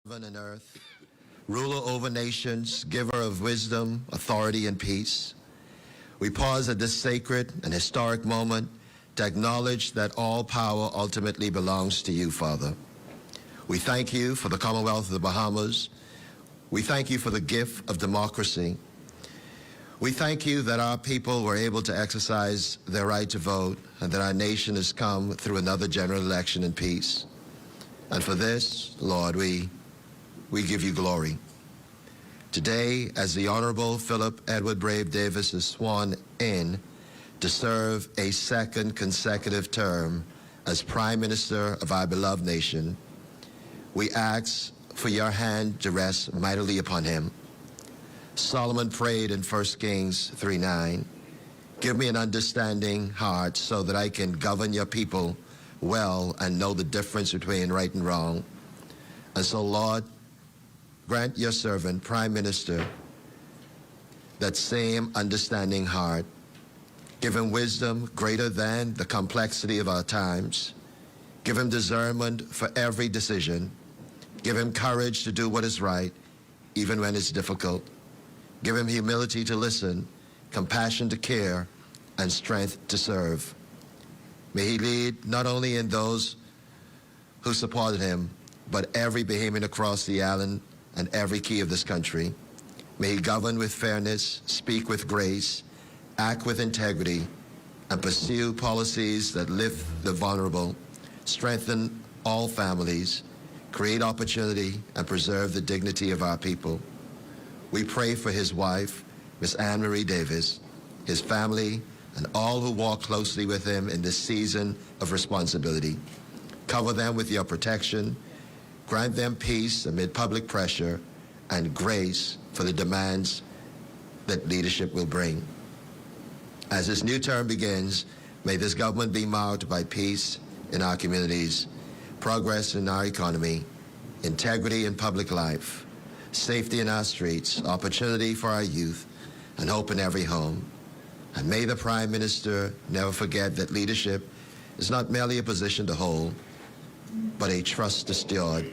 Heaven and earth, ruler over nations, giver of wisdom, authority, and peace. We pause at this sacred and historic moment to acknowledge that all power ultimately belongs to you, Father. We thank you for the Commonwealth of the Bahamas. We thank you for the gift of democracy. We thank you that our people were able to exercise their right to vote and that our nation has come through another general election in peace. And for this, Lord, we give you glory. Today, as the Honorable Philip Edward Brave Davis is sworn in to serve a second consecutive term as Prime Minister of our beloved nation, we ask for your hand to rest mightily upon him. Solomon prayed in 1 Kings 3:9, give me an understanding heart so that I can govern your people well and know the difference between right and wrong. And so, Lord, grant your servant, Prime Minister, that same understanding heart. Give him wisdom greater than the complexity of our times. Give him discernment for every decision. Give him courage to do what is right, even when it's difficult. Give him humility to listen, compassion to care, and strength to serve. May he lead not only in those who supported him, but every Bahamian across the island and every key of this country. May he govern with fairness, speak with grace, act with integrity, and pursue policies that lift the vulnerable, strengthen all families, create opportunity, and preserve the dignity of our people. We pray for his wife, Miss Anne Marie Davis, his family, and all who walk closely with him in this season of responsibility. Cover them with your protection. Grant them peace amid public pressure and grace for the demands that leadership will bring. As this new term begins, may this government be marked by peace in our communities, progress in our economy, integrity in public life, safety in our streets, opportunity for our youth, and hope in every home. And may the Prime Minister never forget that leadership is not merely a position to hold, but a trust to steward,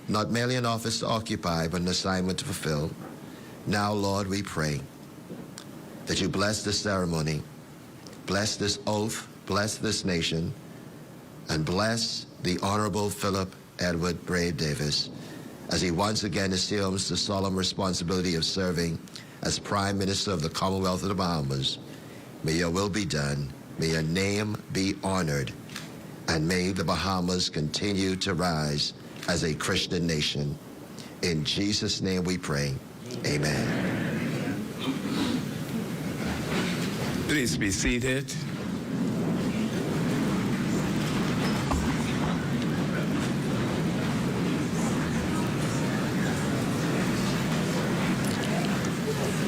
not merely an office to occupy, but an assignment to fulfill. Now, Lord, we pray that you bless this ceremony, bless this oath, bless this nation, and bless the Honorable Philip Edward Brave Davis as he once again assumes the solemn responsibility of serving as Prime Minister of the Commonwealth of the Bahamas. May your will be done, may your name be honored, and may the Bahamas continue to rise as a Christian nation. In Jesus' name we pray. Amen. Please be seated.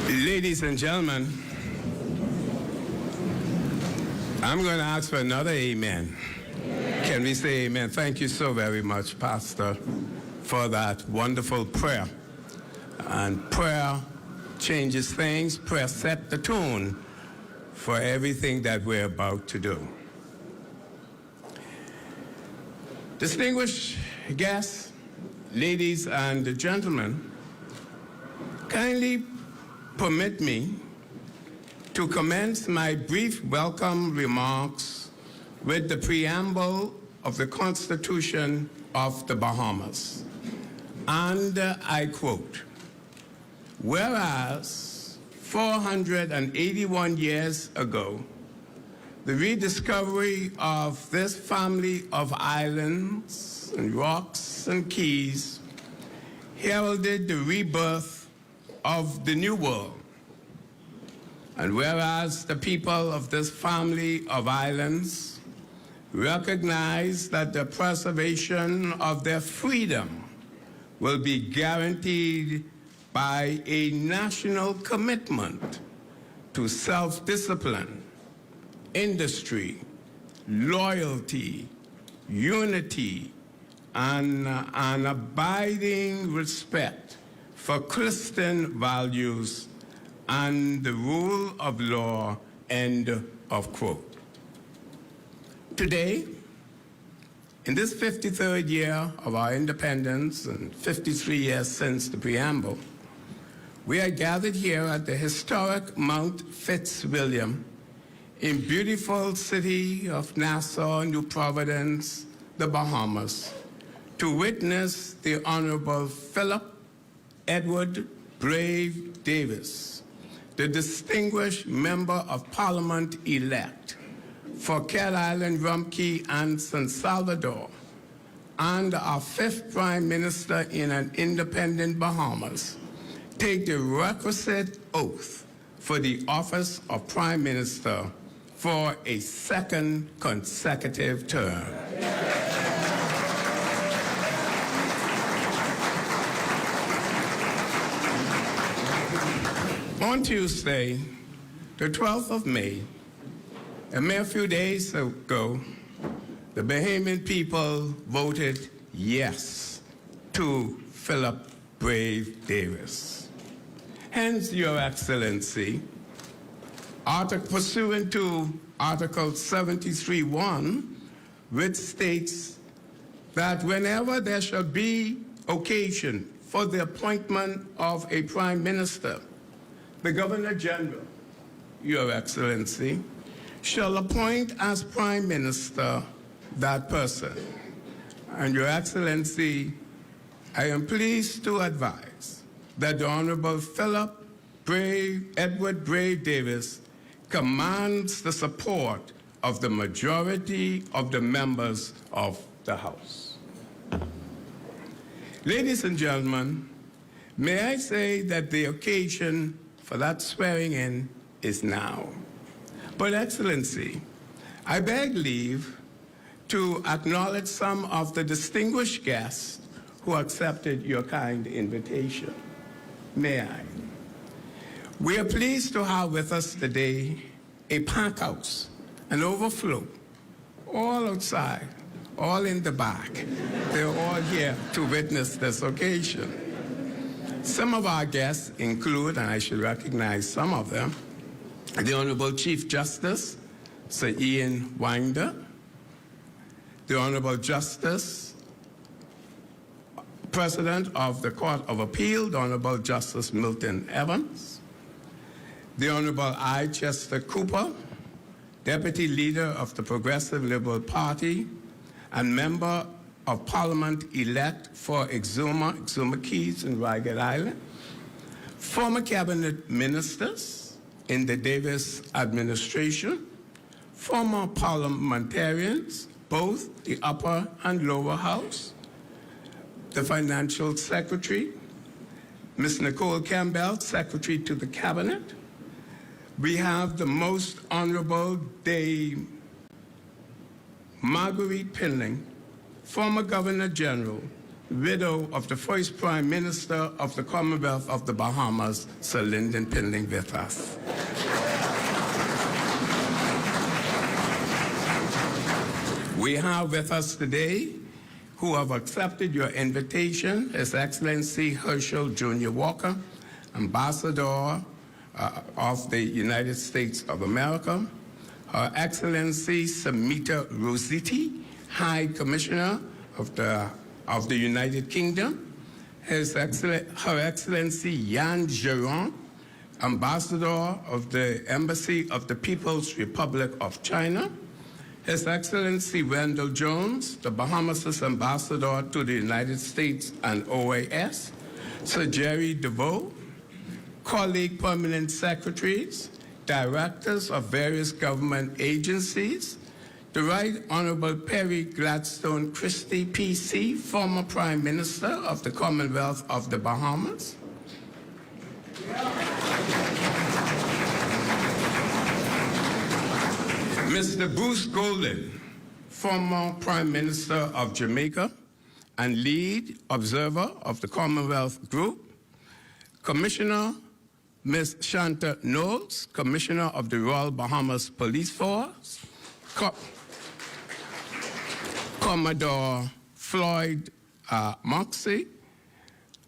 Ladies and gentlemen, I'm going to ask for another amen. Can we say amen? Thank you so very much, Pastor, for that wonderful prayer. And prayer changes things. Prayer sets the tone for everything that we're about to do. Distinguished guests, ladies and gentlemen, kindly permit me to commence my brief welcome remarks with the preamble of the Constitution of the Bahamas. And I quote, whereas 481 years ago, the rediscovery of this family of islands and rocks and keys heralded the rebirth of the New World. And whereas the people of this family of islands recognize that the preservation of their freedom will be guaranteed by a national commitment to self-discipline, industry, loyalty, unity, and an abiding respect for Christian values and the rule of law, end of quote. Today, in this 53rd year of our independence and 53 years since the preamble, we are gathered here at the historic Mount Fitzwilliam in beautiful city of Nassau, New Providence, the Bahamas, to witness the Honorable Philip Edward Brave Davis, the distinguished Member of Parliament-elect for Cat Island, Rumkey, and San Salvador, and our 5th Prime Minister in an independent Bahamas, take the requisite oath for the office of Prime Minister for a 2nd consecutive term. On Tuesday, the 12th of May, a mere few days ago, the Bahamian people voted yes to Philip Brave Davis. Hence, Your Excellency, pursuant to Article 73(1), which states that whenever there shall be occasion for the appointment of a Prime Minister, the Governor General, Your Excellency, shall appoint as Prime Minister that person. And Your Excellency, I am pleased to advise that the Honorable Philip Edward Brave Davis commands the support of the majority of the members of the House. Ladies and gentlemen, may I say that the occasion for that swearing in is now. But Excellency, I beg leave to acknowledge some of the distinguished guests who accepted your kind invitation. May I? We are pleased to have with us today a pack house, an overflow, all outside, all in the back. They're all here to witness this occasion. Some of our guests include, and I should recognize some of them, the Honorable Chief Justice, Sir Ian Winder, the Honorable Justice, President of the Court of Appeal, the Honorable Justice Milton Evans, the Honorable I. Chester Cooper, Deputy Leader of the Progressive Liberal Party and Member of Parliament-elect for Exuma Keys and Ragged Island, former cabinet ministers in the Davis administration, former parliamentarians, both the upper and lower house, the financial secretary, Ms. Nicole Campbell, secretary to the cabinet. We have the Most Honorable Dame Marguerite Pinling, former Governor General, widow of the first Prime Minister of the Commonwealth of the Bahamas, Sir Lyndon Pinling, with us. We have with us today, who have accepted your invitation, His Excellency Herschel Jr. Walker, Ambassador of the United States of America, Her Excellency Samita Rositi, High Commissioner of the United Kingdom, Her Excellency Yan Geron, Ambassador of the Embassy of the People's Republic of China, His Excellency Wendell Jones, the Bahamas' Ambassador to the United States and OAS, Sir Jerry DeVoe, colleague permanent secretaries, directors of various government agencies, the Right Honorable Perry Gladstone Christie, PC, former Prime Minister of the Commonwealth of the Bahamas. Mr. Bruce Golding, former Prime Minister of Jamaica and lead observer of the Commonwealth Group. Commissioner Ms. Shanta Knowles, Commissioner of the Royal Bahamas Police Force. Commodore Floyd Moxey,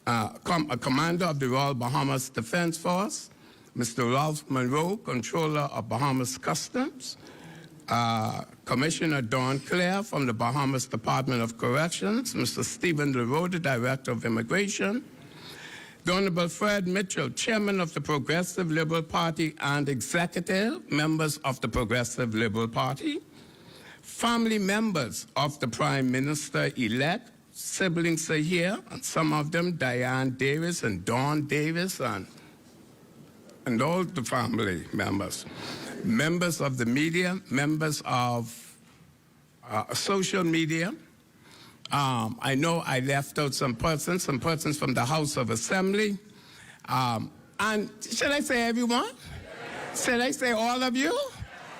Commander of the Royal Bahamas Defense Force. Mr. Ralph Monroe, Controller of Bahamas Customs. Commissioner Dawn Clare from the Bahamas Department of Corrections, Mr. Stephen LaRoe, the Director of Immigration, the Honorable Fred Mitchell, Chairman of the Progressive Liberal Party and Executive, members of the Progressive Liberal Party, family members of the Prime Minister-elect, siblings are here, and some of them, Diane Davis and Dawn Davis, and all the family members. Members of the media, members of social media. I know I left out some persons from the House of Assembly. And should I say everyone? Should I say all of you?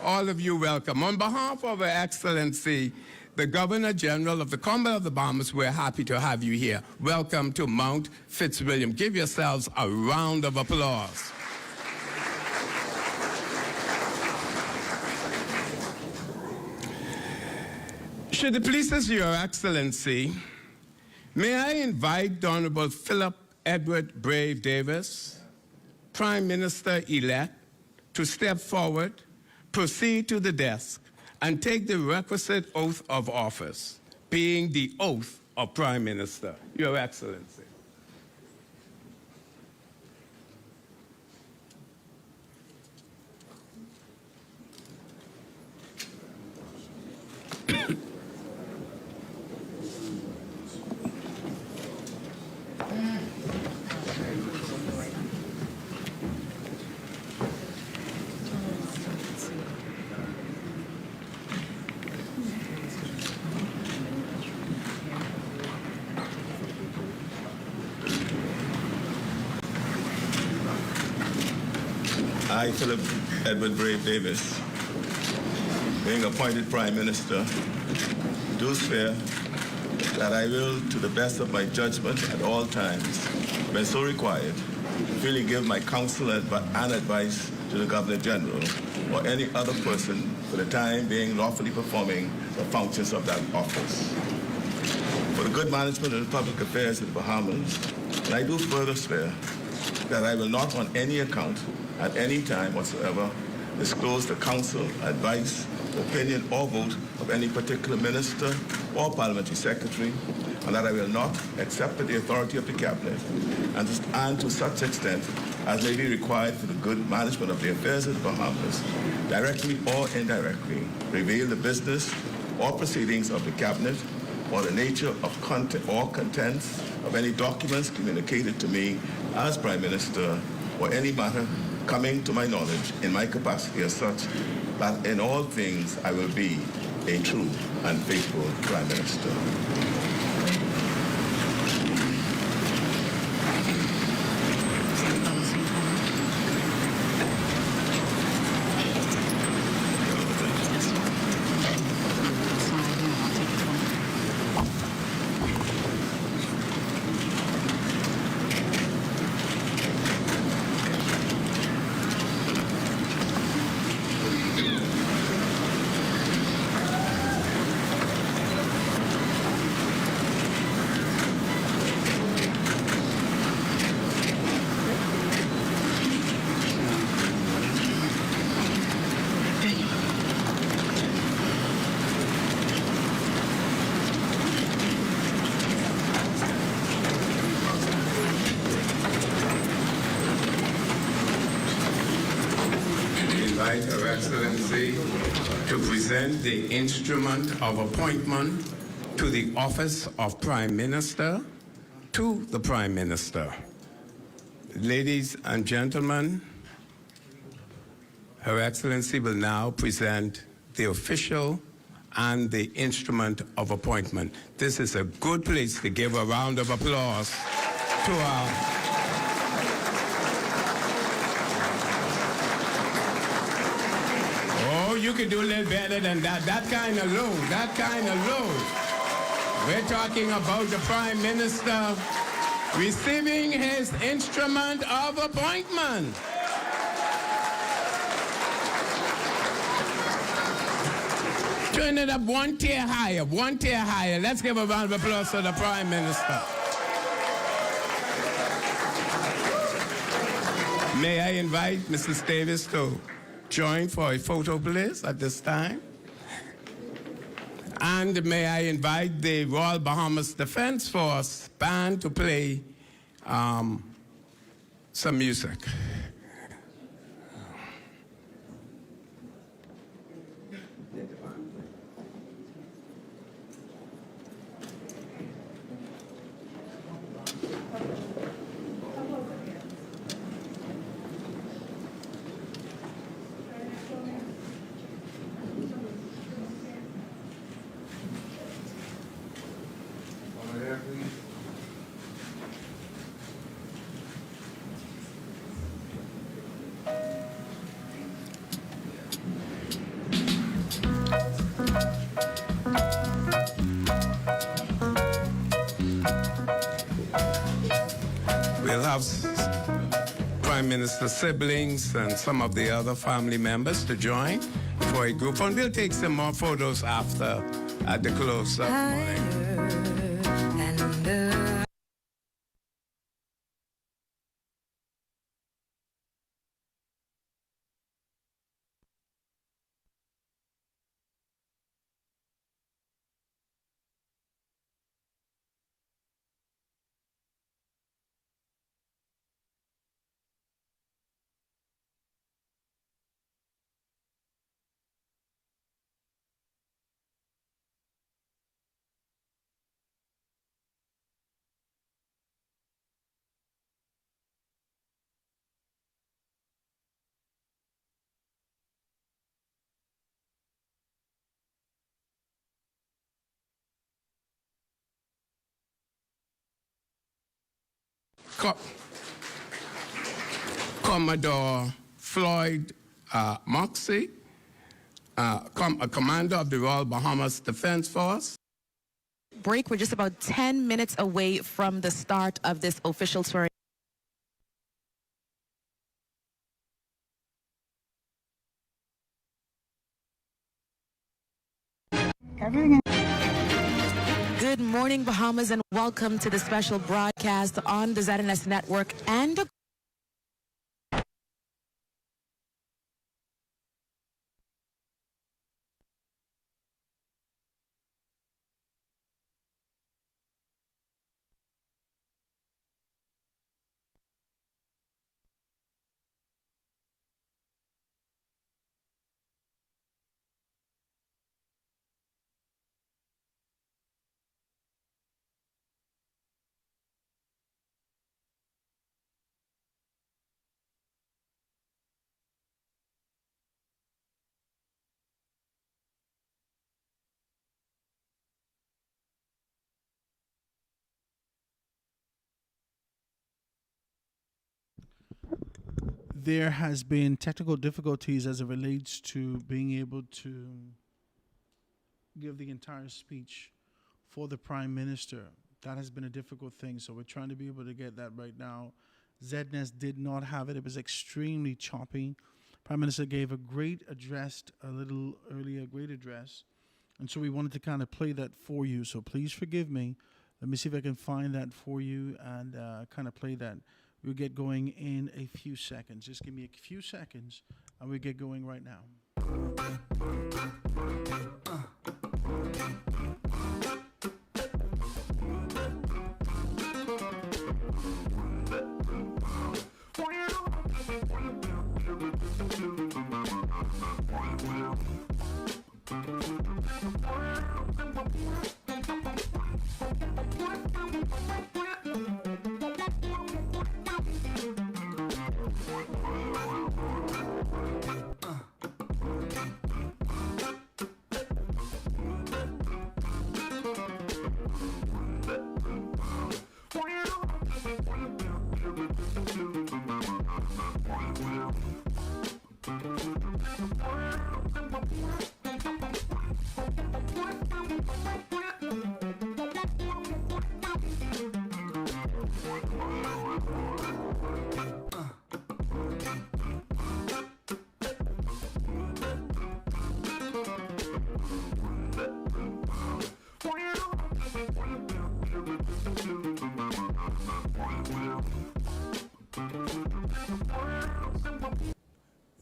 All of you welcome. On behalf of Her Excellency, the Governor General of the Commonwealth of the Bahamas, we're happy to have you here. Welcome to Mount Fitzwilliam. Give yourselves a round of applause. Should it please Your Excellency, may I invite the Honorable Philip Edward Brave Davis, Prime Minister-elect, to step forward, proceed to the desk, and take the requisite oath of office, being the oath of Prime Minister. Your Excellency. I, Philip Edward Brave Davis, being appointed Prime Minister, do swear that I will, to the best of my judgment at all times, when so required, freely give my counsel and advice to the Governor General or any other person for the time being lawfully performing the functions of that office. For the good management of the public affairs of the Bahamas, and I do further swear that I will not on any account, at any time whatsoever, disclose the counsel, advice, opinion, or vote of any particular minister or parliamentary secretary, and that I will not, except with the authority of the Cabinet, and to such extent as may be required for the good management of the affairs of the Bahamas, directly or indirectly, reveal the business or proceedings of the Cabinet or the nature of content or contents of any documents communicated to me as Prime Minister or any matter coming to my knowledge in my capacity as such, that in all things I will be a true and faithful Prime Minister. Her Excellency to present the instrument of appointment to the office of Prime Minister to the Prime Minister. Ladies and gentlemen, Her Excellency will now present the official and the instrument of appointment. This is a good place to give a round of applause to our you could do a little better than that. That kind of low. That kind of low. We're talking about the Prime Minister receiving his instrument of appointment. Turn it up one tier higher, one tier higher. Let's give a round of applause to the Prime Minister. May I invite Mrs. Davis to join for a photo, please, at this time. And may I invite the Royal Bahamas Defense Force band to play some music. We'll have Prime Minister's siblings and some of the other family members to join for a group. And we'll take some more photos after at the close of the morning. Commodore Floyd Moxey, a commander of the Royal Bahamas Defense Force. Break. We're just about 10 minutes away from the start of this official swearing. Good morning, Bahamas, and welcome to the special broadcast on the ZNS Network and there has been technical difficulties as it relates to being able to give the entire speech for the Prime Minister. That has been a difficult thing, so we're trying to be able to get that right now. ZNS did not have it. It was extremely choppy. Prime Minister gave a great address a little earlier, great address, and so we wanted to kind of play that for you, so please forgive me. Let me see if I can find that for you and kind of play that. We'll get going in a few seconds. Just give me a few seconds, and we'll get going right now.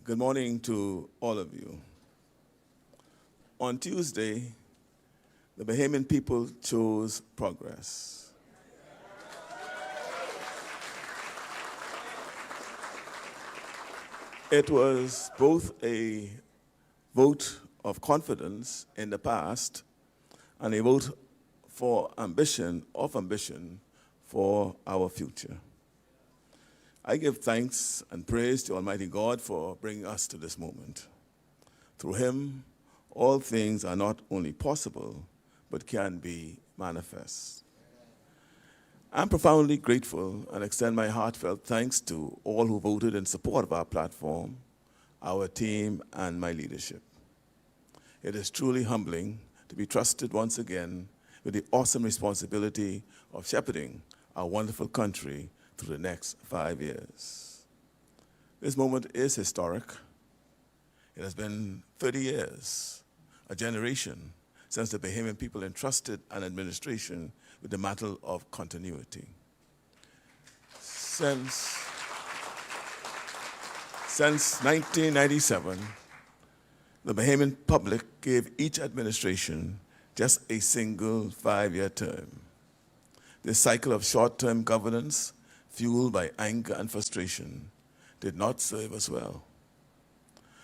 Good morning to all of you. On Tuesday, The Bahamian people chose progress. It was both a vote of confidence in the past and a vote for ambition for our future. I give thanks and praise to Almighty God for bringing us to this moment. Through him, all things are not only possible, but can be manifest. I'm profoundly grateful and extend my heartfelt thanks to all who voted in support of our platform, our team, and my leadership. It is truly humbling to be trusted once again with the awesome responsibility of shepherding our wonderful country through the next 5 years. This moment is historic. It has been 30 years, a generation, since the Bahamian people entrusted an administration with the mantle of continuity. Since 1997, the Bahamian public gave each administration just a single 5-year term. This cycle of short-term governance, fueled by anger and frustration, did not serve us well.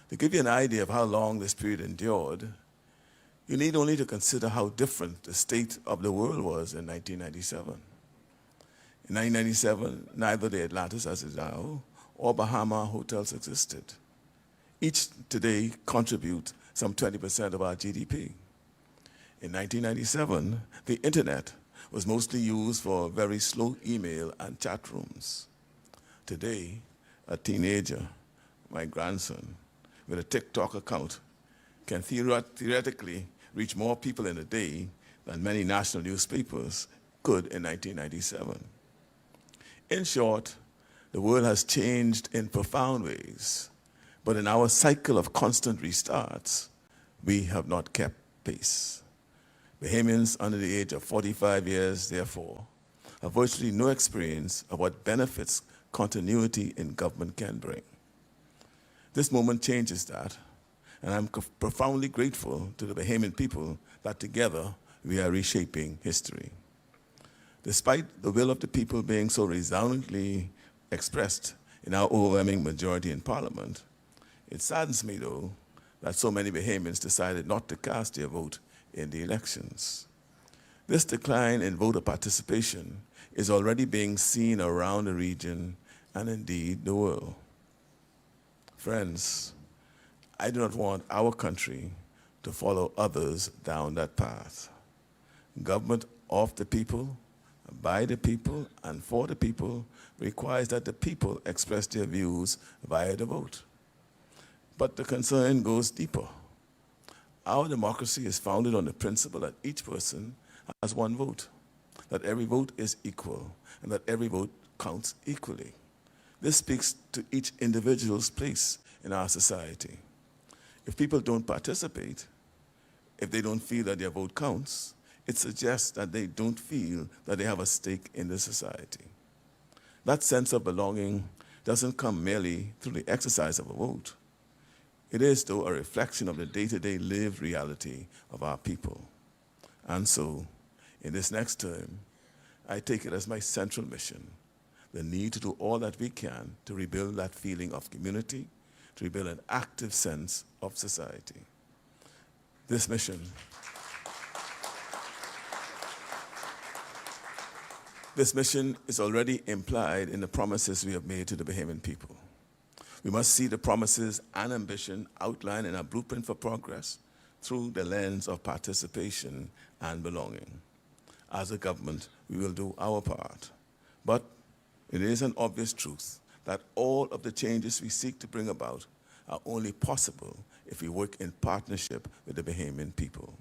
To give you an idea of how long this period endured, you need only to consider how different the state of the world was in 1997. In 1997, neither the Atlantis as it is now or Bahama hotels existed. Each today contribute some 20% of our GDP. In 1997, the internet was mostly used for very slow email and chat rooms. Today, a teenager, my grandson, with a TikTok account can theoretically reach more people in a day than many national newspapers could in 1997. In short, the world has changed in profound ways, but in our cycle of constant restarts, we have not kept pace. Bahamians under the age of 45 years, therefore, have virtually no experience of what benefits continuity in government can bring. This moment changes that, and I'm profoundly grateful to the Bahamian people that together we are reshaping history. Despite the will of the people being so resoundingly expressed in our overwhelming majority in Parliament, it saddens me, though, that so many Bahamians decided not to cast their vote in the elections. This decline in voter participation is already being seen around the region and indeed the world. Friends, I do not want our country to follow others down that path. Government of the people, by the people, and for the people requires that the people express their views via the vote. But the concern goes deeper. Our democracy is founded on the principle that each person has one vote, that every vote is equal, and that every vote counts equally. This speaks to each individual's place in our society. If people don't participate, if they don't feel that their vote counts, it suggests that they don't feel that they have a stake in the society. That sense of belonging doesn't come merely through the exercise of a vote. It is, though, a reflection of the day-to-day lived reality of our people. And so, in this next term, I take it as my central mission, the need to do all that we can to rebuild that feeling of community, to rebuild an active sense of society. This mission is already implied in the promises we have made to the Bahamian people. We must see the promises and ambition outlined in our blueprint for progress through the lens of participation and belonging. As a government, we will do our part. But it is an obvious truth that all of the changes we seek to bring about are only possible if we work in partnership with the Bahamian people.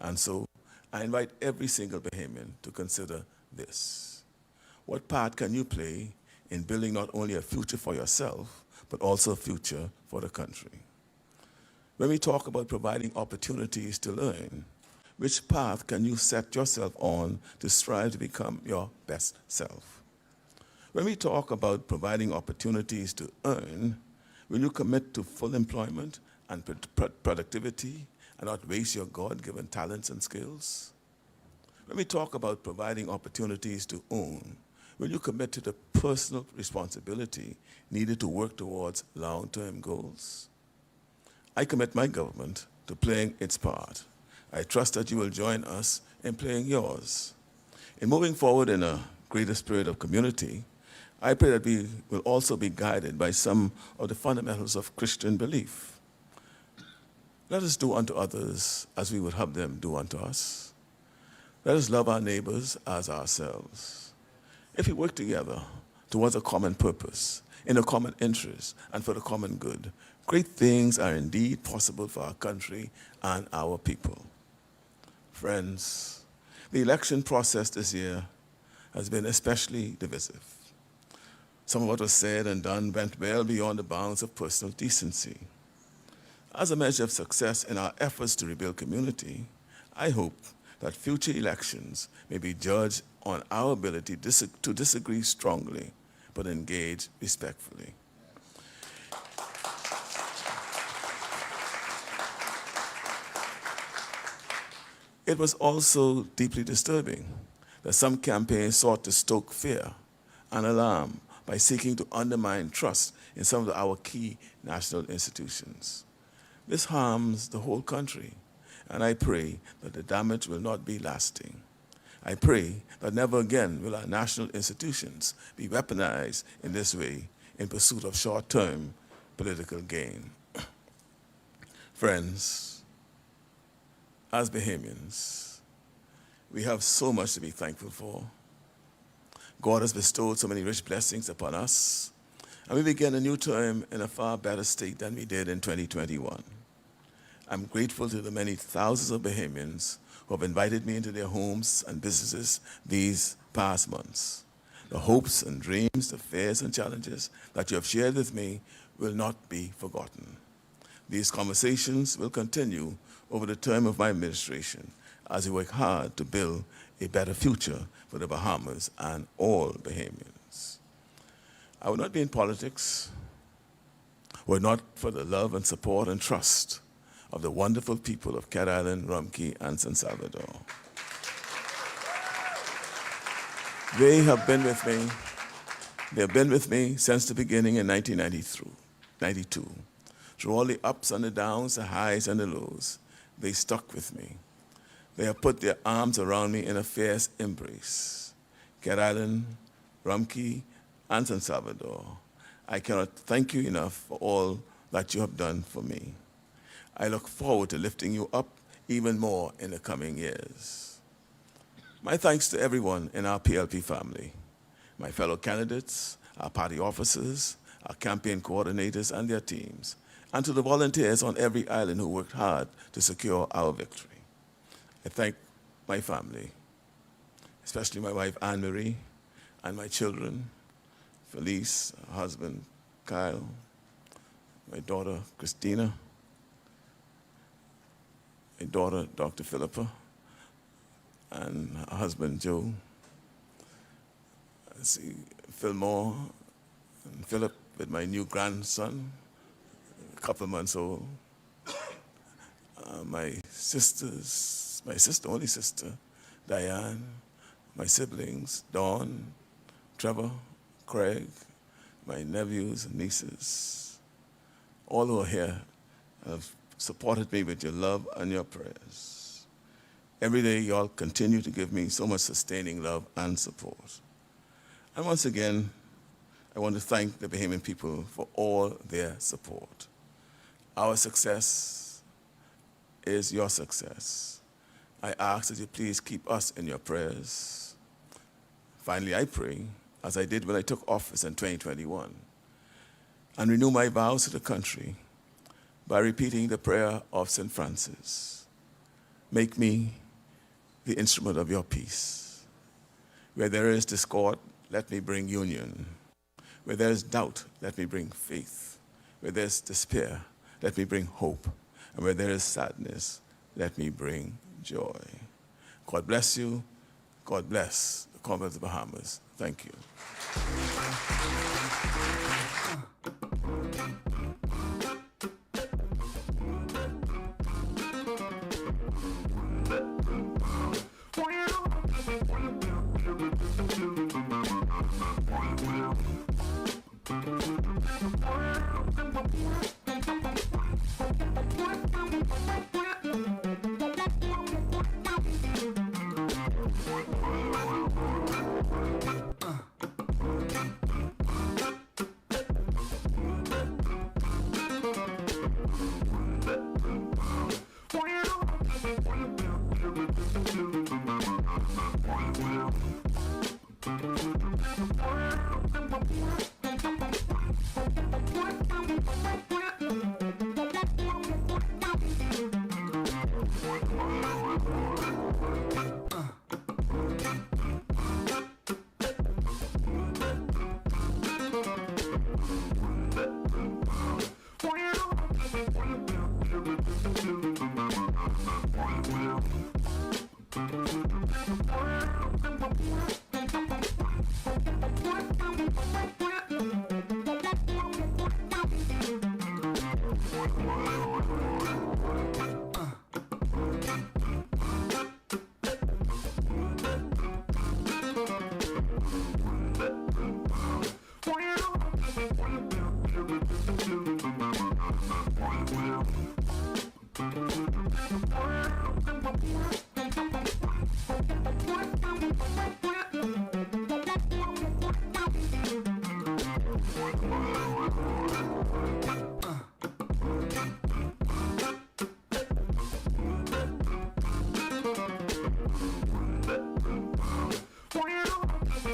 And so, I invite every single Bahamian to consider this. What part can you play in building not only a future for yourself, but also a future for the country? When we talk about providing opportunities to learn, which path can you set yourself on to strive to become your best self? When we talk about providing opportunities to earn, will you commit to full employment and productivity and not waste your God-given talents and skills? When we talk about providing opportunities to own, will you commit to the personal responsibility needed to work towards long-term goals? I commit my government to playing its part. I trust that you will join us in playing yours. In moving forward in a greater spirit of community, I pray that we will also be guided by some of the fundamentals of Christian belief. Let us do unto others as we would have them do unto us. Let us love our neighbors as ourselves. If we work together towards a common purpose, in a common interest, and for the common good, great things are indeed possible for our country and our people. Friends, the election process this year has been especially divisive. Some of what was said and done went well beyond the bounds of personal decency. As a measure of success in our efforts to rebuild community, I hope that future elections may be judged on our ability to disagree strongly, but engage respectfully. It was also deeply disturbing that some campaigns sought to stoke fear and alarm by seeking to undermine trust in some of our key national institutions. This harms the whole country, and I pray that the damage will not be lasting. I pray that never again will our national institutions be weaponized in this way in pursuit of short-term political gain. Friends, as Bahamians, we have so much to be thankful for. God has bestowed so many rich blessings upon us, and we begin a new term in a far better state than we did in 2021. I'm grateful to the many thousands of Bahamians who have invited me into their homes and businesses these past months. The hopes and dreams, the fears and challenges that you have shared with me will not be forgotten. These conversations will continue over the term of my administration as we work hard to build a better future for the Bahamas and all Bahamians. I would not be in politics were it not for the love and support and trust of the wonderful people of Cat Island, Rumkey, and San Salvador. They have been with me. They have been with me since the beginning in 1992. Through all the ups and the downs, the highs and the lows, they stuck with me. They have put their arms around me in a fierce embrace. Cat Island, Rumkey, and San Salvador, I cannot thank you enough for all that you have done for me. I look forward to lifting you up even more in the coming years. My thanks to everyone in our PLP family, my fellow candidates, our party officers, our campaign coordinators and their teams, and to the volunteers on every island who worked hard to secure our victory. I thank my family, especially my wife Anne-Marie and my children, Felice, her husband Kyle, my daughter Christina, my daughter Dr. Philippa, and her husband Joe. I see Fillmore and Philip with my new grandson, a couple of months old. My sisters, my only sister, Diane, my siblings, Dawn, Trevor, Craig, my nephews and nieces, all who are here have supported me with your love and your prayers. Every day, y'all continue to give me so much sustaining love and support. And once again, I want to thank the Bahamian people for all their support. Our success is your success. I ask that you please keep us in your prayers. Finally, I pray, as I did when I took office in 2021, and renew my vows to the country by repeating the prayer of St. Francis. Make me the instrument of your peace. Where there is discord, let me bring union. Where there is doubt, let me bring faith. Where there is despair, let me bring hope. And where there is sadness, let me bring joy. God bless you. God bless the Commonwealth of the Bahamas. Thank you.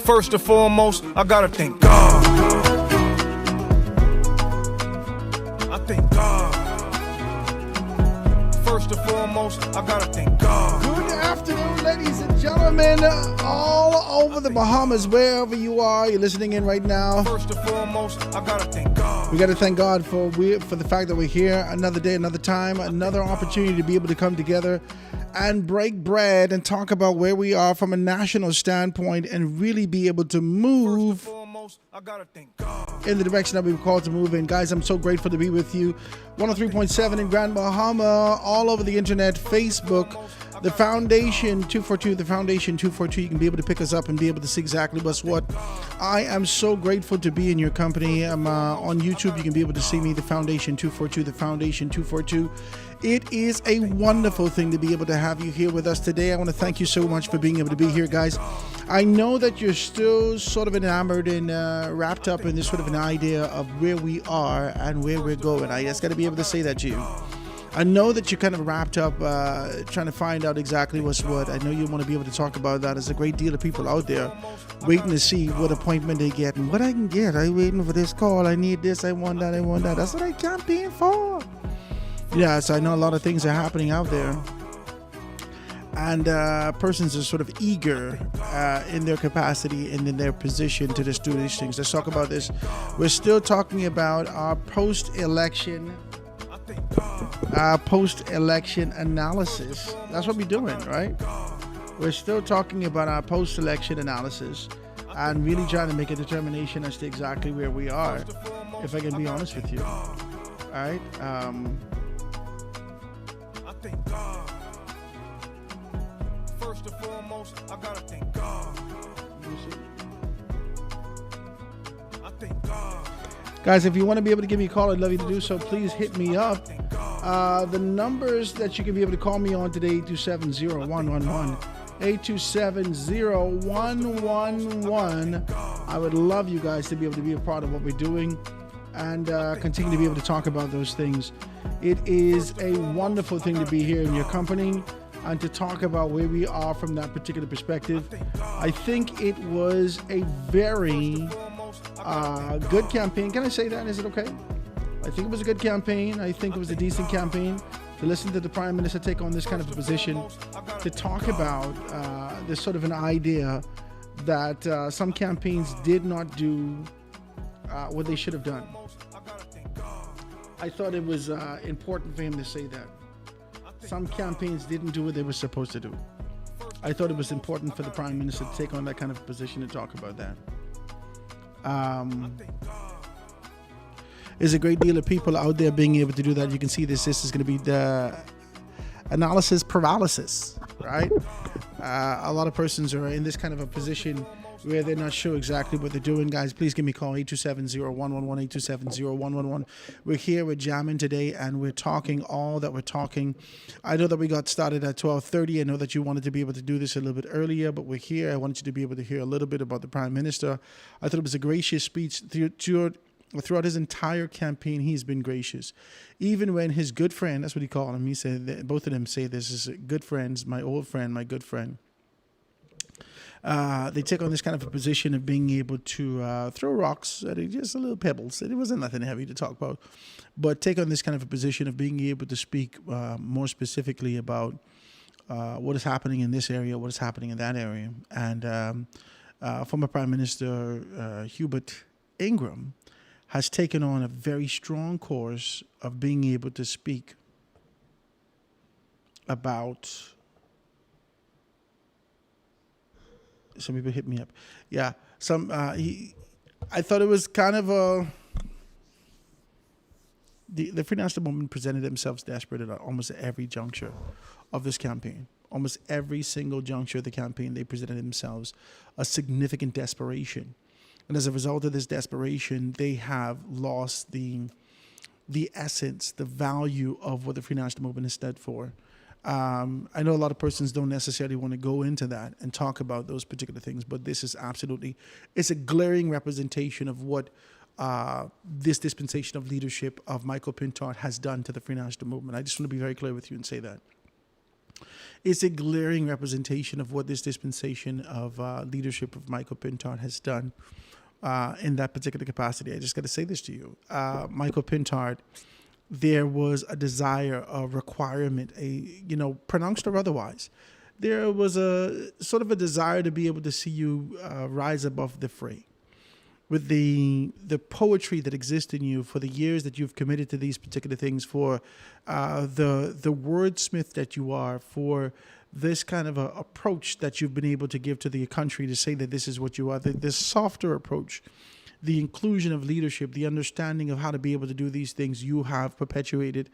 First and foremost, I gotta thank God. I thank God. First and foremost, I gotta thank God. Good afternoon, ladies and gentlemen, all over the Bahamas, wherever you are, you're listening in right now. First and foremost, I gotta thank God. We got to thank God for the fact that we're here another day, another time, another opportunity to be able to come together and break bread and talk about where we are from a national standpoint and really be able to move Foremost, I gotta thank God. in the direction that we've called to move in. Guys, I'm so grateful to be with you. 103.7 in Grand Bahama, all over the internet, Facebook, the Foundation 242, the Foundation 242. You can be able to pick us up and be able to see exactly what's what. I am so grateful to be in your company. I'm on YouTube. You can be able to see me, the Foundation 242, the Foundation 242. It is a wonderful thing to be able to have you here with us today. I want to thank you so much for being able to be here, guys. I know that you're still sort of enamored and wrapped up in this sort of an idea of where we are and where we're going. I just got to be able to say that to you. I know that you're kind of wrapped up trying to find out exactly what's what. I know you want to be able to talk about that. There's a great deal of people out there waiting to see what appointment they get and what I can get. I'm waiting for this call. I need this. I want that. I want that. That's what I campaign for. Yes, I know a lot of things are happening out there. And persons are sort of eager in their capacity and in their position to just do these things. Let's talk about this. We're still talking about our post-election analysis. That's what we're doing, right? We're still talking about our post-election analysis and really trying to make a determination as to exactly where we are, if I can be honest with you. All right? I thank God. First and foremost, I gotta thank God. I thank God. Guys, if you want to be able to give me a call, I'd love you to do so. Please hit me up. The numbers that you can be able to call me on today, 827-0111. 827-0111. I would love you guys to be able to be a part of what we're doing and continue to be able to talk about those things. It is a wonderful thing to be here in your company and to talk about where we are from that particular perspective. I think it was a very good campaign. Can I say that? Is it okay? I think it was a good campaign. I think it was a decent campaign to listen to the Prime Minister take on this kind of a position, to talk about this sort of an idea that some campaigns did not do what they should have done. I thought it was important for him to say that. Some campaigns didn't do what they were supposed to do. I thought it was important for the Prime Minister to take on that kind of position and talk about that. There's a great deal of people out there being able to do that. You can see this is going to be the analysis paralysis, right? A lot of persons are in this kind of a position where they're not sure exactly what they're doing. Guys, please give me a call, 827-0111, 827-0111. We're here, we're jamming today, and we're talking all that we're talking. I know that we got started at 12:30. I know that you wanted to be able to do this a little bit earlier, but we're here. I wanted you to be able to hear a little bit about the Prime Minister. I thought it was a gracious speech. Throughout his entire campaign, he's been gracious. Even when his good friend, that's what he called him, he said, that both of them say this is good friends, my old friend, my good friend. They take on this kind of a position of being able to throw rocks at it, just a little pebbles. It wasn't nothing heavy to talk about, but take on this kind of a position of being able to speak more specifically about what is happening in this area, what is happening in that area. And former Prime Minister Hubert Ingram has taken on a very strong course of being able to speak about. Some people hit me up. Yeah, I thought it was kind of a. The Free National Movement presented themselves desperate at almost every juncture of this campaign. Almost every single juncture of the campaign, they presented themselves a significant desperation. And as a result of this desperation, they have lost the essence, the value of what the Free National Movement has stood for. I know a lot of persons don't necessarily want to go into that and talk about those particular things, but this is absolutely, it's a glaring representation of what this dispensation of leadership of Michael Pintard has done to the Free National Movement. I just want to be very clear with you and say that. It's a glaring representation of what this dispensation of leadership of Michael Pintard has done in that particular capacity. I just got to say this to you. Michael Pintard, there was a desire, a requirement, pronounced or otherwise. There was a sort of a desire to be able to see you rise above the fray. With the poetry that exists in you for the years that you've committed to these particular things, for the wordsmith that you are, for this kind of a approach that you've been able to give to the country to say that this is what you are, this softer approach, the inclusion of leadership, the understanding of how to be able to do these things you have perpetuated.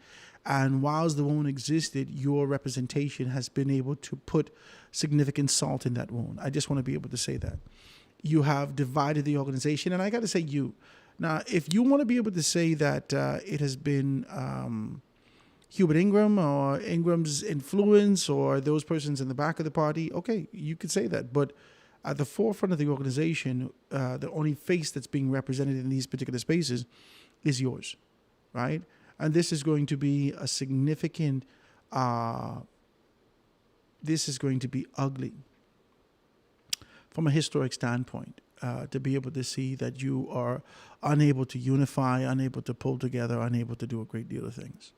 And whilst the wound existed, your representation has been able to put significant salt in that wound. I just want to be able to say that. You have divided the organization, and I got to say you. Now, if you want to be able to say that it has been Hubert Ingram or Ingram's influence or those persons in the back of the party, okay, you could say that. But at the forefront of the organization, the only face that's being represented in these particular spaces is yours, right? And this is going to be a significant, this is going to be ugly from a historic standpoint, to be able to see that you are unable to unify, unable to pull together, unable to do a great deal of things.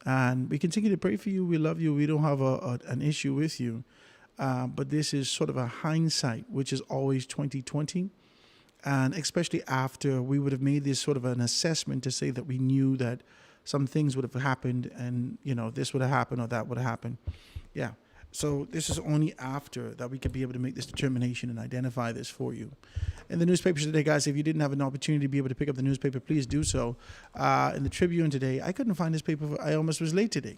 And we continue to pray for you. We love you. We don't have an issue with you. But this is sort of a hindsight, which is always 2020. And especially after we would have made this sort of an assessment to say that we knew that some things would have happened and, this would have happened or that would have happened. Yeah. So this is only after that we could be able to make this determination and identify this for you. In the newspapers today, guys, if you didn't have an opportunity to be able to pick up the newspaper, please do so. In the Tribune today, I couldn't find this paper. I almost was late today.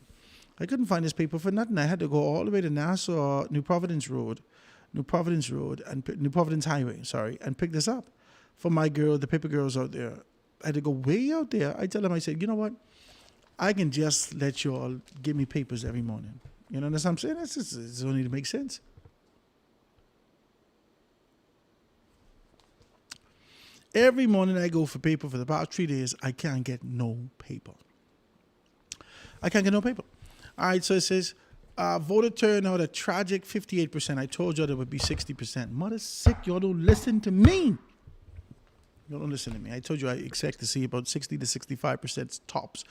I couldn't find this paper for nothing. I had to go all the way to Nassau, New Providence Highway, and pick this up for my girl, the paper girls out there. I had to go way out there. I tell them, I said, you know what? I can just let you all give me papers every morning. You know what I'm saying? It's only to make sense. Every morning I go for paper for the past 3 days, I can't get no paper. I can't get no paper. All right, so it says, voter turnout a tragic 58%. I told y'all there would be 60%. Mother sick, y'all don't listen to me. Y'all don't listen to me. I told you I expect to see about 60 to 65% tops.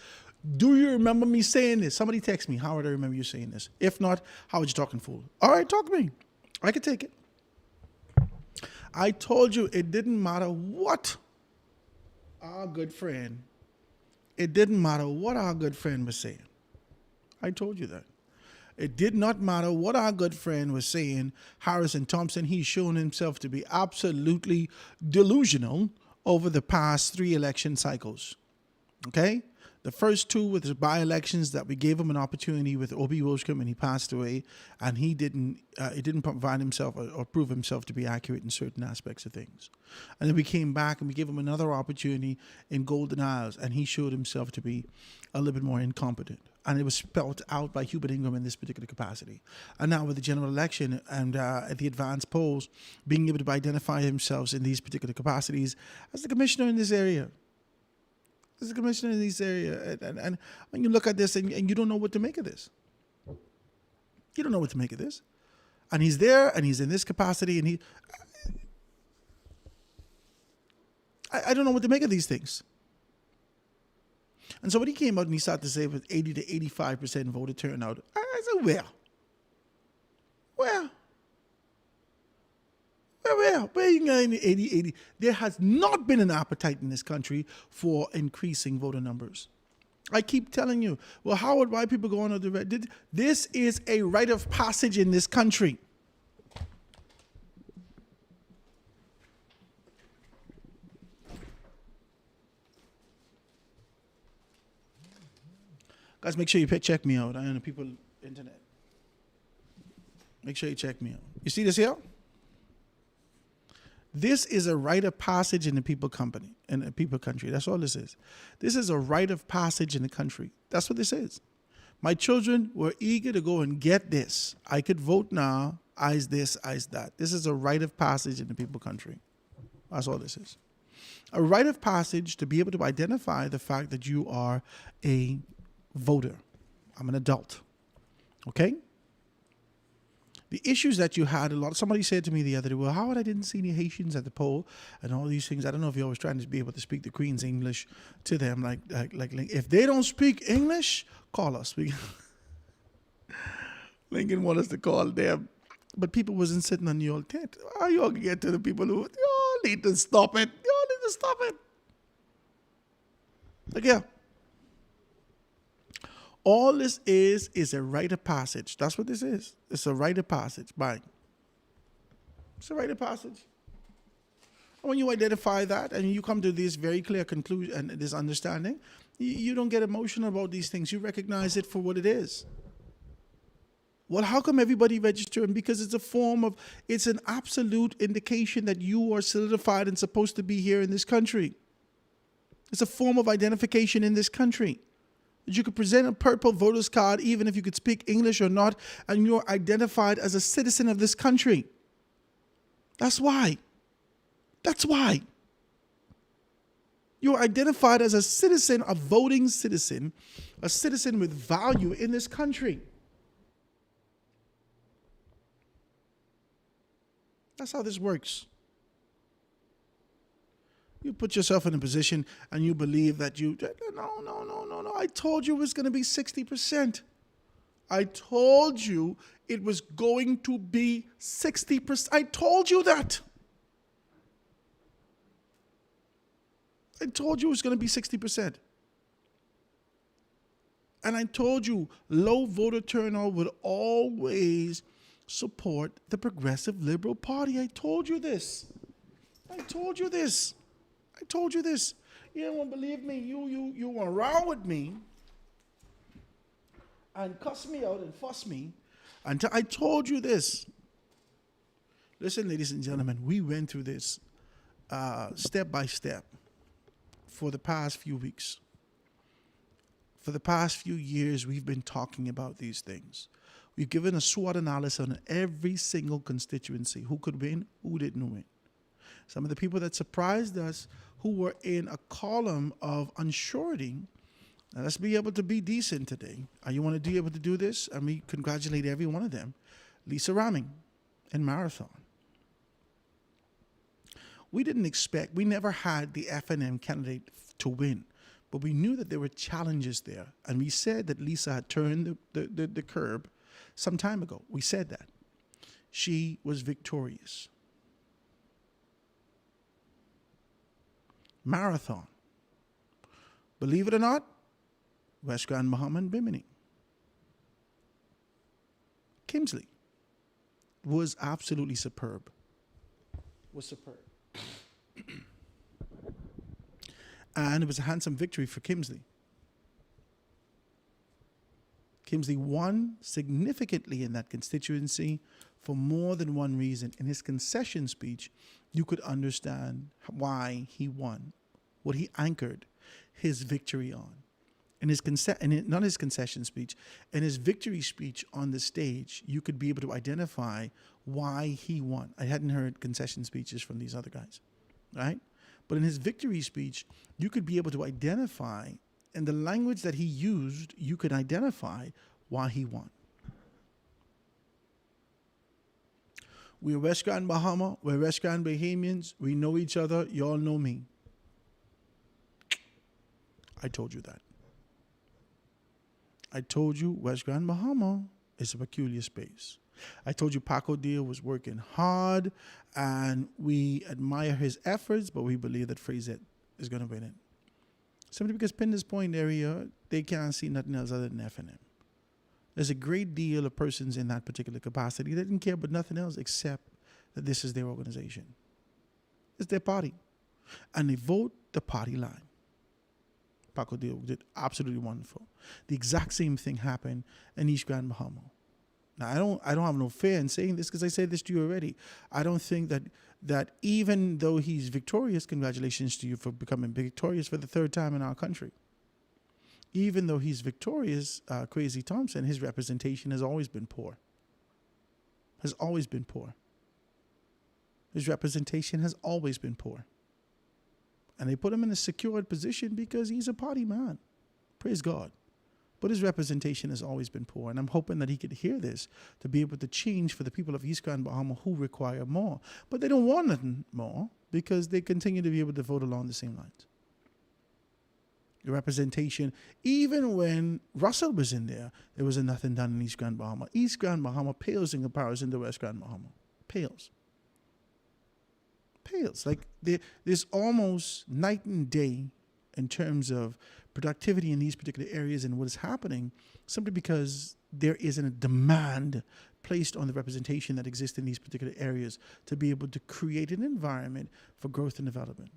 Do you remember me saying this? Somebody text me. Howard, I remember you saying this. If not, Howard, you talking fool? All right, talk to me. I can take it. I told you it didn't matter what our good friend, was saying. I told you that. It did not matter what our good friend was saying. Harrison Thompson, he's shown himself to be absolutely delusional over the past 3 election cycles. Okay? The first two with his by-elections that we gave him an opportunity with Obi Wilshcombe, and he passed away, and he didn't provide himself or prove himself to be accurate in certain aspects of things. And then we came back and we gave him another opportunity in Golden Isles, and he showed himself to be a little bit more incompetent. And it was spelled out by Hubert Ingram in this particular capacity. And now with the general election and at the advanced polls, being able to identify themselves in these particular capacities as the commissioner in this area. As the commissioner in this area. And when you look at this and you don't know what to make of this. You don't know what to make of this. And he's there and he's in this capacity and I don't know what to make of these things. And so when he came out and he started to say with 80 to 85% voter turnout, I said, where are you going 80? There has not been an appetite in this country for increasing voter numbers. I keep telling you, well, Howard, why people going on the red? This is a rite of passage in this country. Guys, make sure you check me out. I know people internet. Make sure you check me out. You see this here? This is a rite of passage in the people country. That's all this is. This is a rite of passage in the country. That's what this is. My children were eager to go and get this. I could vote now, eyes this, eyes that. This is a rite of passage in the people country. That's all this is. A rite of passage to be able to identify the fact that you are a voter. I'm an adult. Okay? The issues that you had, somebody said to me the other day, well, Howard, I didn't see any Haitians at the poll and all these things. I don't know if you're always trying to be able to speak the Queen's English to them. Like if they don't speak English, call us. Lincoln wanted us to call them. But people wasn't sitting on the old tent. How you all can get to the people who, you need to stop it. You all need to stop it. Like, yeah. All this is a rite of passage. That's what this is. It's a rite of passage. Bang. It's a rite of passage. And when you identify that and you come to this very clear conclusion and this understanding, you don't get emotional about these things. You recognize it for what it is. Well, how come everybody registered? Because it's an absolute indication that you are solidified and supposed to be here in this country. It's a form of identification in this country. You could present a purple voter's card even if you could speak English or not, and you're identified as a citizen of this country. That's why. That's why. You're identified as a citizen, a voting citizen, a citizen with value in this country. That's how this works. You put yourself in a position and you believe that no. I told you it was going to be 60%. I told you it was going to be 60%. I told you that. I told you it was going to be 60%. And I told you low voter turnout would always support the Progressive Liberal Party. I told you this. I told you this. I told you this. You don't want to believe me. You were around with me and cuss me out and fuss me until I told you this. Listen, ladies and gentlemen, we went through this step by step for the past few weeks. For the past few years, we've been talking about these things. We've given a SWOT analysis on every single constituency. Who could win, who didn't win. Some of the people that surprised us who were in a column of unsurety. Now let's be able to be decent today. You want to be able to do this? And we congratulate every one of them. Lisa Ramming in Marathon. We didn't expect, we never had the FNM candidate to win, but we knew that there were challenges there. And we said that Lisa had turned the curb some time ago. We said that. She was victorious. Marathon. Believe it or not, West Grand Muhammad Bimini. Kingsley was absolutely superb. And it was a handsome victory for Kingsley. Kingsley won significantly in that constituency for more than one reason. In his concession speech, you could understand why he won, what he anchored his victory on. In his not his concession speech, in his victory speech on the stage, you could be able to identify why he won. I hadn't heard concession speeches from these other guys, right? But in his victory speech, you could be able to identify, in the language that he used, you could identify why he won. We're West Grand Bahama. We're West Grand Bahamians. We know each other. Y'all know me. I told you that. I told you West Grand Bahama is a peculiar space. I told you Paco Deal was working hard, and we admire his efforts, but we believe that Fraser is going to win it. Simply because Pinders Point area, they can't see nothing else other than F&M. There's a great deal of persons in that particular capacity that didn't care about nothing else except that this is their organization. It's their party. And they vote the party line. Paco Deal did absolutely wonderful. The exact same thing happened in East Grand Bahama. Now, I don't have no fear in saying this because I said this to you already. I don't think that even though he's victorious, congratulations to you for becoming victorious for the third time in our country. Even though he's victorious, Kwesi Thompson, his representation has always been poor. Has always been poor. His representation has always been poor. And they put him in a secured position because he's a party man. Praise God. But his representation has always been poor. And I'm hoping that he could hear this to be able to change for the people of East Grand Bahama who require more. But they don't want nothing more because they continue to be able to vote along the same lines. The representation, even when Russell was in there was nothing done in East Grand Bahama. East Grand Bahama pales in comparison to West Grand Bahama. Pales. Like there's almost night and day in terms of productivity in these particular areas and what is happening, simply because there isn't a demand placed on the representation that exists in these particular areas to be able to create an environment for growth and development.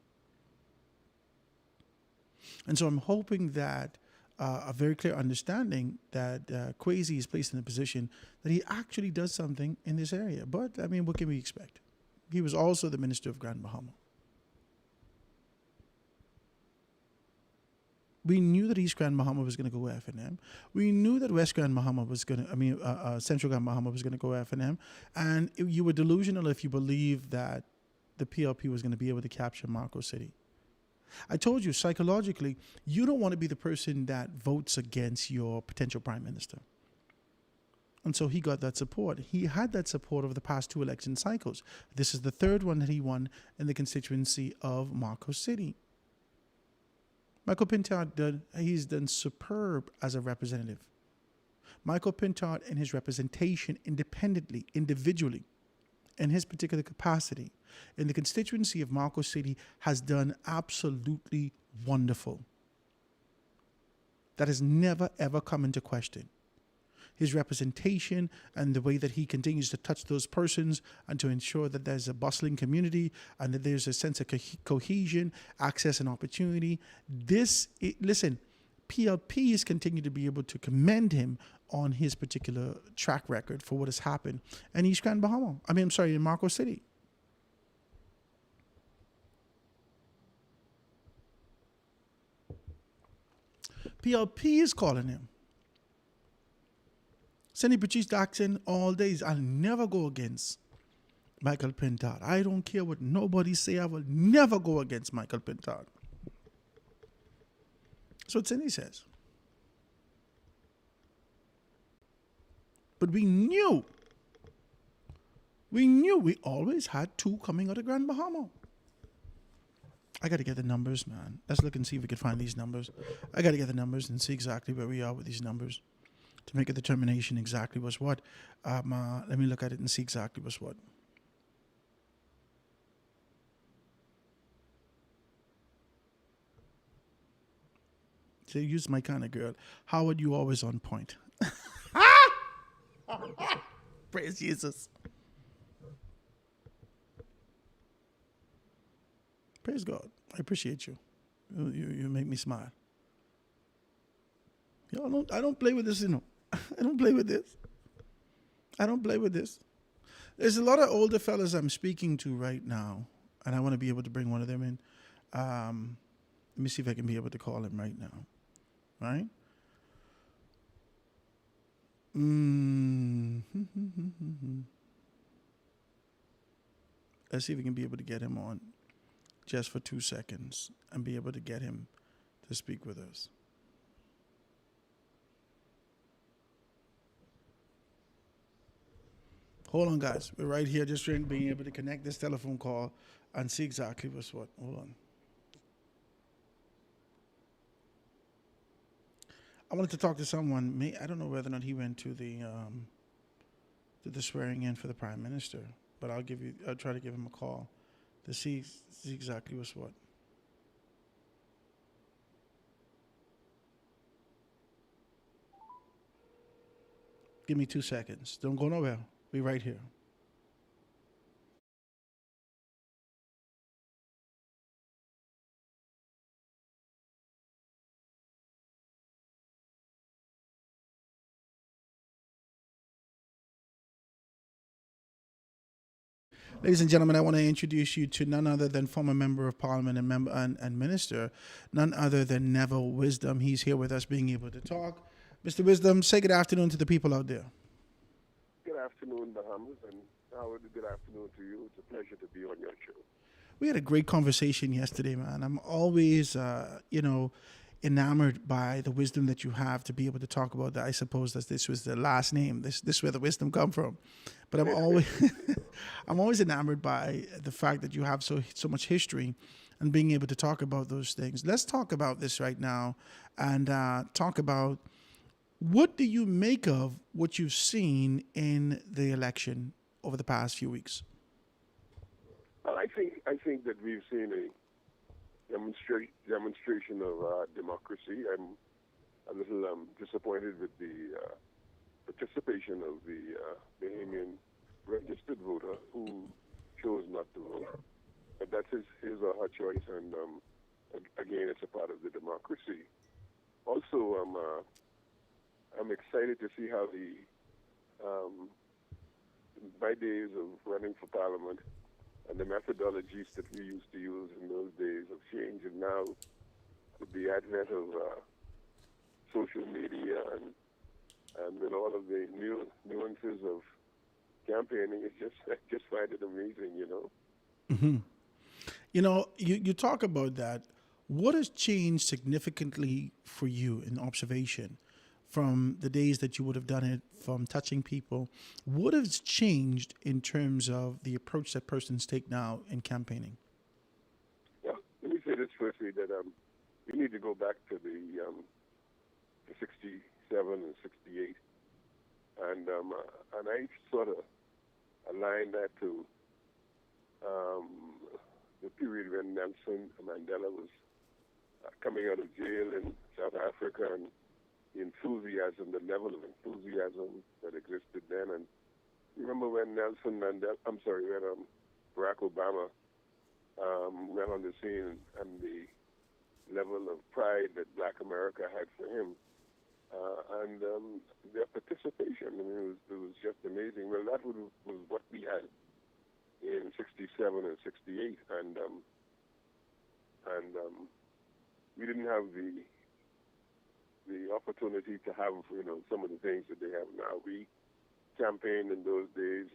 And so I'm hoping that a very clear understanding that Kwesi is placed in a position that he actually does something in this area. But, I mean, what can we expect? He was also the Minister of Grand Bahama. We knew that East Grand Bahama was going to go F&M. We knew that West Grand Bahama was going to, Central Grand Bahama was going to go F&M. And you were delusional if you believed that the PLP was going to be able to capture Marco City. I told you, psychologically, you don't want to be the person that votes against your potential prime minister. And so he got that support. He had that support over the past 2 election cycles. This is the third one that he won in the constituency of Marco City. Michael Pintard, he's done superb as a representative. Michael Pintard and his representation independently, individually, in his particular capacity, in the constituency of Marco City, has done absolutely wonderful. That has never, ever come into question. His representation and the way that he continues to touch those persons and to ensure that there's a bustling community and that there's a sense of cohesion, access and opportunity. Listen, PLPs continue to be able to commend him on his particular track record for what has happened in East Grand Bahama. In Marco City. PLP is calling him. Cindy Patrice Jackson all days. I'll never go against Michael Pintard. I don't care what nobody say. I will never go against Michael Pintard. That's what Cindy says. But we knew we always had 2 coming out of Grand Bahama. I got to get the numbers, man. Let's look and see if we can find these numbers. I got to get the numbers and see exactly where we are with these numbers to make a determination exactly what's what. Let me look at it and see exactly what's what. So use my kind of girl. Howard, you always on point. Praise Jesus. Praise God. I appreciate you. You make me smile. I don't play with this, I don't play with this. I don't play with this. There's a lot of older fellas I'm speaking to right now, and I want to be able to bring one of them in. Let me see if I can be able to call him right now. Right? Let's see if we can be able to get him on just for 2 seconds and be able to get him to speak with us. Hold on, guys. We're right here just trying being able to connect this telephone call and see exactly what's what. Hold on. I wanted to talk to someone. I don't know whether or not he went to the swearing in for the prime minister, but I'll try to give him a call to see exactly what's what. Give me 2 seconds. Don't go nowhere. Be right here. Ladies and gentlemen, I want to introduce you to none other than former member of parliament and minister, none other than Neville Wisdom. He's here with us being able to talk. Mr. Wisdom, say good afternoon to the people out there. Good afternoon, Bahamas, and Howard, good afternoon to you. It's a pleasure to be on your show. We had a great conversation yesterday, man. I'm always, enamored by the wisdom that you have to be able to talk about that. I suppose that this was the last name. This is where the wisdom come from. But I'm always, I'm always enamored by the fact that you have so much history and being able to talk about those things. Let's talk about this right now and talk about what do you make of what you've seen in the election over the past few weeks? Well, I think that we've seen a demonstration of democracy. I'm a little disappointed with the participation of the Bahamian registered voter who chose not to vote. But that's his or her choice, and again, it's a part of the democracy. Also, I'm excited to see how my days of running for Parliament and the methodologies that we used to use in those days have changed, and now with the advent of social media and with all of the nuances of campaigning, I just find it amazing, you know. Mm-hmm. You know, you talk about that. What has changed significantly for you in observation from the days that you would have done it, from touching people? What has changed in terms of the approach that persons take now in campaigning? Yeah, let me say this firstly, that we need to go back to the 67 and 68. And I sort of align that to the period when Nelson Mandela was coming out of jail in South Africa, and the enthusiasm, the level of enthusiasm that existed then. And remember when when Barack Obama went on the scene, and the level of pride that Black America had for him, and their participation, I mean, it was just amazing. Well, that was what we had in 67 and 68, and we didn't have the opportunity to have, you know, some of the things that they have now. We campaigned in those days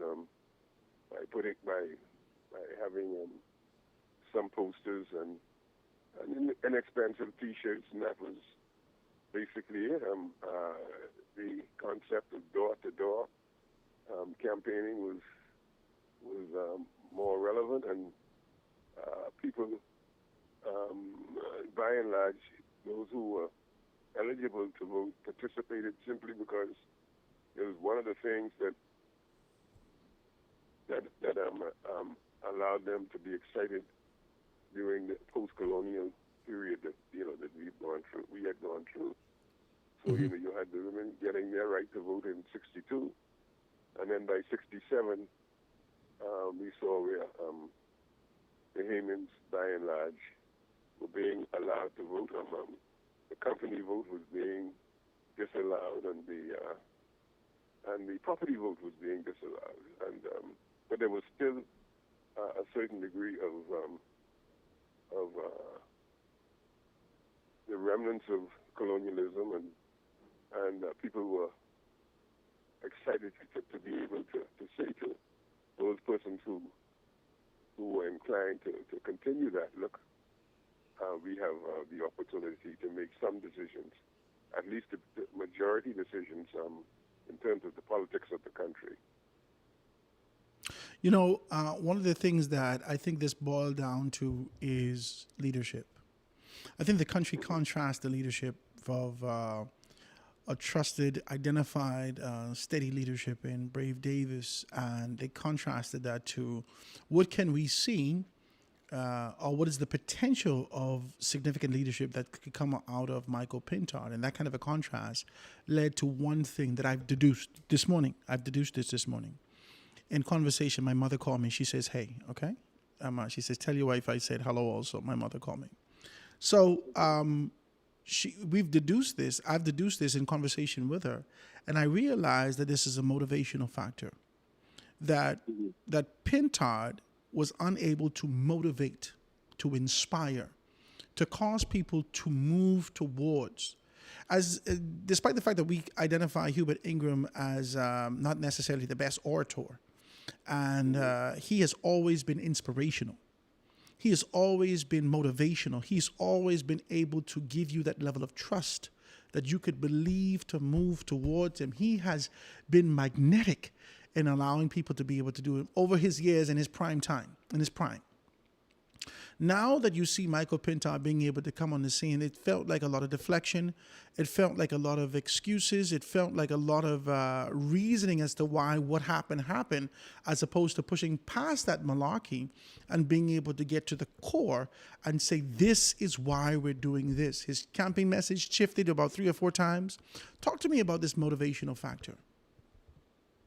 by having some posters and inexpensive T-shirts, and that was basically it. The concept of door-to-door campaigning was more relevant, and people, by and large, those who were eligible to vote participated simply because it was one of the things that allowed them to be excited during the post-colonial period that we had gone through. So Mm-hmm. you had the women getting their right to vote in 62, and then by 67, we saw where Bahamians, by and large, were being allowed to vote. The company vote was being disallowed, and the property vote was being disallowed, but there was still a certain degree of the remnants of colonialism, and people were excited to be able to say to those persons who were inclined to continue that, look, we have the opportunity to make some decisions, at least the majority decisions in terms of the politics of the country. You know, one of the things that I think this boiled down to is leadership. I think the country contrasts the leadership of a trusted, identified, steady leadership in Brave Davis, and they contrasted that to what can we see, or what is the potential of significant leadership that could come out of Michael Pintard. And that kind of a contrast led to one thing that I've deduced this morning. This morning. In conversation, my mother called me. She says, hey, okay? She says, tell your wife I said hello also. My mother called me. So we've deduced this. I've deduced this in conversation with her. And I realized that this is a motivational factor. That Pintard was unable to motivate, to inspire, to cause people to move towards. Despite the fact that we identify Hubert Ingram as not necessarily the best orator, and he has always been inspirational. He has always been motivational. He's always been able to give you that level of trust that you could believe to move towards him. He has been magnetic in allowing people to be able to do it over his years in his prime time, in his prime. Now that you see Michael Pintard being able to come on the scene, it felt like a lot of deflection. It felt like a lot of excuses. It felt like a lot of reasoning as to why what happened, as opposed to pushing past that malarkey and being able to get to the core and say, this is why we're doing this. His campaign message shifted about 3 or 4 times. Talk to me about this motivational factor.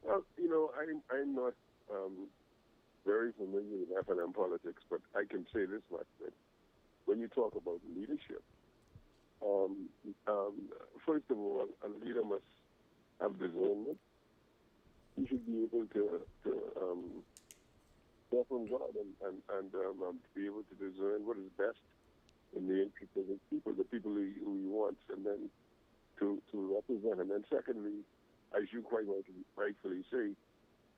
Well, you know, I'm not very familiar with F&M politics, but I can say this much, that when you talk about leadership, first of all, a leader must have discernment. He should be able to hear from God and be able to discern what is best in the interest of his people, the people who he wants, and then to represent. And then secondly, as you quite rightfully say,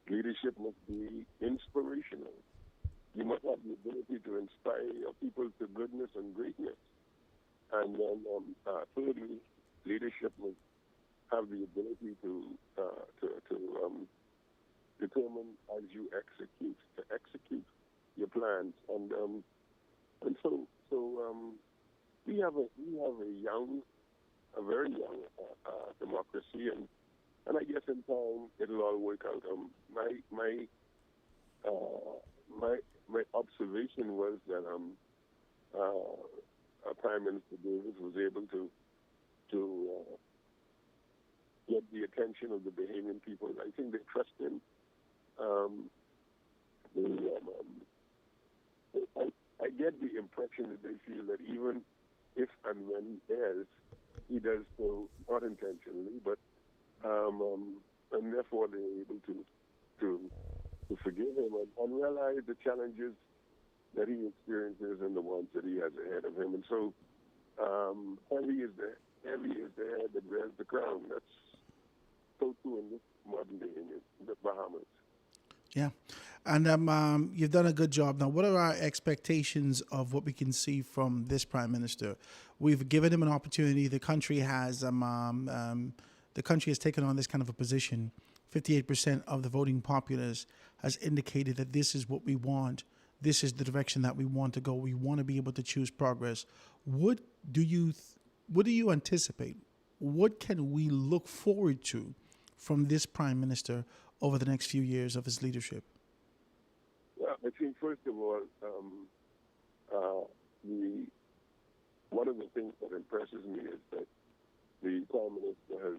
leadership must be inspirational. You must have the ability to inspire your people to goodness and greatness. And then thirdly, leadership must have the ability to determine as you execute your plans. And so we have a very young democracy, and I guess in time it'll all work out. My observation was that Prime Minister Davis was able to get the attention of the Bahamian people. I think they trust him. I get the impression that they feel that even if and when he errs, he does so not intentionally, but and therefore they're able to forgive him and realize the challenges that he experiences and the ones that he has ahead of him. And so heavy is the head that wears the crown. That's so true in this modern day in the Bahamas. Yeah. And you've done a good job. Now, what are our expectations of what we can see from this Prime Minister? We've given him an opportunity. The country has taken on this kind of a position. 58% of the voting populace has indicated that this is what we want. This is the direction that we want to go. We want to be able to choose progress. What do you anticipate? What can we look forward to from this Prime Minister over the next few years of his leadership? Well, I think first of all, one of the things that impresses me is that the Prime Minister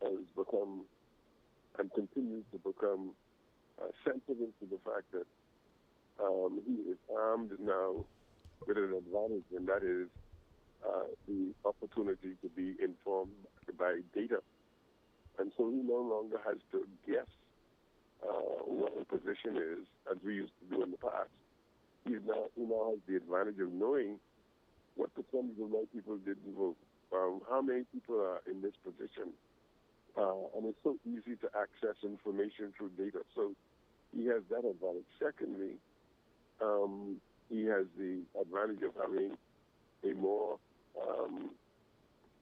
has become and continues to become sensitive to the fact that he is armed now with an advantage, and that is the opportunity to be informed by data. And so he no longer has to guess what the position is, as we used to do in the past. He now has the advantage of knowing what percentage of white people didn't vote, how many people are in this position. And it's so easy to access information through data. So he has that advantage. Secondly, he has the advantage of having a more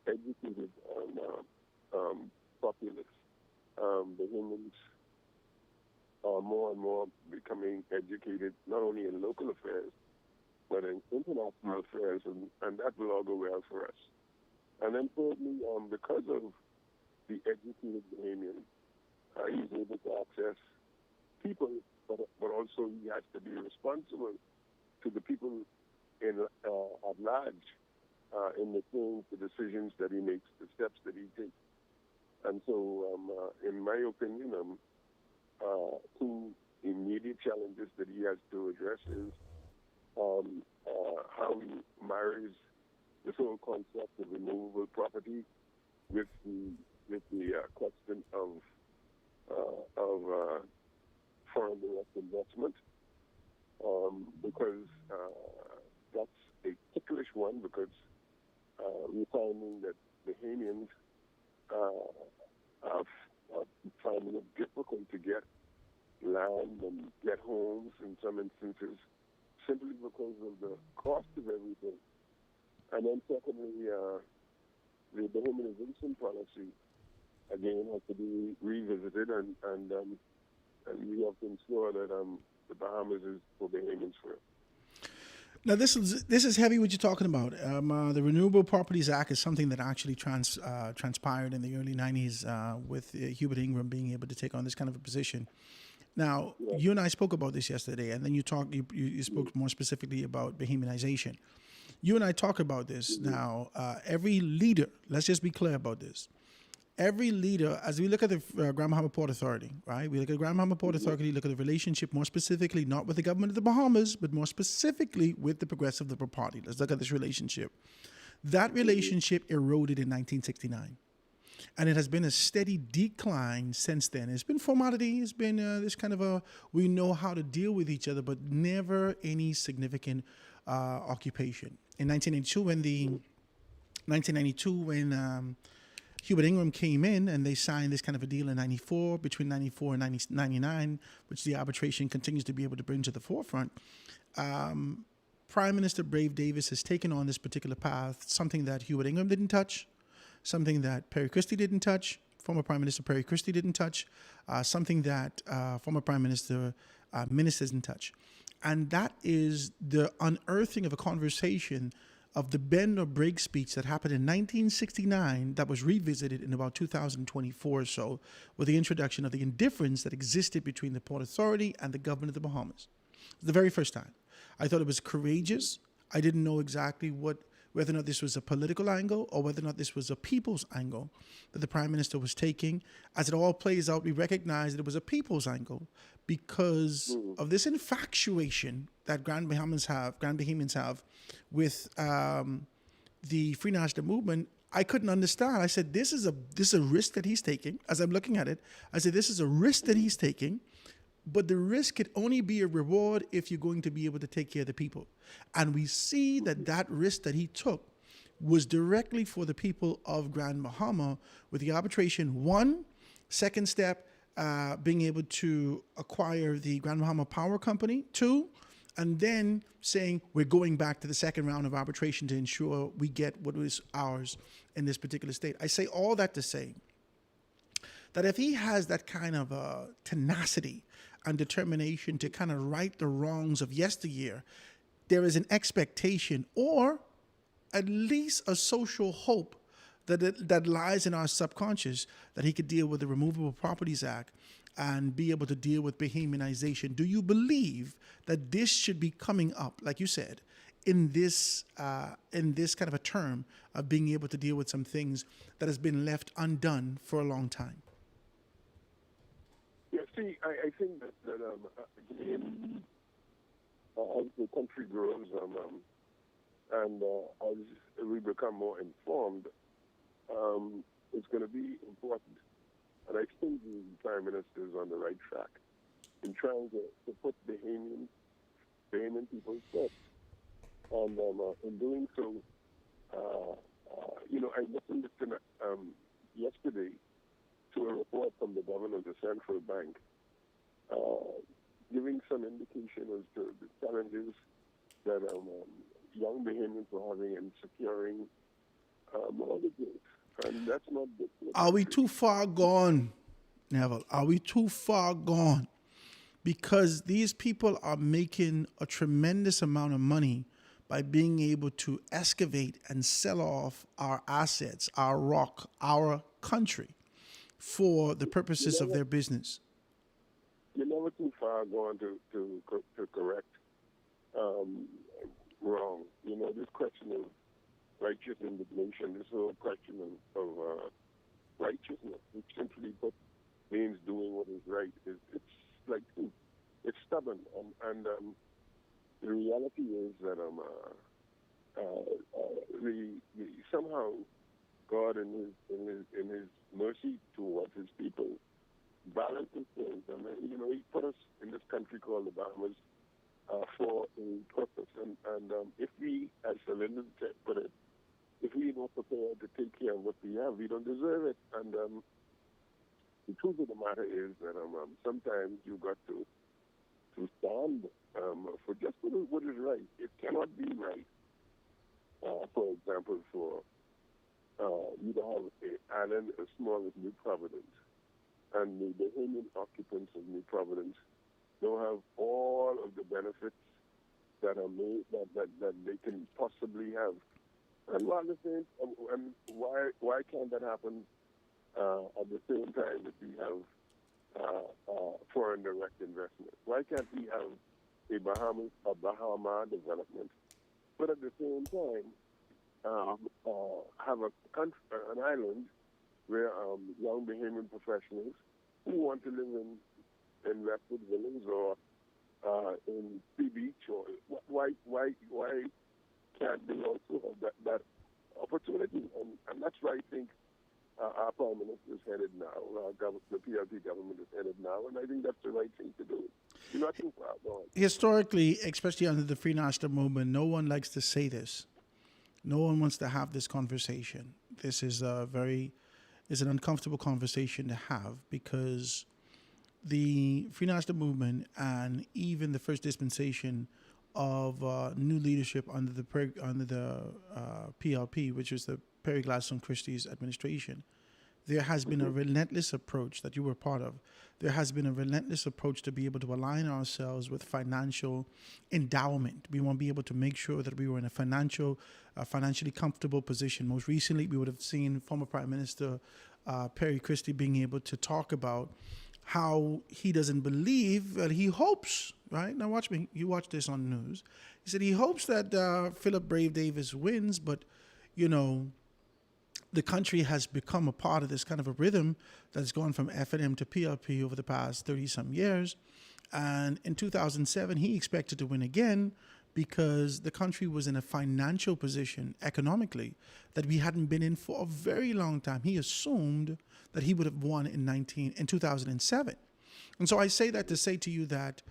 educated populace. The humans are more and more becoming educated, not only in local affairs, but in international affairs, and that will all go well for us. And then thirdly, because of the educated Bahamian, he's able to access people, but also he has to be responsible to the people at large in the decisions that he makes, the steps that he takes. And so, in my opinion, two immediate challenges that he has to address is how he marries this whole concept of removable property with the question of foreign direct investment, because that's a ticklish one, because we're finding that Bahamians are finding it difficult to get land and get homes in some instances, simply because of the cost of everything. And then secondly, the Bahamianization policy, again, has to be revisited, and we have to ensure that the Bahamas is for Bahamians first. Now, this is heavy what you're talking about. The Renewable Properties Act is something that actually transpired in the early 90s with Hubert Ingram being able to take on this kind of a position. Now, you and I spoke about this yesterday, and then you spoke more specifically about Bahamianization. You and I talk about this now. Every leader, let's just be clear about this. Every leader, as we look at the Grand Bahama Port Authority, right? We look at Grand Bahama Port Authority, look at the relationship more specifically, not with the government of the Bahamas, but more specifically with the Progressive Liberal Party. Let's look at this relationship. That relationship eroded in 1969. And it has been a steady decline since then. It's been formality. It's been this kind of we know how to deal with each other, but never any significant occupation. In 1992, when Hubert Ingram came in and they signed this kind of a deal in 94, between 94 and 99, which the arbitration continues to be able to bring to the forefront. Prime Minister Brave Davis has taken on this particular path, something that Hubert Ingram didn't touch, something that Perry Christie didn't touch, former Prime Minister Perry Christie didn't touch, something that former Prime Minister ministers didn't touch. And that is the unearthing of a conversation of the bend or break speech that happened in 1969 that was revisited in about 2024 or so with the introduction of the indifference that existed between the Port Authority and the government of the Bahamas. The very first time. I thought it was courageous. I didn't know exactly whether or not this was a political angle or whether or not this was a people's angle that the Prime Minister was taking. As it all plays out, we recognize that it was a people's angle because of this infatuation that Grand Bahamians have with the Free National Movement. I couldn't understand. I said, this is a risk that he's taking. As I'm looking at it, I said, this is a risk that he's taking. But the risk could only be a reward if you're going to be able to take care of the people. And we see that risk that he took was directly for the people of Grand Bahama with the arbitration. One, second step, being able to acquire the Grand Bahama Power Company. Two, and then saying we're going back to the second round of arbitration to ensure we get what is ours in this particular state. I say all that to say that if he has that kind of tenacity and determination to kind of right the wrongs of yesteryear, there is an expectation or at least a social hope that lies in our subconscious that he could deal with the Removable Properties Act and be able to deal with Bahamianization. Do you believe that this should be coming up, like you said, in this kind of a term of being able to deal with some things that has been left undone for a long time? Yeah, see, I think that as the country grows, And as we become more informed, it's going to be important. And I think the Prime Minister is on the right track in trying to put Bahamian people first. And in doing so, I listened yesterday to a report from the governor of the central bank giving some indication as to the challenges that young Bahamians were having in securing mortgages. And that's not good. Are we too far gone, Neville? Are we too far gone? Because these people are making a tremendous amount of money by being able to excavate and sell off our assets, our rock, our country for the purposes of their business. You're never too far gone to correct wrong. This question of righteous indignation, this whole question of righteousness, which simply put means doing what is right. It's stubborn, and the reality is that somehow God in his mercy towards his people balances things. He put us in this country called the Bahamas for a purpose, and if we, as Celinda put it, if we are not prepared to take care of what we have, we don't deserve it. And the truth of the matter is that sometimes you got to stand for just what is right. It cannot be right, for example, for you to have an island as small as New Providence, and the Bahamian occupants of New Providence don't have all of the benefits that are made that they can possibly have. And while the same, and why can't that happen at the same time that we have foreign direct investment? Why can't we have a Bahama development, but at the same time have an island where young Bahamian professionals who want to live in Westwood Villas or in Sea Beach, or why can't they also have that opportunity? And that's where I think our Prime Minister is headed now, the PLP government is headed now, and I think that's the right thing to do. You're not too far gone. Historically, especially under the Free National Movement, no one likes to say this. No one wants to have this conversation. This is an uncomfortable conversation to have, because the Free National Movement and even the first dispensation of new leadership under the PLP, which is the Perry Gladstone Christie's administration, there has been a relentless approach that you were part of. There has been a relentless approach to be able to align ourselves with financial endowment. We want to be able to make sure that we were in a financially comfortable position. Most recently, we would have seen former Prime Minister Perry Christie being able to talk about how he doesn't believe, and he hopes, right? Now watch me, you watch this on the news. He said he hopes that Philip Brave Davis wins, but, the country has become a part of this kind of a rhythm that's gone from FNM to PLP over the past 30-some years. And in 2007, he expected to win again because the country was in a financial position economically that we hadn't been in for a very long time. He assumed that he would have won in 2007. And so I say that to say to you that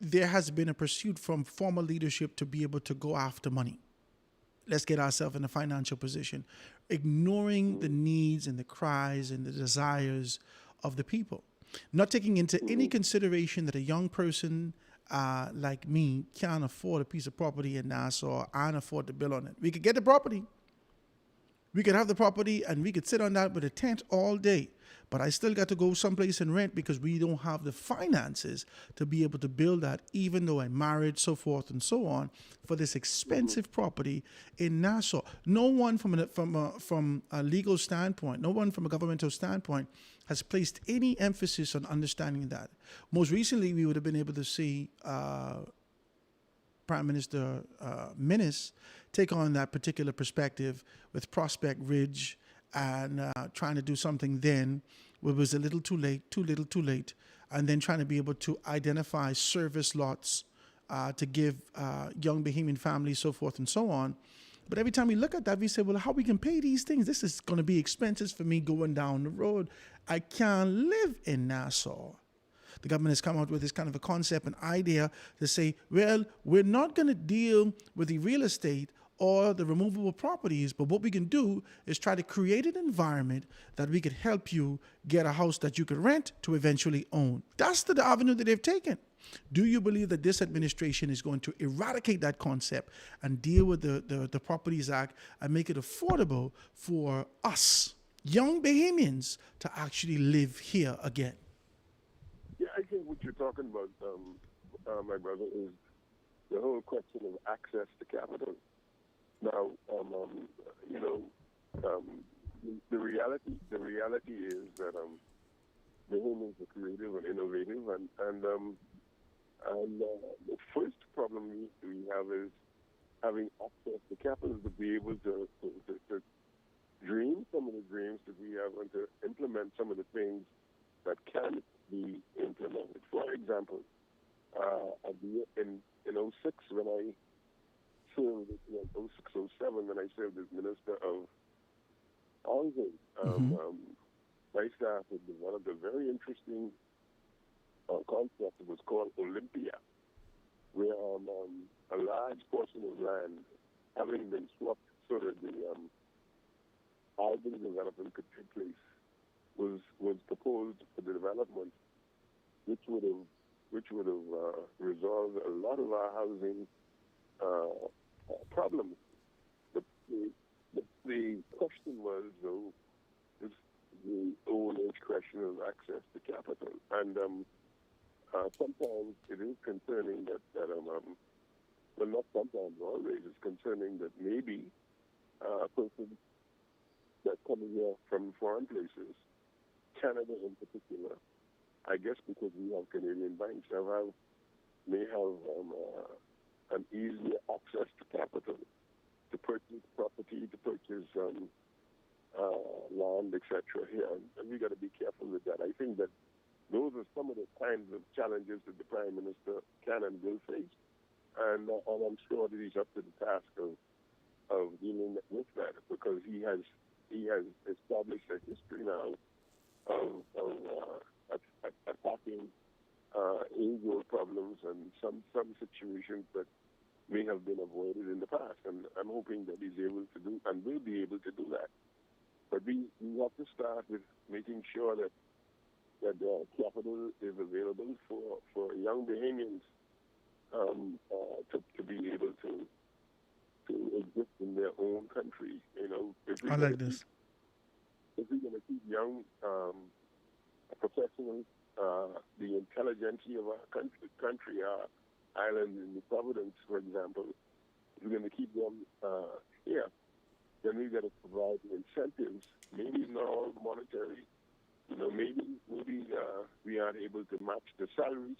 there has been a pursuit from former leadership to be able to go after money. Let's get ourselves in a financial position, ignoring the needs and the cries and the desires of the people, not taking into any consideration that a young person like me can't afford a piece of property in Nassau and afford to build on it. We could get the property. We could have the property and we could sit on that with a tent all day. But I still got to go someplace and rent because we don't have the finances to be able to build that, even though I'm married, so forth and so on, for this expensive property in Nassau. No one from a legal standpoint, no one from a governmental standpoint has placed any emphasis on understanding that. Most recently, we would have been able to see Prime Minister Minnis take on that particular perspective with Prospect Ridge and trying to do something then where it was a little too late, too little too late, and then trying to be able to identify service lots to give young Bahamian families, so forth and so on. But every time we look at that, we say, well, how we can pay these things? This is going to be expenses for me going down the road. I can't live in Nassau. The government has come out with this kind of a concept, an idea to say, well, we're not going to deal with the real estate or the removable properties, but what we can do is try to create an environment that we could help you get a house that you could rent to eventually own. That's the avenue that they've taken. Do you believe that this administration is going to eradicate that concept and deal with the Properties Act and make it affordable for us, young Bahamians, to actually live here again? Yeah, I think what you're talking about, my brother, is the whole question of access to capital. Now, the reality is that Bahamians are creative and innovative, and the first problem we have is having access to capital to be able to dream some of the dreams that we have and to implement some of the things that can be implemented. For example, in 06 when I served, 06, 07 when I served as Minister of Housing, my staff had developed a very interesting concept. It was called Olympia, where a large portion of land having been swapped so that the housing development could take place was proposed for the development, which would have resolved a lot of our housing problems. The question was, though, is the old age question of access to capital, and sometimes it is concerning that well, not sometimes, always, it's concerning that maybe persons that come here from foreign places, Canada in particular, I guess because we have Canadian banks, may have an easier access to capital, to purchase property, to purchase land, etc. here. And we got to be careful with that. I think that those are some of the kinds of challenges that the Prime Minister can and will face. And I'm sure that he's up to the task of dealing with that, because he has established a history now of attacking age-old problems and some situations that may have been avoided in the past. And I'm hoping that he's able to do and will be able to do that. But we have to start with making sure that capital is available for young Bahamians to be able to exist in their own country. I like this. If we're going to keep young professionals, the intelligentsia of our country, our island in the Providence, for example, if we're going to keep them here, then we've got to provide the incentives, maybe not all monetary. Maybe we are able to match the salaries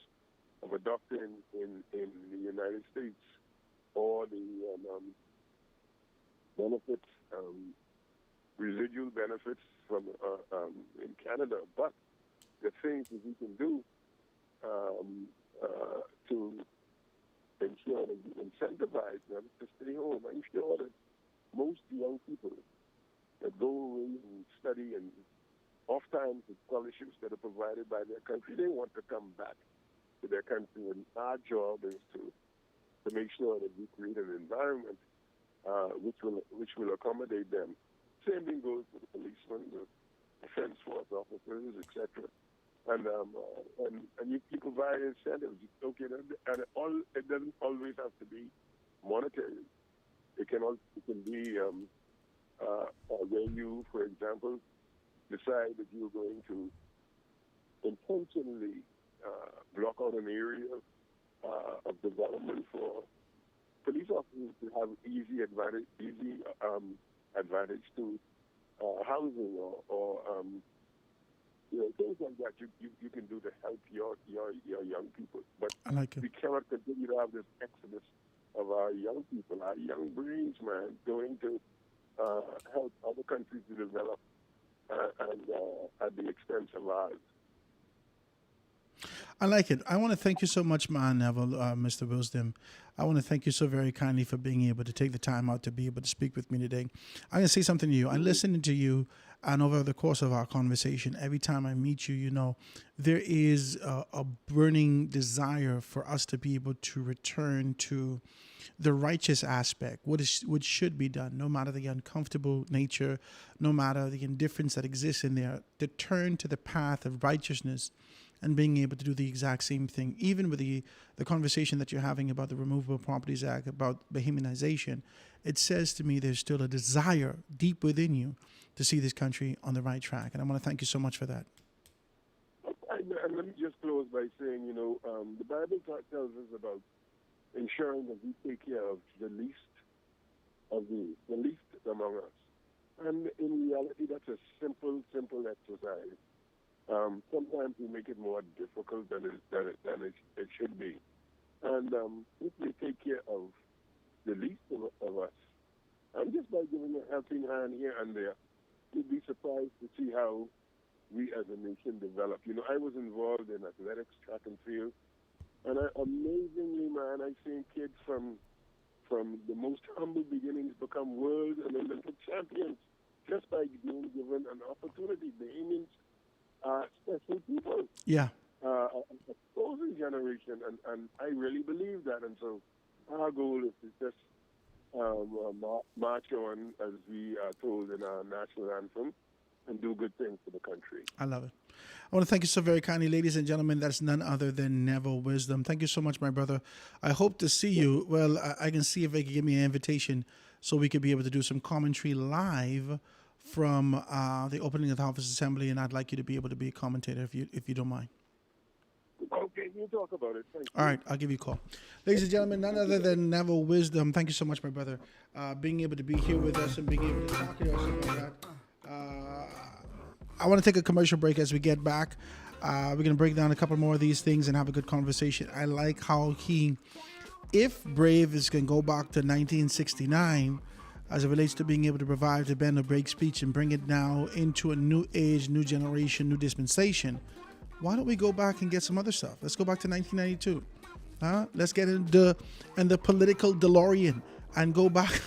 of a doctor in the United States, or the benefits, residual benefits from in Canada. But the things that we can do to ensure that we incentivize them to stay home. I'm sure that most young people that go away and study, and oftentimes the scholarships that are provided by their country, they want to come back to their country. And our job is to make sure that we create an environment which will accommodate them. Same thing goes for the policemen, the defense force officers, etc. And you provide incentives. Okay, and it doesn't always have to be monetary. It can be where you, for example, decide that you're going to intentionally block out an area of development for police officers to have easy advantage to housing or things like that. You can do to help your young people. But I like it. we cannot continue to have this exodus of our young people, our young brains, man, going to help other countries to develop and at the expense of ours. I like it. I want to thank you so much, man, Neville, Mr. Wisdom. I want to thank you so very kindly for being able to take the time out to be able to speak with me today. I'm going to say something to you. I listened to you, and over the course of our conversation, every time I meet you, you know, there is a burning desire for us to be able to return to the righteous aspect, what should be done, no matter the uncomfortable nature, no matter the indifference that exists in there, to turn to the path of righteousness and being able to do the exact same thing. Even with the conversation that you're having about the Removable Properties Act, about Bahamianization, it says to me there's still a desire deep within you to see this country on the right track. And I want to thank you so much for that. And let me just close by saying, you know, the Bible tells us about ensuring that we take care of the least the least among us. And in reality, that's a simple exercise. Sometimes we make it more difficult than it should be. And if we take care of the least of us, and just by giving a helping hand here and there, you'd be surprised to see how we as a nation develop. You know, I was involved in athletics, track and field, and amazingly, man, I've seen kids from the most humble beginnings become world and Olympic champions just by being given an opportunity. Bahamians are special people. Yeah. A chosen generation, and I really believe that. And so our goal is to just march on, as we are told in our national anthem, and do good things for the country. I love it. I want to thank you so very kindly, ladies and gentlemen. That's none other than Neville Wisdom. Thank you so much, my brother. I hope to see you. Well, I can see if they can give me an invitation so we could be able to do some commentary live from the opening of the Office Assembly, and I'd like you to be able to be a commentator if you don't mind. Okay, you talk about it. Thank you. All right, I'll give you a call. Ladies and gentlemen, none other than Neville Wisdom. Thank you so much, my brother, being able to be here with us and being able to talk to us about that. I want to take a commercial break. As we get back, we're going to break down a couple more of these things and have a good conversation. I like how if Brave is going to go back to 1969, as it relates to being able to revive the bend or break speech and bring it now into a new age, new generation, new dispensation, why don't we go back and get some other stuff? Let's go back to 1992. Let's get in the political DeLorean and go back.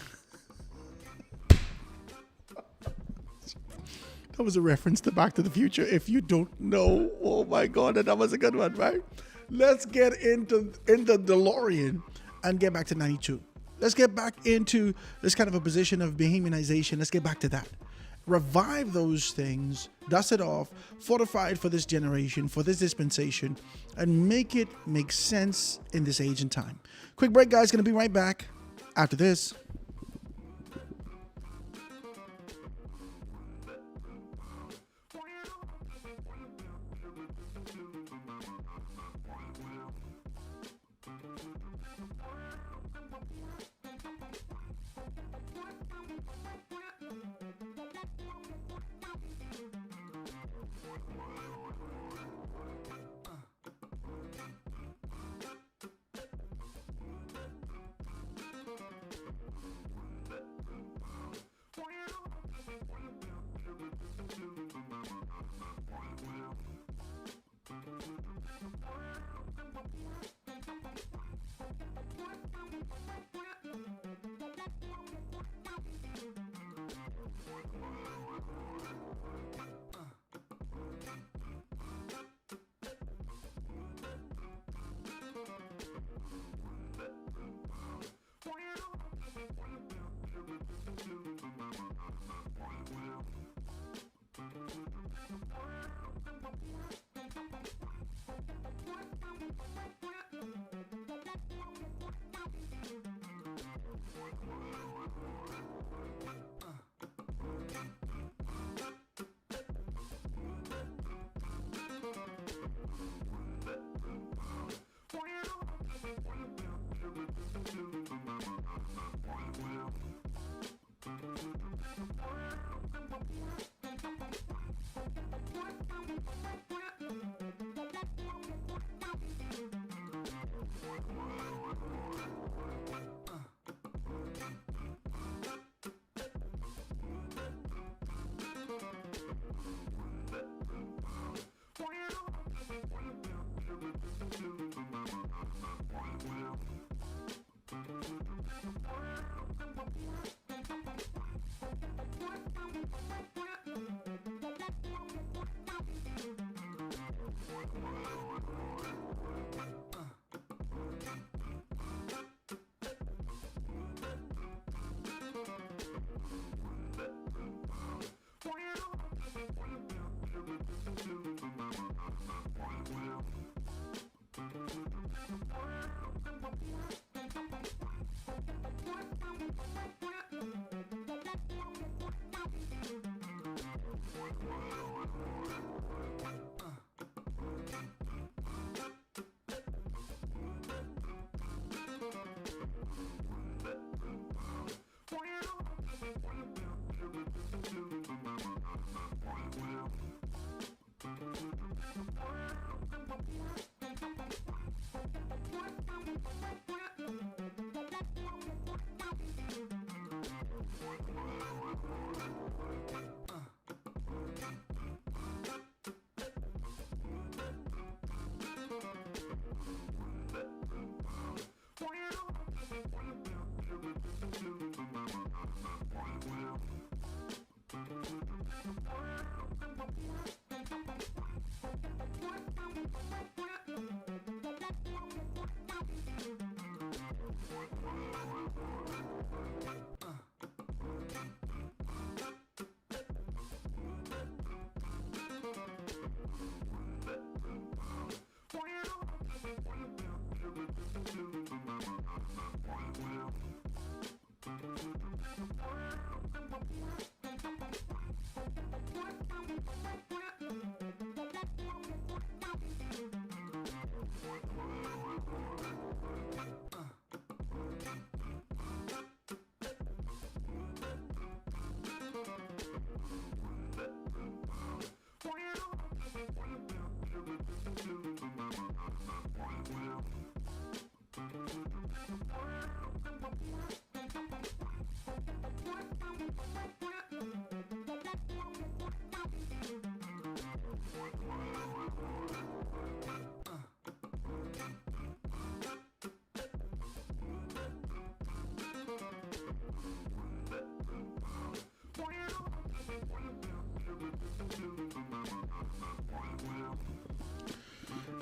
That was a reference to Back to the Future. If you don't know, oh my God, that was a good one, right? Let's get in the DeLorean and get back to 92. Let's get back into this kind of a position of Bahamianization. Let's get back to that. Revive those things, dust it off, fortify it for this generation, for this dispensation, and make it make sense in this age and time. Quick break, guys. Going to be right back after this.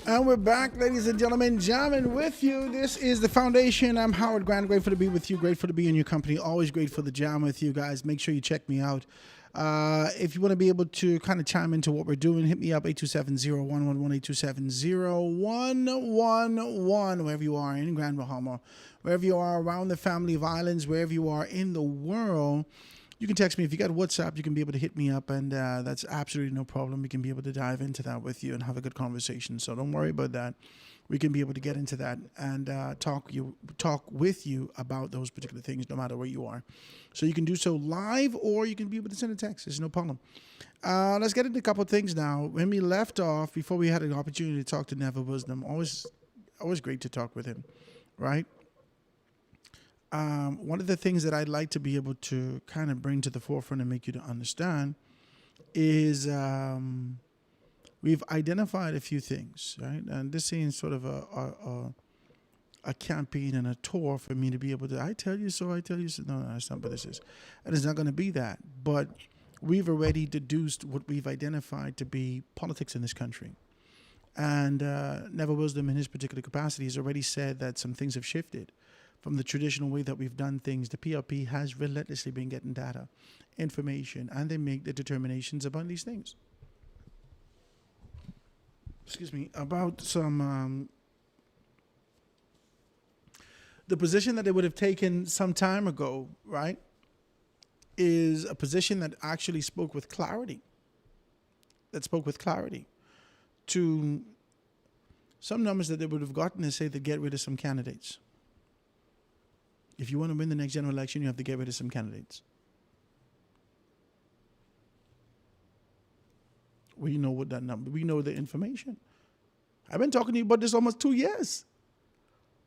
And we're back, ladies and gentlemen, jamming with you. This is The Foundation. I'm Howard Grant. Grateful to be with you. Grateful to be in your company. Always grateful to jam with you guys. Make sure you check me out. If you want to be able to kind of chime into what we're doing, hit me up, 827-0111, 827-0111, wherever you are in Grand Bahama, wherever you are around the family of islands, wherever you are in the world. You can text me. If you got WhatsApp, you can be able to hit me up, and that's absolutely no problem. We can be able to dive into that with you and have a good conversation. So don't worry about that. We can be able to get into that and talk with you about those particular things, no matter where you are. So you can do so live, or you can be able to send a text. It's no problem. Let's get into a couple of things now. When we left off, before we had an opportunity to talk to Neville Wisdom, always great to talk with him, right? One of the things that I'd like to be able to kind of bring to the forefront and make you to understand is we've identified a few things, right? And this is sort of a campaign and a tour for me to be able to, I tell you so, I tell you so. No, that's not what this is. And it's not going to be that. But we've already deduced what we've identified to be politics in this country. And Neville Wisdom, in his particular capacity, has already said that some things have shifted from the traditional way that we've done things. The PLP has relentlessly been getting data, information, and they make the determinations about these things. Excuse me, about some, the position that they would have taken some time ago, right, is a position that actually spoke with clarity, to some numbers that they would have gotten and say to get rid of some candidates. If you want to win the next general election, you have to get rid of some candidates. We know what that number, we know the information. I've been talking to you about this almost 2 years.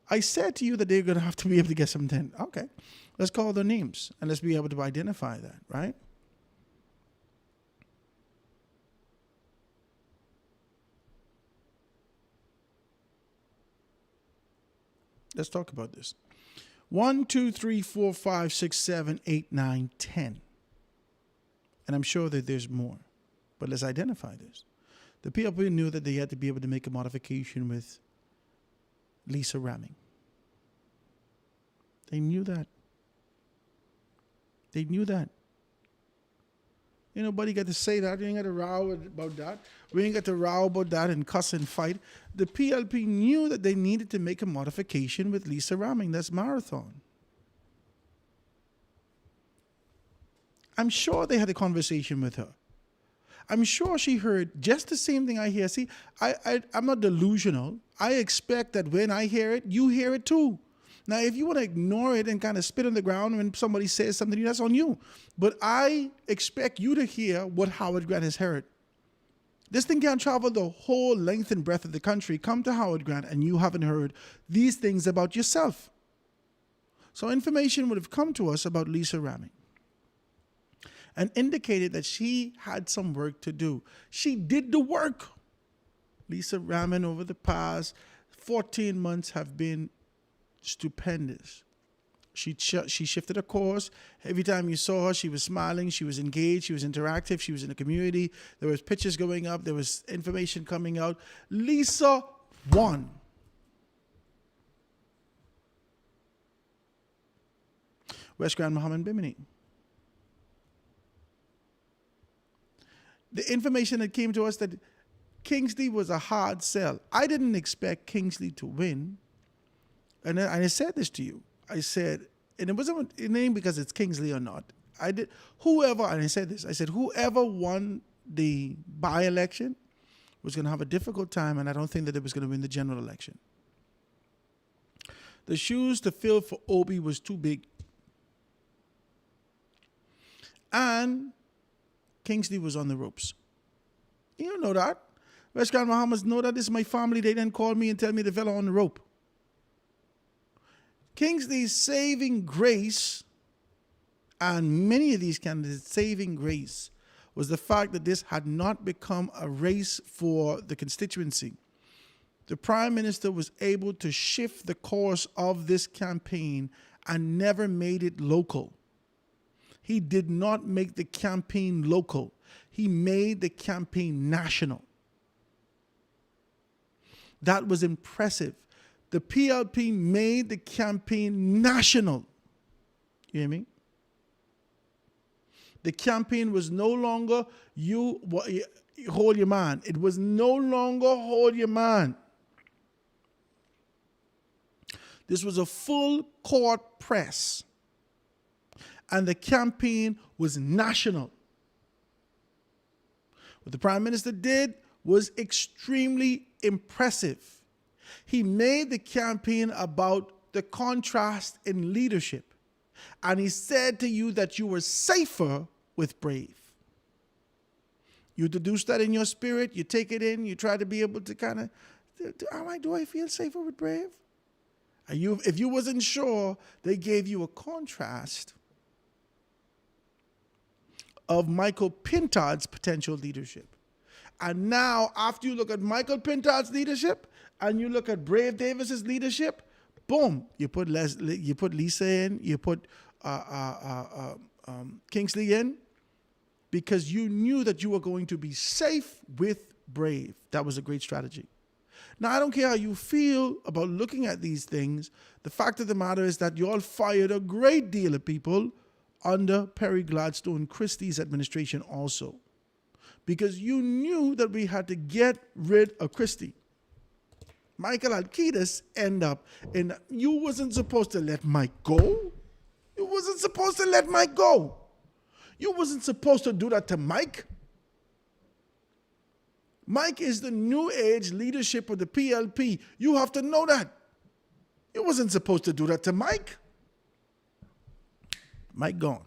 I said to you that they're going to have to be able to get some 10. Okay, let's call their names and let's be able to identify that, right? Let's talk about this. 1, 2, 3, 4, 5, 6, 7, 8, 9, 10. And I'm sure that there's more. But let's identify this. The PLP knew that they had to be able to make a modification with Lisa Ramming. They knew that. They knew that. Ain't nobody got to say that. You ain't got to row about that. We ain't got to row about that and cuss and fight. The PLP knew that they needed to make a modification with Lisa Ramming. That's Marathon. I'm sure they had a conversation with her. I'm sure she heard just the same thing I hear. See, I'm not delusional. I expect that when I hear it, you hear it too. Now, if you want to ignore it and kind of spit on the ground when somebody says something to you, that's on you. But I expect you to hear what Howard Grant has heard. This thing can't travel the whole length and breadth of the country. Come to Howard Grant and you haven't heard these things about yourself. So information would have come to us about Lisa Ramming and indicated that she had some work to do. She did the work. Lisa Ramming over the past 14 months have been stupendous. She shifted her course. Every time you saw her, she was smiling, she was engaged, she was interactive, she was in the community. There was pictures going up, there was information coming out. Lisa won. West Grand Mohammed Bimini. The information that came to us that Kingsley was a hard sell. I didn't expect Kingsley to win. And I said this to you. I said, and it wasn't a name because it's Kingsley or not. I did, whoever, and I said this, I said, whoever won the by-election was going to have a difficult time, and I don't think that it was going to win the general election. The shoes to fill for Obi was too big. And Kingsley was on the ropes. You don't know that. West Grand Mohammeds know that. This is my family. They didn't call me and tell me the fella on the rope. Kingsley's saving grace, and many of these candidates' saving grace, was the fact that this had not become a race for the constituency. The Prime Minister was able to shift the course of this campaign and never made it local. He did not make the campaign local. He made the campaign national. That was impressive. The PLP made the campaign national. You hear me? The campaign was no longer you hold your man. It was no longer hold your man. This was a full court press. And the campaign was national. What the Prime Minister did was extremely impressive. He made the campaign about the contrast in leadership. And he said to you that you were safer with Brave. You deduce that in your spirit, you take it in, you try to be able to kind of, do I feel safer with Brave? And if you wasn't sure, they gave you a contrast of Michael Pintard's potential leadership. And now, after you look at Michael Pintard's leadership and you look at Brave Davis's leadership, boom, you put Lisa in, you put Kingsley in, because you knew that you were going to be safe with Brave. That was a great strategy. Now, I don't care how you feel about looking at these things. The fact of the matter is that you all fired a great deal of people under Perry Gladstone Christie's administration also, because you knew that we had to get rid of Christie. Michael Alcides end up in, you wasn't supposed to let Mike go. You wasn't supposed to let Mike go. You wasn't supposed to do that to Mike. Mike is the new age leadership of the PLP. You have to know that. You wasn't supposed to do that to Mike. Mike gone.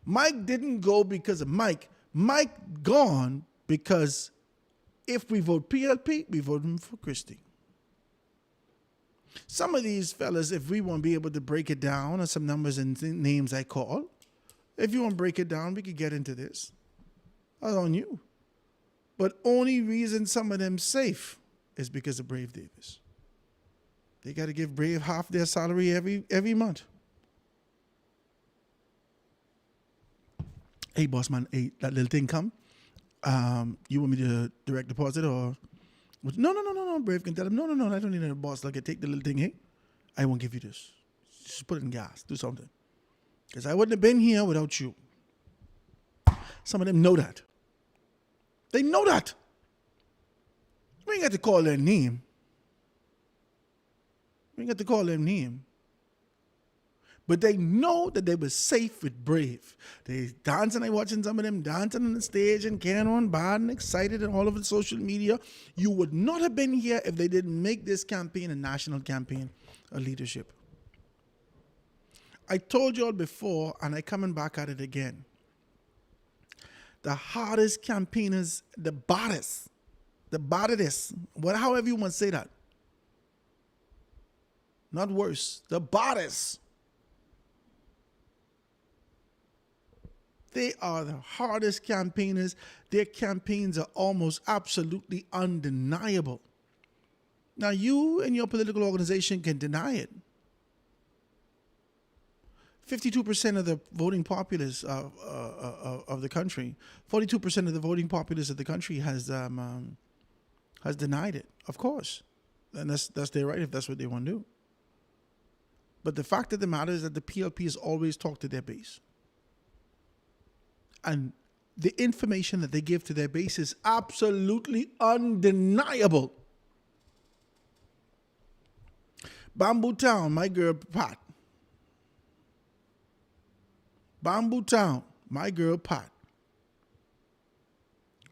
Mike didn't go because of Mike. Mike gone because if we vote PLP, we vote him for Christie. Some of these fellas, if we won't be able to break it down, or some numbers and names I call, if you want to break it down, we could get into this. That's on you. But only reason some of them safe is because of Brave Davis. They got to give Brave half their salary every month. Hey, boss man, hey, that little thing come. You want me to direct deposit or? No, Brave can tell him, no, I don't need a boss. Like, take the little thing, hey, I won't give you this. Just put it in gas, do something. Because I wouldn't have been here without you. Some of them know that. They know that. We ain't got to call their name. We ain't got to call their name. But they know that they were safe with Brave. They dancing, I watching some of them dancing on the stage and carrying on bad and excited and all over the social media. You would not have been here if they didn't make this campaign a national campaign of leadership. I told you all before, and I'm coming back at it again. the hardest campaigners, the baddest, however you want to say that. Not worse, the baddest. They are the hardest campaigners. Their campaigns are almost absolutely undeniable. Now, you and your political organization can deny it. 52% of the voting populace of the country, 42% of the voting populace of the country has denied it, of course. And that's their right if that's what they want to do. But the fact of the matter is that the PLP has always talked to their base. And the information that they give to their base is absolutely undeniable. Bamboo Town, my girl Pat. Bamboo Town, my girl Pat.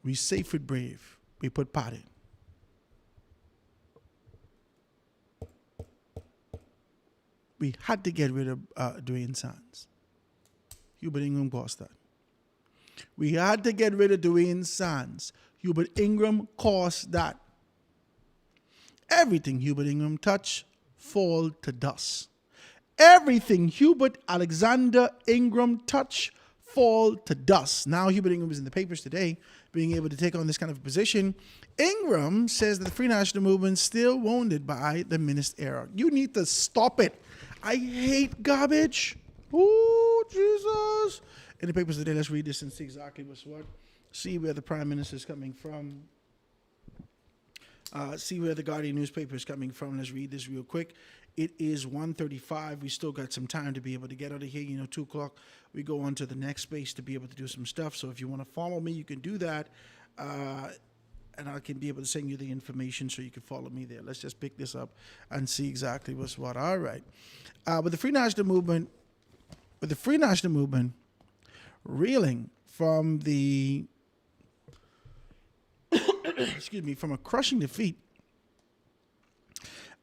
We safe with Brave. We put Pat in. We had to get rid of Dwayne Sands. Hubert Ingram caused that. We had to get rid of Dwayne Sands. Hubert Ingram caused that. Everything Hubert Ingram touched fall to dust. Everything Hubert Alexander Ingram touched fall to dust. Now Hubert Ingram is in the papers today, being able to take on this kind of a position. Ingram says that the Free National Movement is still wounded by the Minist era. You need to stop it. I hate garbage. Oh, Jesus. In the papers today, let's read this and see exactly what's what. See where the Prime Minister is coming from. See where the Guardian newspaper is coming from. Let's read this real quick. It is 1:35. We still got some time to be able to get out of here. 2 o'clock, we go on to the next space to be able to do some stuff. So if you want to follow me, you can do that. And I can be able to send you the information so you can follow me there. Let's just pick this up and see exactly what's what. All right. With the Free National Movement, reeling from the from a crushing defeat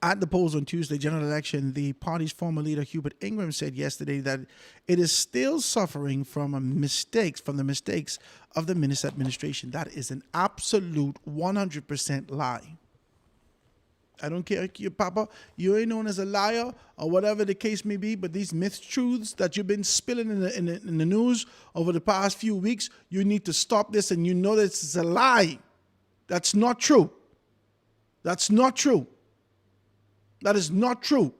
at the polls on Tuesday general election, the party's former leader Hubert Ingram said yesterday that it is still suffering from the mistakes of the Minist administration. That is an absolute 100% lie. I don't care, Papa, you ain't known as a liar or whatever the case may be, but these truths that you've been spilling in the news over the past few weeks, you need to stop this, and you know that it's a lie. That's not true. That's not true. That is not true.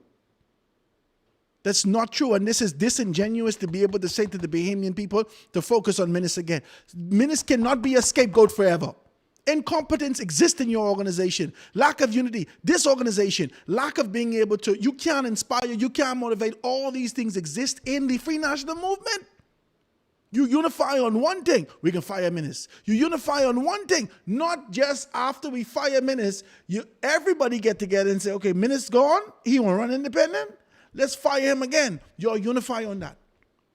That's not true, and this is disingenuous to be able to say to the Bahamian people to focus on Minist again. Minist cannot be a scapegoat forever. Incompetence exists in your organization. Lack of unity, disorganization, lack of being able to, you can't inspire, you can't motivate. All these things exist in the Free National Movement. You unify on one thing, we can fire Minist. You unify on one thing, not just after we fire Minist. Everybody get together and say, okay, Minist gone, he won't run independent. Let's fire him again. You'll unify on that.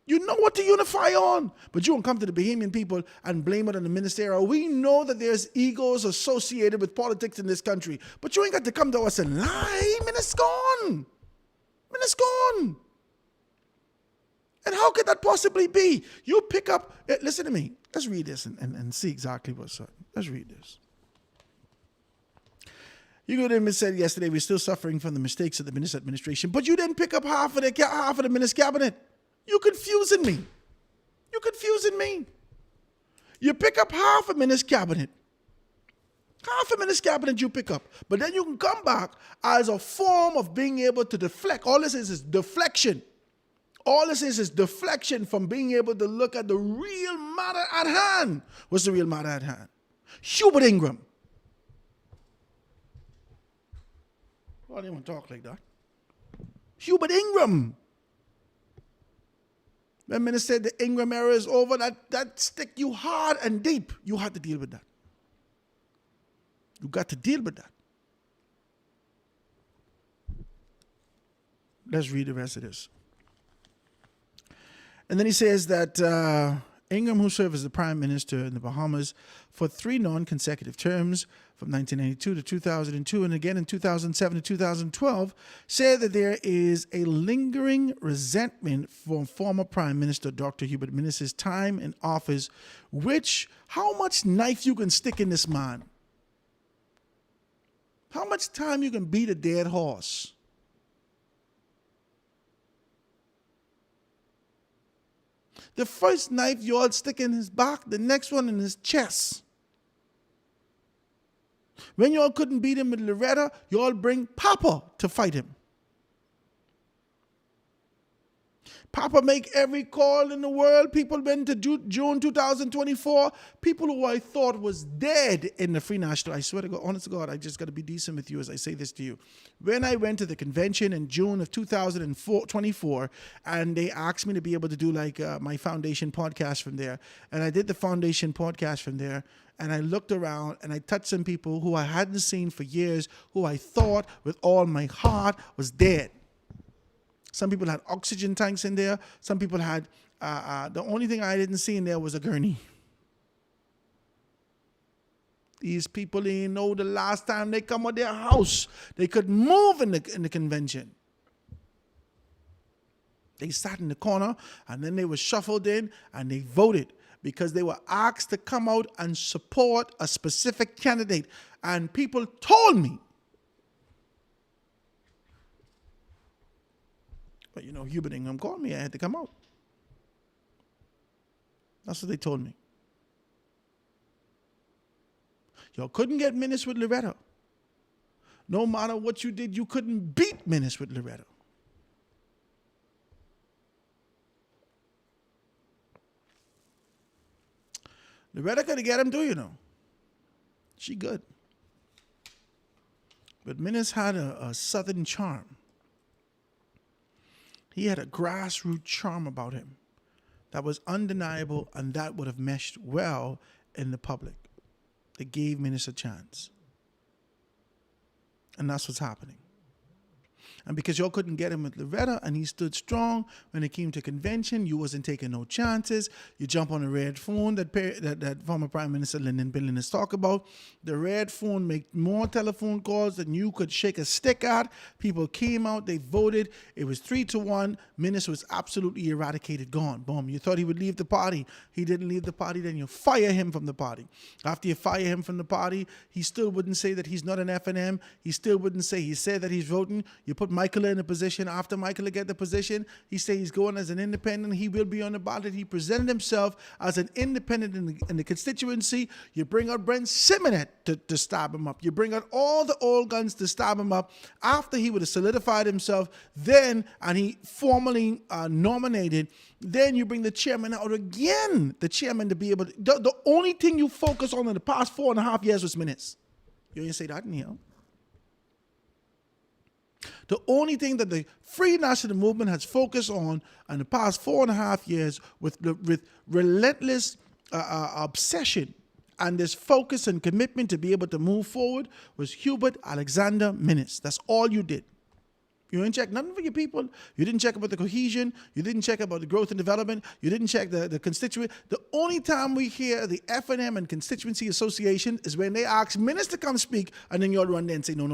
You know what to unify on, but you won't come to the Bahamian people and blame it on the ministerial. We know that there's egos associated with politics in this country, but you ain't got to come to us and lie. Minist gone. Minist gone. And how could that possibly be? You pick up, listen to me. Let's read this and see exactly what's up. Let's read this. You go there and said yesterday we're still suffering from the mistakes of the Minist administration, but you didn't pick up half of the Minist cabinet. You're confusing me. You're confusing me. You pick up half a Minist cabinet. Half a Minist cabinet you pick up. But then you can come back as a form of being able to deflect. All this is deflection. All this is deflection from being able to look at the real matter at hand. What's the real matter at hand? Hubert Ingram. Well, I didn't want to talk like that. Hubert Ingram. When Minist said the Ingram era is over, that stick you hard and deep. You had to deal with that. You got to deal with that. Let's read the rest of this. And then he says that Ingram, who served as the Prime Minister in the Bahamas for 3 non-consecutive terms from 1992 to 2002 and again in 2007 to 2012, said that there is a lingering resentment for former Prime Minister Dr. Hubert Minnis' time in office, which, how much knife you can stick in this man? How much time you can beat a dead horse? The first knife you all stick in his back, the next one in his chest. When you all couldn't beat him with Loretta, you all bring Papa to fight him. Papa make every call in the world. People went to June 2024. People who I thought was dead in the Free National. I swear to God, honest to God, I just got to be decent with you as I say this to you. When I went to the convention in June of 2024, and they asked me to be able to do like my foundation podcast from there, and I did the foundation podcast from there, and I looked around and I touched some people who I hadn't seen for years, who I thought with all my heart was dead. Some people had oxygen tanks in there. Some people had, the only thing I didn't see in there was a gurney. These people didn't know the last time they come out their house, they could move in the convention. They sat in the corner and then they were shuffled in and they voted because they were asked to come out and support a specific candidate. And people told me, but you know, Hubert Ingram called me. I had to come out. That's what they told me. Y'all couldn't get Minnis with Loretta. No matter what you did, you couldn't beat Minnis with Loretta. Loretta could get him too, you know. She good. But Minnis had a southern charm. He had a grassroots charm about him that was undeniable, and that would have meshed well in the public. They gave Minnis a chance. And that's what's happening. And because y'all couldn't get him with Loretta and he stood strong when it came to convention, you wasn't taking no chances. You jump on a red phone that former Prime Minister Lyndon B. Linnis talked about. The red phone made more telephone calls than you could shake a stick at. People came out, they voted. It was 3-1. Minnis was absolutely eradicated, gone. Boom. You thought he would leave the party. He didn't leave the party. Then you fire him from the party. After you fire him from the party, he still wouldn't say that he's not an FNM. He still wouldn't say he said that he's voting. You put Michael in a position. After Michael get the position, he said he's going as an independent. He will be on the ballot. He presented himself as an independent in the constituency. You bring out Brent Simonet to stab him up. You bring out all the old guns to stab him up. After he would have solidified himself, then, and he formally nominated, then you bring the chairman out again. The chairman to be able to, the only thing you focus on in the past 4.5 years was Minnis. You didn't say that in here. The only thing that the Free National Movement has focused on in the past 4.5 years with relentless obsession and this focus and commitment to be able to move forward was Hubert Alexander Minnis. That's all you did. You didn't check nothing for your people. You didn't check about the cohesion. You didn't check about the growth and development. You didn't check the constituent. The only time we hear the FNM and Constituency Association is when they ask Minnis to come speak, and then you'll run there and say, no,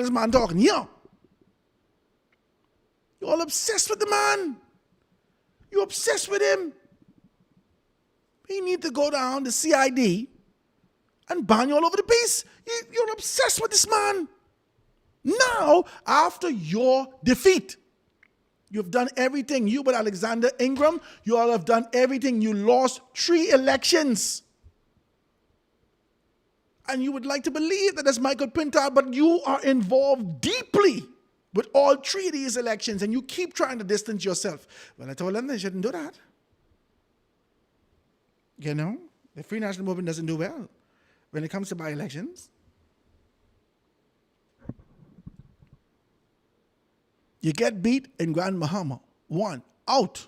this man talking here. You're all obsessed with the man. You're obsessed with him. He need to go down to CID and ban you all over the place. You're obsessed with this man. Now, after your defeat, you've done everything. You, but Alexander Ingram, you all have done everything. You lost 3 elections. And you would like to believe that that's Michael Pintard, but you are involved deeply with all 3 of these elections, and you keep trying to distance yourself. Well, I told them they shouldn't do that. You know, the Free National Movement doesn't do well when it comes to by-elections. You get beat in Grand Bahama, 1, out.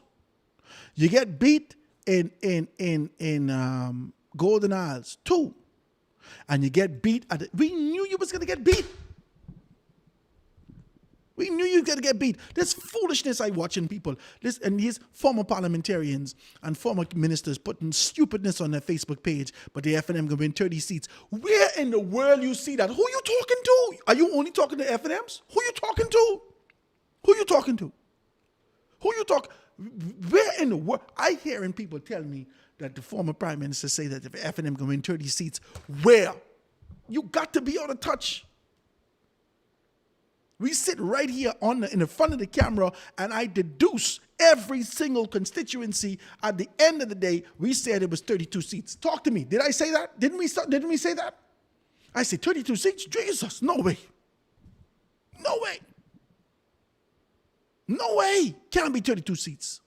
You get beat in Golden Isles, 2. And you get beat we knew you was going to get beat. We knew you were going to get beat. This foolishness I watching people, and these former parliamentarians and former ministers putting stupidness on their Facebook page, but the FNM going to win 30 seats. Where in the world you see that? Who you talking to? Are you only talking to FNMs? Who you talking to? Who you talking to? Who you talk? Where in the world? I hearing people tell me that the former prime minister say that if FNM going to win 30 seats, where? You got to be out of touch. We sit right here in the front of the camera, and I deduce every single constituency. At the end of the day, we said it was 32 seats. Talk to me. Did I say that? Didn't we say that? I said 32 seats? Jesus, no way. No way. No way. Can't be 32 seats.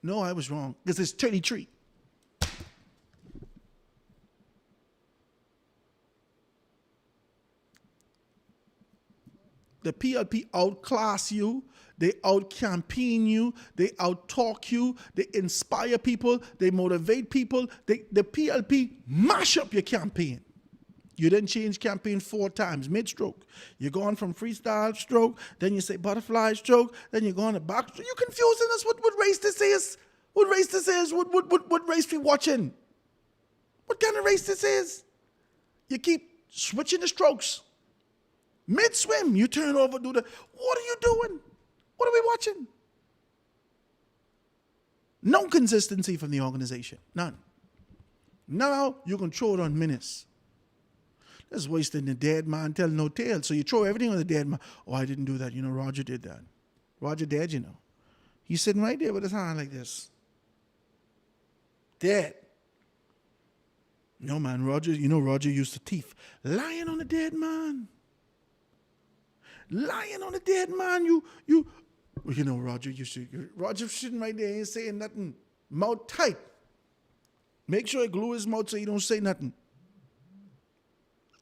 No, I was wrong, because it's 33. The PLP outclass you, they out-campaign you, they out-talk you, they inspire people, they motivate people. The PLP mash up your campaign. You didn't change campaign 4 times, mid-stroke. You're going from freestyle stroke, then you say butterfly stroke, then you're going to back stroke. You're confusing us what race this is. What race this is, what race we watching. What kind of race this is? You keep switching the strokes. Mid-swim, you turn over, what are you doing? What are we watching? No consistency from the organization, none. Now you can throw it on minutes. That's wasting the dead man telling no tale. So you throw everything on the dead man. Oh, I didn't do that. Roger did that. Roger dead, He's sitting right there with his hand like this. Dead. No, man, Roger used to thief. Lying on the dead man. Lying on the dead man, Roger sitting right there ain't saying nothing. Mouth tight. Make sure he glue his mouth so he don't say nothing.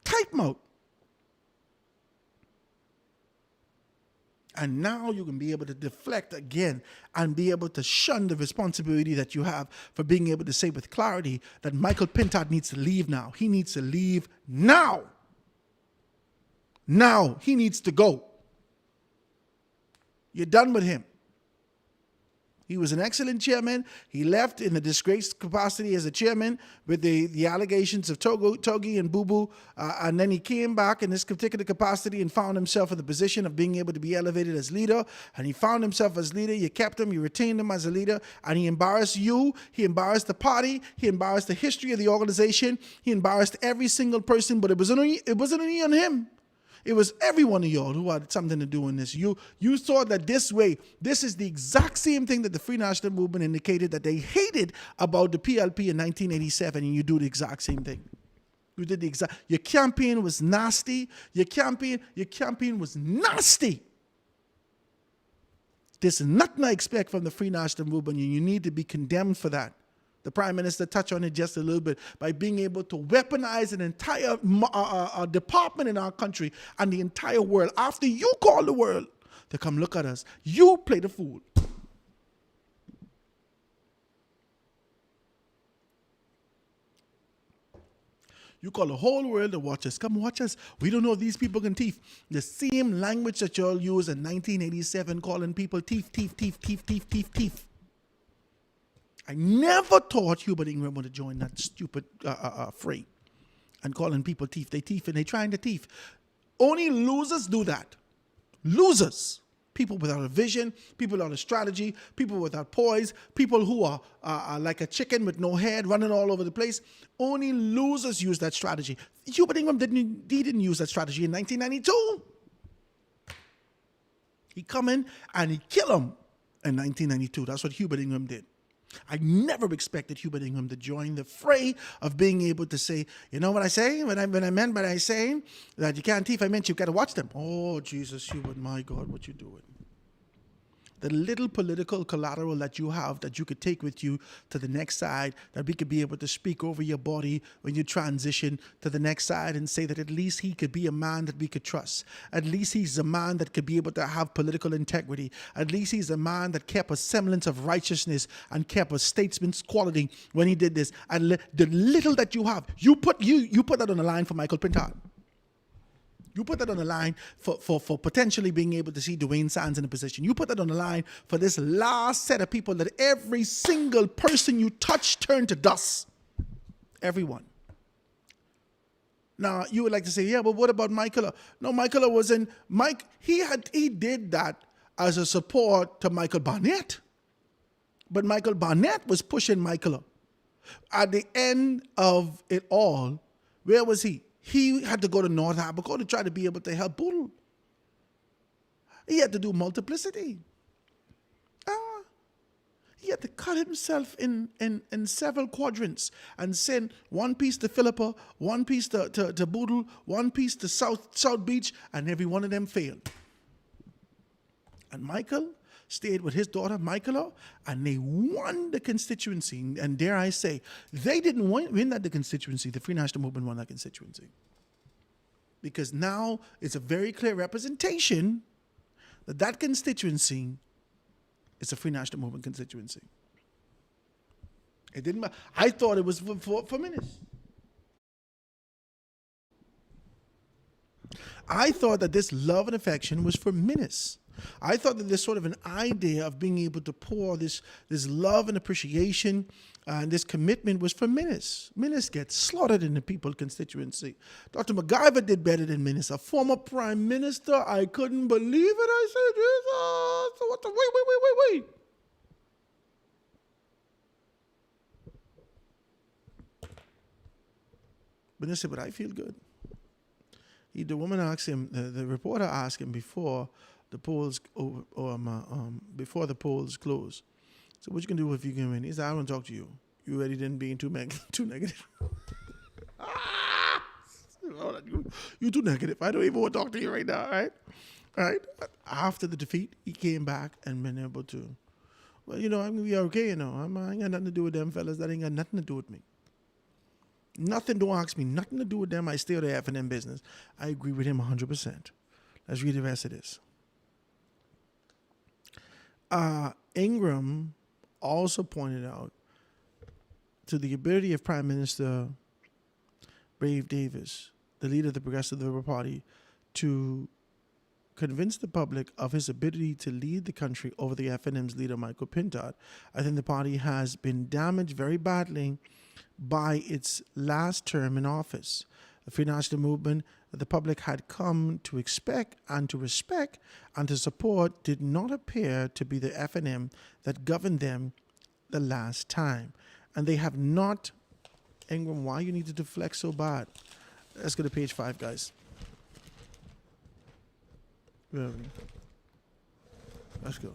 Tight mouth. And now you can be able to deflect again and be able to shun the responsibility that you have for being able to say with clarity that Michael Pintard needs to leave now. He needs to leave now. Now he needs to go. You're done with him. He was an excellent chairman. He left in a disgraced capacity as a chairman with the allegations of Togi and Boo Boo. And then he came back in this particular capacity and found himself in the position of being able to be elevated as leader. And he found himself as leader. You kept him. You retained him as a leader. And he embarrassed you. He embarrassed the party. He embarrassed the history of the organization. He embarrassed every single person. But it wasn't only on him. It was every one of y'all who had something to do in this. You thought that this is the exact same thing that the Free National Movement indicated that they hated about the PLP in 1987, and you do the exact same thing. You did the exact. Your campaign was nasty. Your campaign was nasty. There's nothing I expect from the Free National Movement, and you need to be condemned for that. The Prime Minister touched on it just a little bit by being able to weaponize an entire department in our country and the entire world. After you call the world to come look at us, you play the fool. You call the whole world to watch us. Come watch us. We don't know if these people can thief. The same language that y'all used in 1987, calling people thief. I never thought Hubert Ingram would join that stupid fray and calling people thief. They thief and they trying to thief. Only losers do that. Losers. People without a vision, people without a strategy, people without poise, people who are like a chicken with no head running all over the place. Only losers use that strategy. Hubert Ingram didn't use that strategy in 1992. He come in and he kill him in 1992. That's what Hubert Ingram did. I never expected Hubert Ingram to join the fray of being able to say, you know what I say? When I meant by saying that you can't thief, I meant you've got to watch them. Oh, Jesus, Hubert, my God, what you doing? The little political collateral that you have that you could take with you to the next side, that we could be able to speak over your body when you transition to the next side and say that at least he could be a man that we could trust. At least he's a man that could be able to have political integrity. At least he's a man that kept a semblance of righteousness and kept a statesman's quality when he did this. And the little that you have, you put that on the line for Michael Pintard. You put that on the line for potentially being able to see Dwayne Sands in a position. You put that on the line for this last set of people that every single person you touch turned to dust. Everyone. Now, you would like to say, yeah, but what about Michael? No, Michael wasn't. He did that as a support to Michael Barnett. But Michael Barnett was pushing Michael. At the end of it all, where was he? He had to go to North Abaco to try to be able to help Boodle. He had to do multiplicity. He had to cut himself in several quadrants and send one piece to Philippa, one piece to Boodle, one piece to South Beach, and every one of them failed. And Michael stayed with his daughter, Michaela, and they won the constituency. And dare I say, they didn't win that the constituency. The Free National Movement won that constituency. Because now it's a very clear representation that constituency is a Free National Movement constituency. It didn't matter. I thought it was for Minnis. I thought that this love and affection was for Minnis. I thought that this sort of an idea of being able to pour this love and appreciation and this commitment was for Minnis. Minnis gets slaughtered in the people constituency. Dr. MacGyver did better than Minnis. A former prime minister, I couldn't believe it. I said, Jesus, what the, wait. Minnis said, but I feel good. The woman asked him, the reporter asked him before the polls before the polls close. So what you can do if you can win? He said, I want to talk to you. You ready then being too negative? You too negative. I don't even want to talk to you right now, right? All right. After the defeat, he came back and been able to, well, I'm going to be okay, I ain't got nothing to do with them fellas. That ain't got nothing to do with me. Nothing, don't ask me. Nothing to do with them. I stay with the F&M business. I agree with him 100%. Let's read the rest of this. Ingram also pointed out to the ability of Prime Minister Brave Davis, the leader of the Progressive Liberal Party, to convince the public of his ability to lead the country over the F&M's leader, Michael Pintard. I think the party has been damaged very badly by its last term in office. The Free National Movement that the public had come to expect and to respect and to support did not appear to be the F&M that governed them the last time. And they have not. Ingram, why you need to deflect so bad? Let's go to page 5, guys. Where are we? Let's go.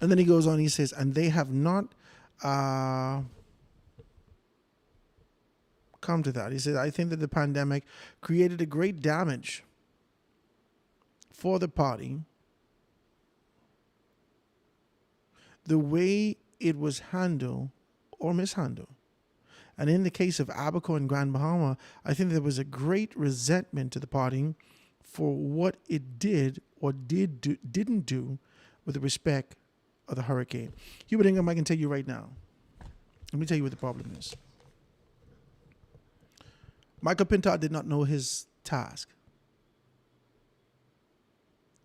And then he goes on, he says, and they have not come to that. He said, I think that the pandemic created a great damage for the party. The way it was handled or mishandled. And in the case of Abaco and Grand Bahama, I think there was a great resentment to the party for what it did or didn't do with respect of the hurricane. Hubert Ingram, I can tell you right now. Let me tell you what the problem is. Michael Pintard did not know his task.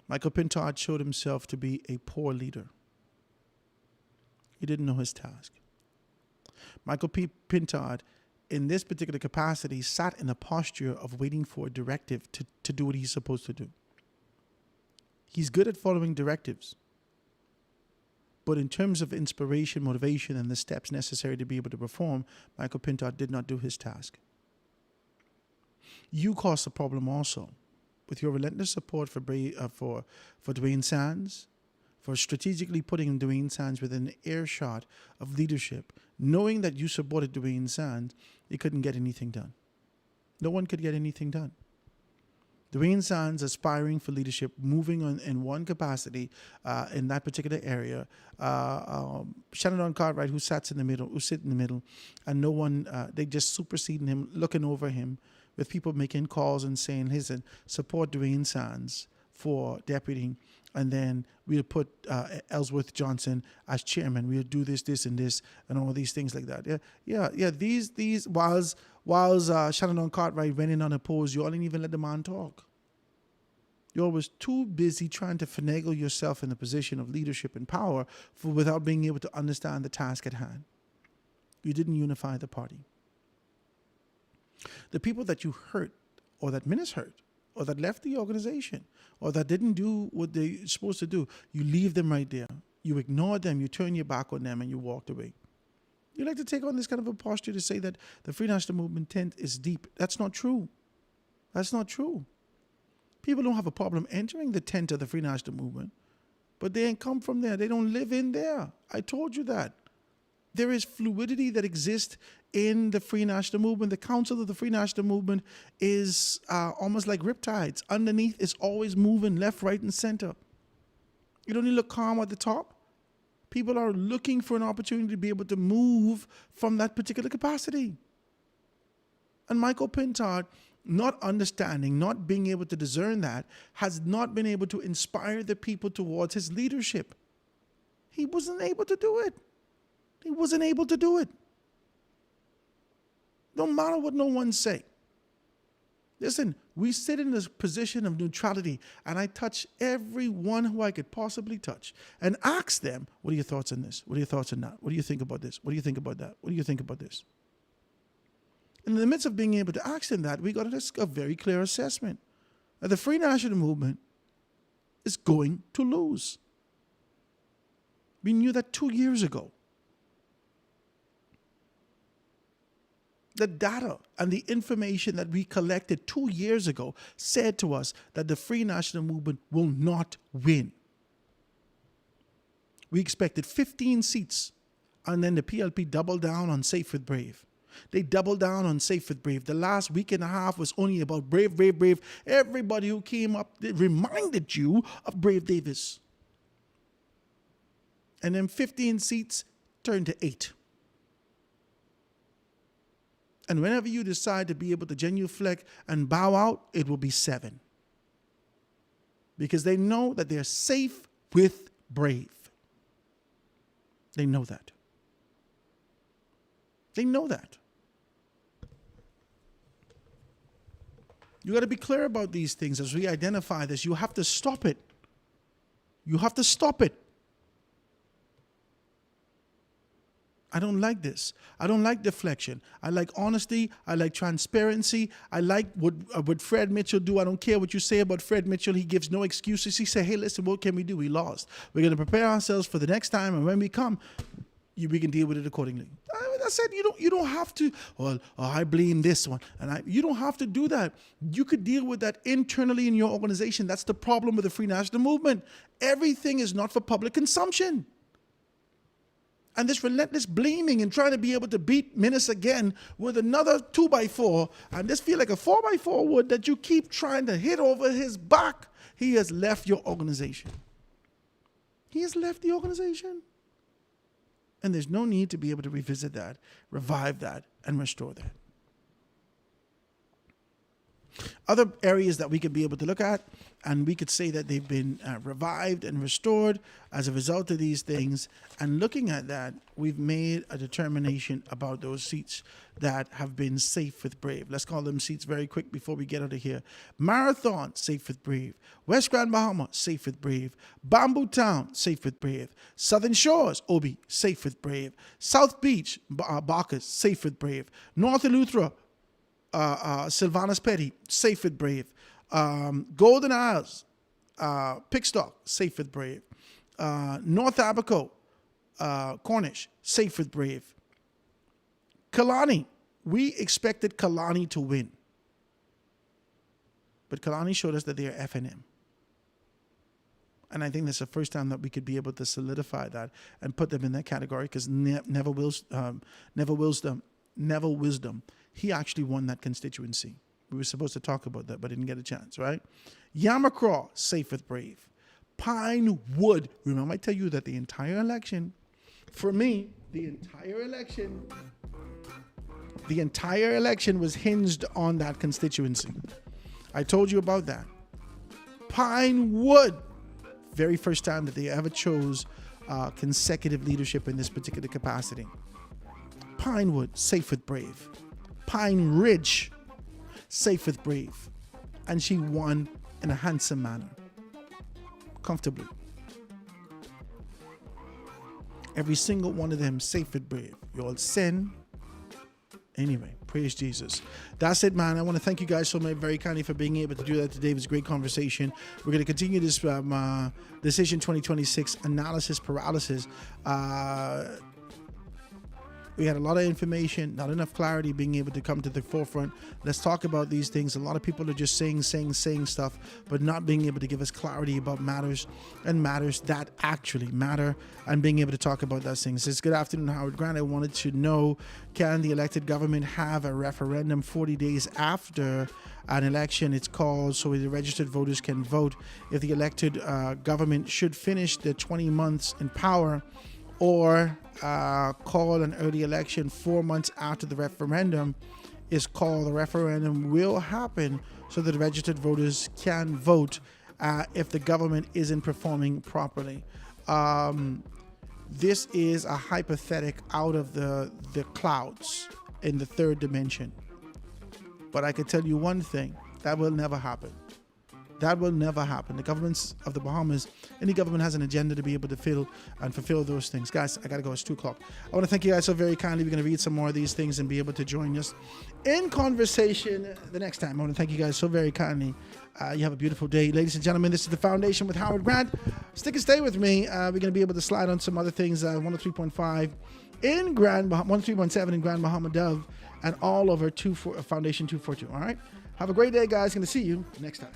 Michael Pintard showed himself to be a poor leader. He didn't know his task. Michael Pintard, in this particular capacity, sat in a posture of waiting for a directive to do what he's supposed to do. He's good at following directives. But in terms of inspiration, motivation, and the steps necessary to be able to perform, Michael Pintard did not do his task. You caused the problem also with your relentless support for Dwayne Sands, for strategically putting Dwayne Sands within earshot of leadership, knowing that you supported Dwayne Sands, you couldn't get anything done. No one could get anything done. Dwayne Sands aspiring for leadership, moving on in one capacity in that particular area. Shannon Cartwright, who sit in the middle, and no one, they just superseding him, looking over him, with people making calls and saying, listen, support Dwayne Sands for deputy, and then we'll put Ellsworth Johnson as chairman. We'll do this, and this, and all these things like that. Yeah. These Whilst Shannon Cartwright went in unopposed, you all didn't even let the man talk. You all was too busy trying to finagle yourself in a position of leadership and power without being able to understand the task at hand. You didn't unify the party. The people that you hurt, or that Minis hurt, or that left the organization, or that didn't do what they're supposed to do, you leave them right there. You ignore them, you turn your back on them, and you walked away. You like to take on this kind of a posture to say that the Free National Movement tent is deep. That's not true. That's not true. People don't have a problem entering the tent of the Free National Movement, but they ain't come from there. They don't live in there. I told you that. There is fluidity that exists in the Free National Movement. The council of the Free National Movement is almost like riptides. Underneath is always moving left, right, and center. You don't need to look calm at the top. People are looking for an opportunity to be able to move from that particular capacity. And Michael Pintard, not understanding, not being able to discern that, has not been able to inspire the people towards his leadership. He wasn't able to do it. He wasn't able to do it. Don't matter what no one say. Listen, we sit in this position of neutrality, and I touch everyone who I could possibly touch and ask them, what are your thoughts on this? What are your thoughts on that? What do you think about this? What do you think about that? What do you think about this? In the midst of being able to ask them that, we got a very clear assessment that the Free National Movement is going to lose. We knew that 2 years ago. The data and the information that we collected 2 years ago said to us that the Free National Movement will not win. We expected 15 seats, and then the PLP doubled down on Safe with Brave. They doubled down on Safe with Brave. The last week and a half was only about Brave, Brave, Brave. Everybody who came up reminded you of Brave Davis. And then 15 seats turned to 8. And whenever you decide to be able to genuflect and bow out, it will be 7. Because they know that they're safe with Brave. They know that. They know that. You got to be clear about these things as we identify this. You have to stop it. You have to stop it. I don't like this. I don't like deflection. I like honesty. I like transparency. I like what Fred Mitchell do. I don't care what you say about Fred Mitchell. He gives no excuses. He said, hey, listen, what can we do? We lost. We're going to prepare ourselves for the next time, and when we come, we can deal with it accordingly. I said, you don't have to, I blame this one. And you don't have to do that. You could deal with that internally in your organization. That's the problem with the Free National Movement. Everything is not for public consumption. And this relentless blaming and trying to be able to beat Minis again with another 2x4, and this feel like a 4x4 wood that you keep trying to hit over his back. He has left your organization. He has left the organization. And there's no need to be able to revisit that, revive that, and restore that. Other areas that we could be able to look at, and we could say that they've been revived and restored as a result of these things. And looking at that, we've made a determination about those seats that have been Safe with Brave. Let's call them seats very quick before we get out of here. Marathon, Safe with Brave. West Grand Bahama, Safe with Brave. Bamboo Town, Safe with Brave. Southern Shores, Obi, Safe with Brave. South Beach, Bacchus, Safe with Brave. North Eleuthera, Sylvanus Petty, Safe with Brave. Golden Isles, Pickstock, Safe with Brave. North Abaco, Cornish, Safe with Brave. Kalani, we expected Kalani to win. But Kalani showed us that they are FNM. And I think that's the first time that we could be able to solidify that and put them in that category, because Neville Wisdom, he actually won that constituency. We were supposed to talk about that, but didn't get a chance, right? Yamacraw, Safe with Brave. Pinewood. Remember, I tell you that the entire election, for me, the entire election was hinged on that constituency. I told you about that. Pinewood. Very first time that they ever chose consecutive leadership in this particular capacity. Pinewood, Safe with Brave. Pine Ridge, safe with Brave. And she won in a handsome manner, comfortably. Every single one of them safe with Brave. You all sin. Anyway, praise Jesus. That's it, man. I want to thank you guys so much, very kindly, for being able to do that today. It was a great conversation. We're going to continue this Decision 2026 analysis paralysis. We had a lot of information, not enough clarity being able to come to the forefront. Let's talk about these things. A lot of people are just saying stuff, but not being able to give us clarity about matters that actually matter, and being able to talk about those things. It's good afternoon, Howard Grant. I wanted to know, can the elected government have a referendum 40 days after an election it's called, so the registered voters can vote? If the elected government should finish the 20 months in power, or call an early election 4 months after the referendum is called. The referendum will happen so that registered voters can vote if the government isn't performing properly. This is a hypothetic out of the clouds in the third dimension. But I can tell you one thing, that will never happen. That will never happen. The governments of the Bahamas, any government has an agenda to be able to fill and fulfill those things. Guys, I got to go. It's 2 o'clock. I want to thank you guys so very kindly. We're going to read some more of these things and be able to join us in conversation the next time. I want to thank you guys so very kindly. You have a beautiful day. Ladies and gentlemen, this is The Foundation with Howard Grant. Stick and stay with me. We're going to be able to slide on some other things. 103.5 in Grand Bahama, 103.7 in Grand Bahama Dove, and all over Foundation 242. All right? Have a great day, guys. Going to see you next time.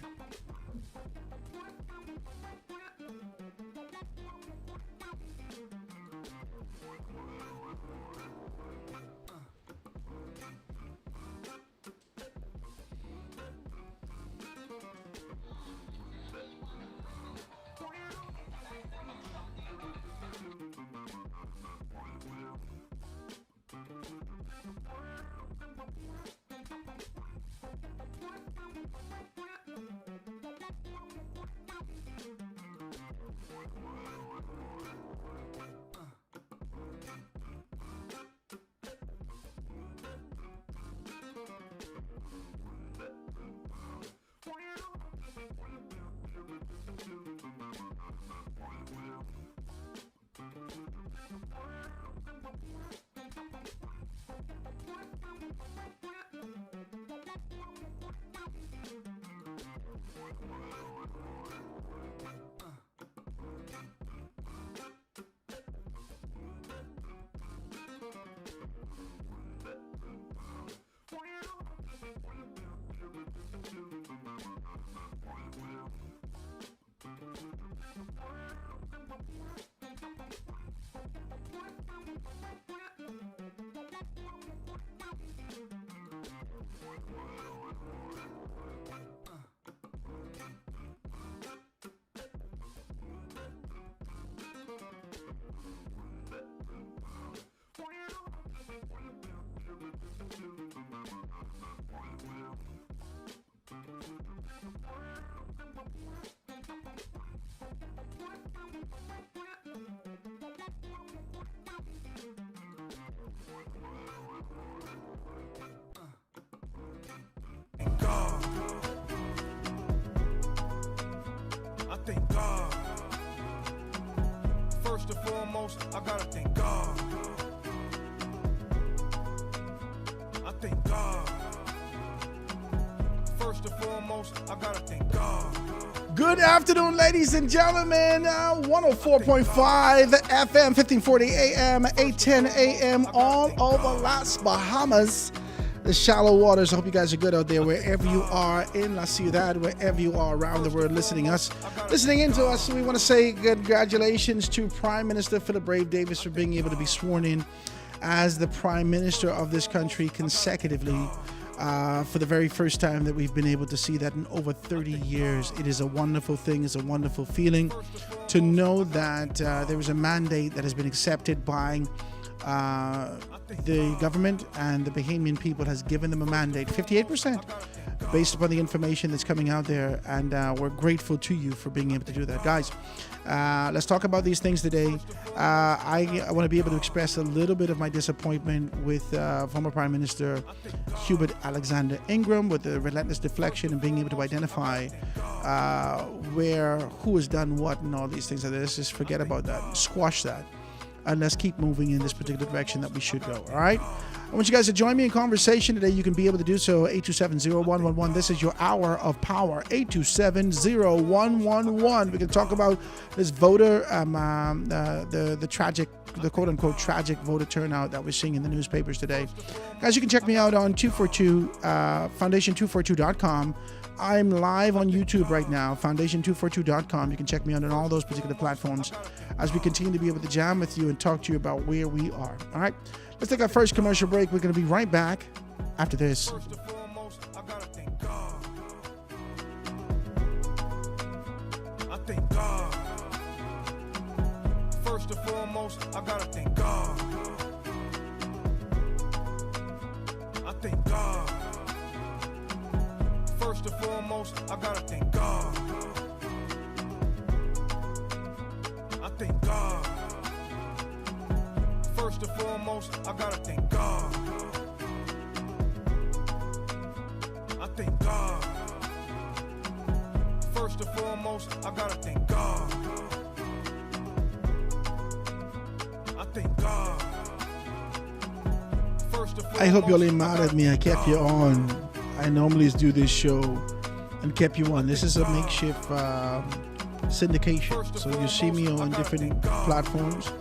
Thank God. First and foremost, I gotta thank God. I thank God. First and foremost, I gotta thank God. Good afternoon, ladies and gentlemen. 104.5 FM, 1540 AM, 810 AM, all over Las Bahamas. The shallow waters. I hope you guys are good out there wherever you are in La Ciudad, wherever you are around the world listening in to us. We want to say congratulations to Prime Minister Philip Brave Davis for being able to be sworn in as the Prime Minister of this country consecutively for the very first time that we've been able to see that in over 30 years. It is a wonderful thing. It's a wonderful feeling to know that there is a mandate that has been accepted by the government, and the Bahamian people has given them a mandate. 58% based upon the information that's coming out there, and we're grateful to you for being able to do that. Guys, let's talk about these things today. I want to be able to express a little bit of my disappointment with former Prime Minister Hubert Alexander Ingram with the relentless deflection and being able to identify who has done what and all these things. Let's just forget about that, squash that, and let's keep moving in this particular direction that we should go. All right? I want you guys to join me in conversation today. You can be able to do so 827-0111. This is your hour of power. 827-0111. We can talk about this voter, the quote-unquote tragic voter turnout that we're seeing in the newspapers today. Guys, you can check me out on 242, foundation242.com. I'm live on YouTube right now, foundation242.com. You can check me out on all those particular platforms as we continue to be able to jam with you and talk to you about where we are. All right? Let's take our first commercial break. We're going to be right back after this. First and foremost, I gotta thank God. I thank God. First and foremost, I gotta thank God. I thank God. First and foremost, I gotta thank God. I thank God. First and foremost, I gotta thank God. I thank God. First and foremost, I gotta thank God. I thank God. First and foremost, I hope y'all ain't mad at me. I kept you on. I normally do this show and kept you on. This is a makeshift syndication. So you see me on different platforms.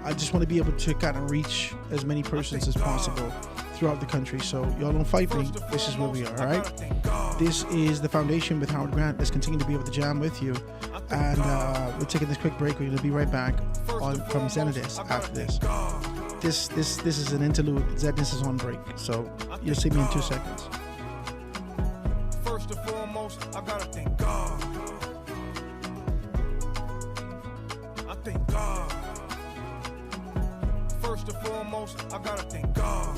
I just want to be able to kind of reach as many persons as possible throughout the country. So y'all don't fight me. This is where we are, all right? This is The Foundation with Howard Grant. Let's continue to be able to jam with you. And we're taking this quick break. We're going to be right back from Zenadis after this. This is an interlude. Zenadis is on break. So you'll see me in 2 seconds. First and foremost, I gotta thank God. I thank God. First and foremost, I gotta thank God.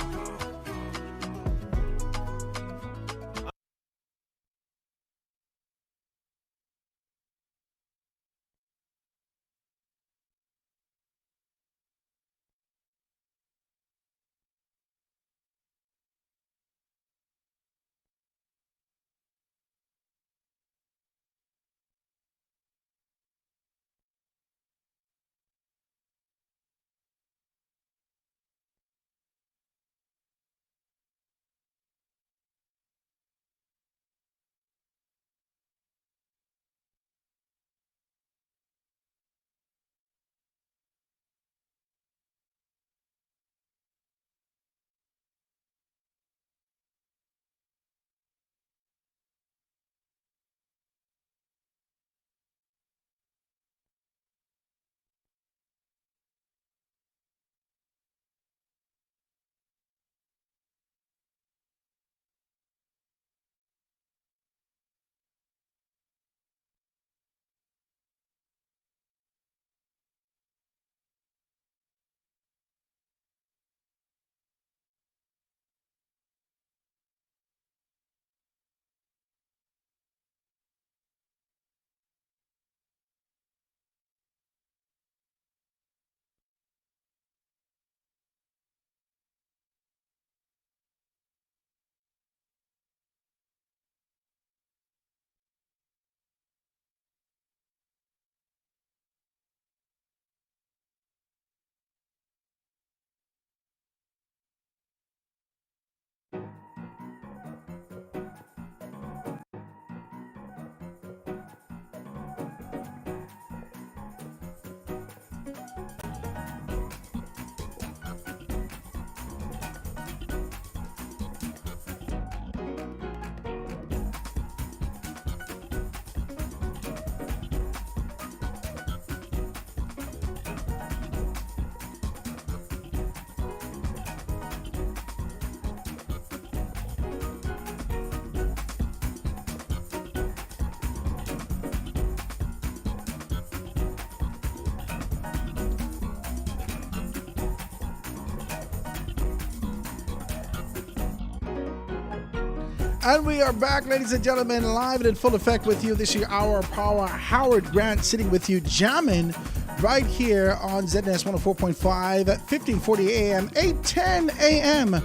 And we are back, ladies and gentlemen, live and in full effect with you. This is your Hour of Power. Howard Grant sitting with you, jamming right here on ZNS 104.5 at 1540 AM, 810 AM.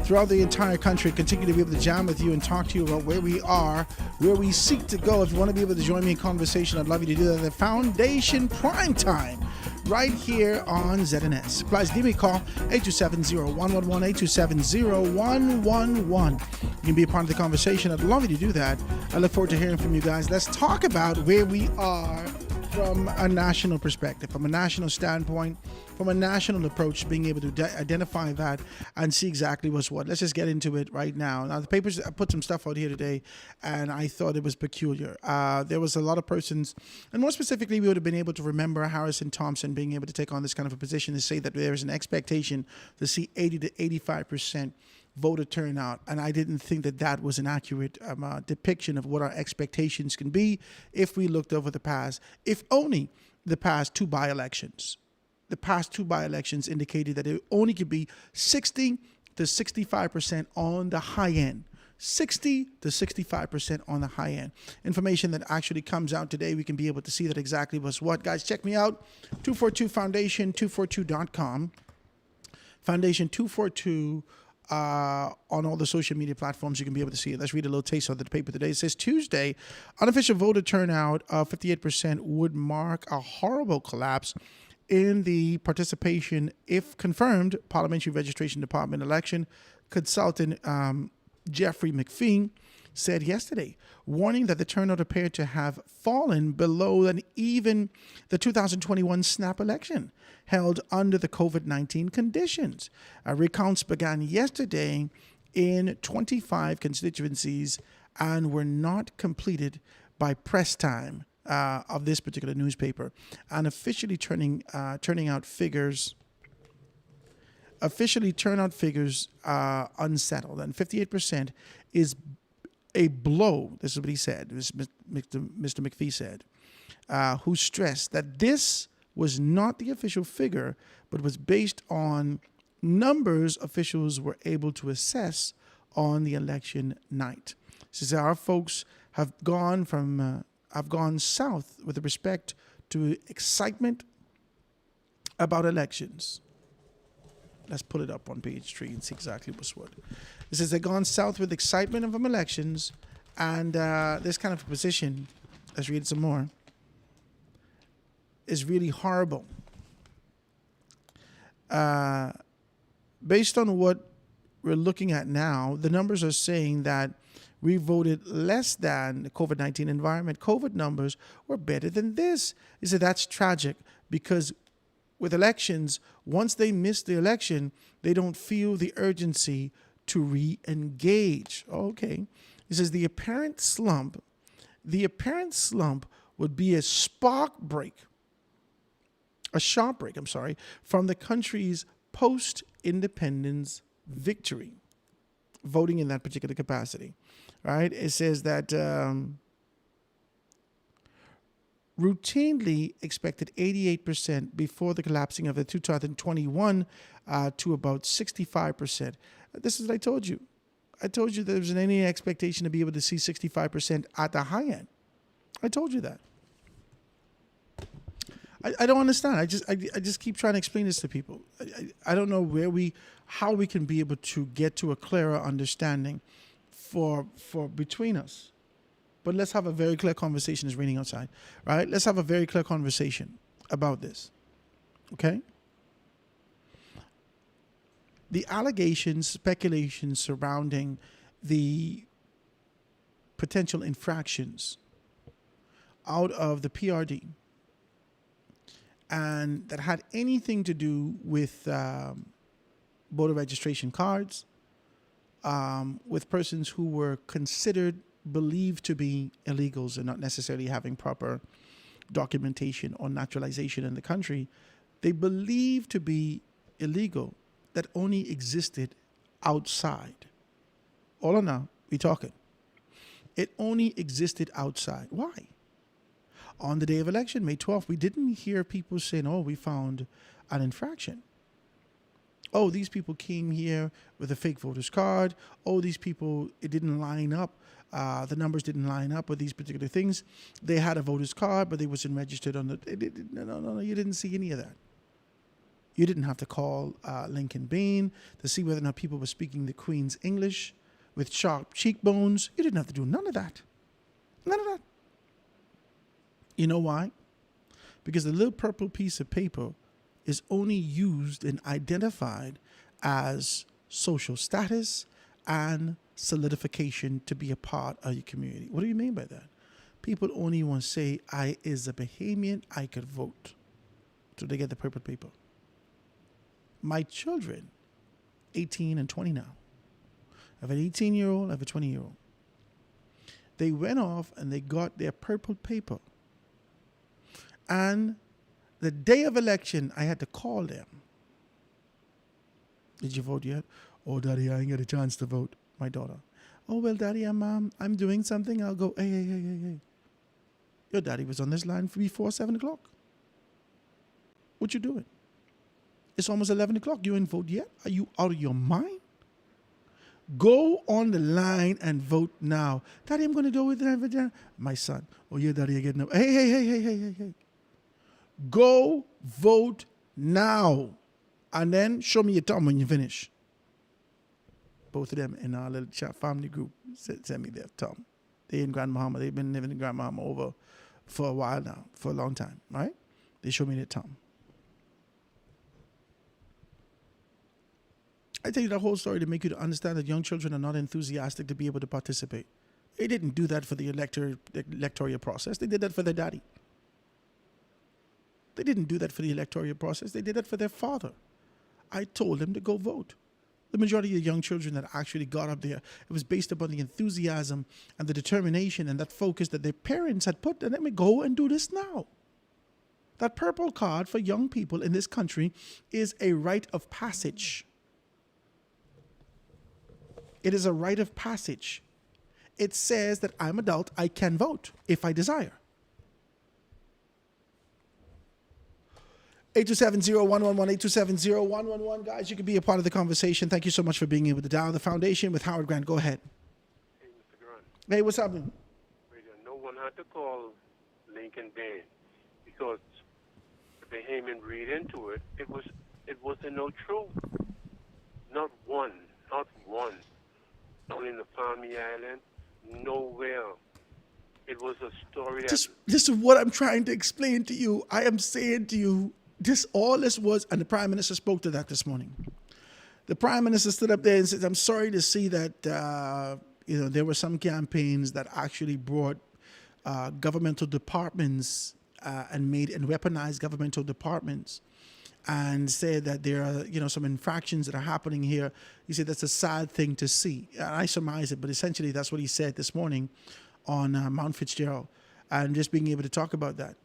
Throughout the entire country, continue to be able to jam with you and talk to you about where we are, where we seek to go. If you want to be able to join me in conversation, I'd love you to do that at the Foundation Prime Time, right here on ZNS. Please give me a call, 827-0111, 827-0111. You can be a part of the conversation. I'd love you to do that. I look forward to hearing from you guys. Let's talk about where we are from a national perspective, from a national standpoint, from a national approach, being able to identify that and see exactly what's what. Let's just get into it right now. Now, the papers, I put some stuff out here today, and I thought it was peculiar. There was a lot of persons, and more specifically, we would have been able to remember Harrison Thompson being able to take on this kind of a position to say that there is an expectation to see 80 to 85% voter turnout, and I didn't think that that was an accurate depiction of what our expectations can be if we looked over the past, if only the past two by-elections. The past two by-elections indicated that it only could be 60 to 65% on the high end. 60 to 65% on the high end. Information that actually comes out today, we can be able to see that exactly was what. Guys, check me out, 242 Foundation, 242.com. Foundation 242 on all the social media platforms. You can be able to see it. Let's read a little taste of the paper today. It says Tuesday, unofficial voter turnout of 58% would mark a horrible collapse in the participation if confirmed. Parliamentary Registration Department election consultant Jeffrey McPhee said yesterday, warning that the turnout appeared to have fallen below than even the 2021 snap election held under the COVID-19 conditions. Recounts began yesterday in 25 constituencies and were not completed by press time of this particular newspaper, and officially turning out figures. Officially, turnout figures unsettled, and 58% is a blow. This is what he said. Mr. McPhee said, who stressed that this was not the official figure, but was based on numbers officials were able to assess on the election night. He says our folks have gone south with respect to excitement about elections. Let's put it up on page 3 and see exactly what's what. It says they've gone south with excitement from elections, and this kind of position, let's read some more, is really horrible. Based on what we're looking at now, the numbers are saying that we voted less than the COVID-19 environment. COVID numbers were better than this. He said that's tragic because with elections, once they miss the election, they don't feel the urgency to re-engage. Okay. He says the apparent slump would be a sharp break, from the country's post-independence victory, voting in that particular capacity, right? It says that routinely expected 88% before the collapsing of the 2021 to about 65%. This is what I told you. I told you there wasn't any expectation to be able to see 65% at the high end. I told you that. I don't understand. I just keep trying to explain this to people. I don't know how we can be able to get to a clearer understanding for between us. But let's have a very clear conversation. It's raining outside, right? Let's have a very clear conversation about this, okay? The allegations, speculations surrounding the potential infractions out of the PRD and that had anything to do with voter registration cards, with persons who were believed to be illegals and not necessarily having proper documentation or naturalization in the country, they believed to be illegal, that only existed outside. All or now, we talking. It only existed outside. Why? On the day of election, May 12th, we didn't hear people saying, oh, we found an infraction. oh, these people came here with a fake voter's card. Oh, these people, it didn't line up. The numbers didn't line up with these particular things. They had a voter's card, but they wasn't registered on the. No. You didn't see any of that. You didn't have to call Lincoln Bain to see whether or not people were speaking the Queen's English with sharp cheekbones. You didn't have to do none of that. None of that. You know why? Because the little purple piece of paper is only used and identified as social status and solidification to be a part of your community. What do you mean by that? People only want to say, I is a Bahamian, I could vote. So they get the purple paper. My children, 18 and 20 now. I have an 18-year-old, I have a 20-year-old. They went off and they got their purple paper. And the day of election, I had to call them. Did you vote yet? Oh, Daddy, I ain't got a chance to vote. My daughter. Oh, well, Daddy, I'm doing something. I'll go, hey. Your daddy was on this line before 7 o'clock. What you doing? It's almost 11 o'clock. You ain't vote yet? Are you out of your mind? Go on the line and vote now. Daddy, I'm going to do it. My son. Oh, yeah, Daddy, I get no. Hey. Go vote now. And then show me your thumb when you finish. Both of them in our little chat family group send me their thumb. They in Grand Bahama. They've been living in Grand Bahama over for a while now, for a long time, right? They show me their thumb. I tell you that whole story to make you to understand that young children are not enthusiastic to be able to participate. They didn't do that for the electoral process. They did that for their daddy. They didn't do that for the electoral process. They did that for their father. I told them to go vote. The majority of the young children that actually got up there, it was based upon the enthusiasm and the determination and that focus that their parents had put. And let me go and do this now. That purple card for young people in this country is a rite of passage. It is a rite of passage. It says that I'm adult, I can vote if I desire. 827-0111, 827-0111. Guys, you can be a part of the conversation. Thank you so much for being able to dial the foundation with Howard Grant. Go ahead. Hey, Mr. Grant. Hey, what's happening? No one had to call Lincoln Bain because the Bahamian read into it. It wasn't no truth. Not one. Not in the Palmy Island. Nowhere. It was a story. This is what I'm trying to explain to you. I am saying to you, all this was, and the Prime Minister spoke to that this morning. The Prime Minister stood up there and said, I'm sorry to see that there were some campaigns that actually brought governmental departments and weaponized governmental departments and said that there are, some infractions that are happening here. He said that's a sad thing to see. And I surmise it, but essentially that's what he said this morning on Mount Fitzgerald, and just being able to talk about that.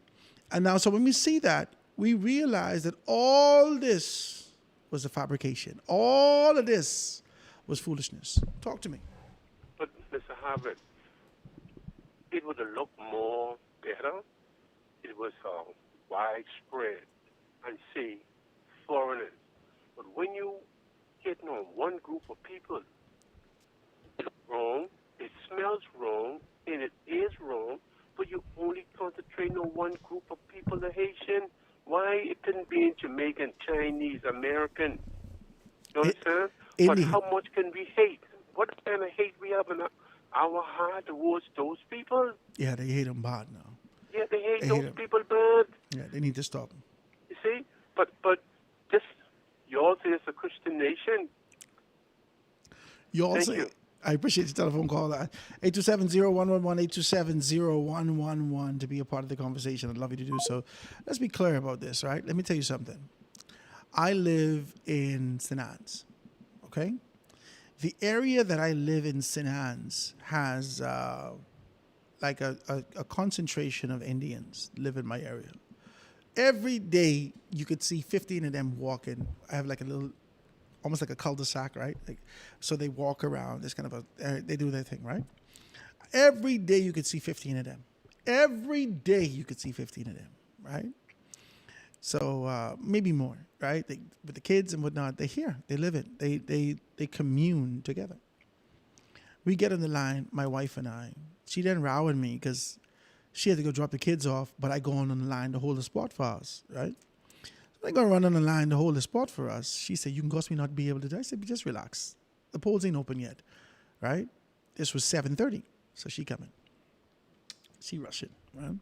And now, so when we see that, we realize that all this was a fabrication. All of this was foolishness. Talk to me. But, Mr. Harvard, it would have looked more better. It was widespread and see foreigners. But when you get on one group of people, it's wrong, it smells wrong, and it is wrong, but you only concentrate on one group of people, the Haitian. Why it couldn't be in Jamaican, Chinese, American? You understand? But how much can we hate? What kind of hate we have in our heart towards those people? Yeah, they hate them bad now. Yeah, they hate those people bad. Yeah, they need to stop them. You see? But this, yours is a Christian nation. Thank you. I appreciate your telephone call. 827-0111, 827-0111 to be a part of the conversation. I'd love you to do so. Let's be clear about this, right? Let me tell you something. I live in St. Anne's, okay? The area that I live in, St. Anne's, has like a concentration of Indians live in my area. Every day you could see 15 of them walking. I have like a little, almost like a cul-de-sac, right? So they walk around. It's kind of they do their thing, right? Every day you could see 15 of them. Every day you could see 15 of them, right? So maybe more, right? With the kids and whatnot, they're here. They live it. They commune together. We get on the line, my wife and I. She didn't row at me because she had to go drop the kids off, but I go on the line to hold the spot for us, right? I go run on the line to hold the spot for us. She said, "You can cause me not be able to do." I said, "Just relax. The polls ain't open yet, right?" This was 7:30, so she coming. She rushing, right?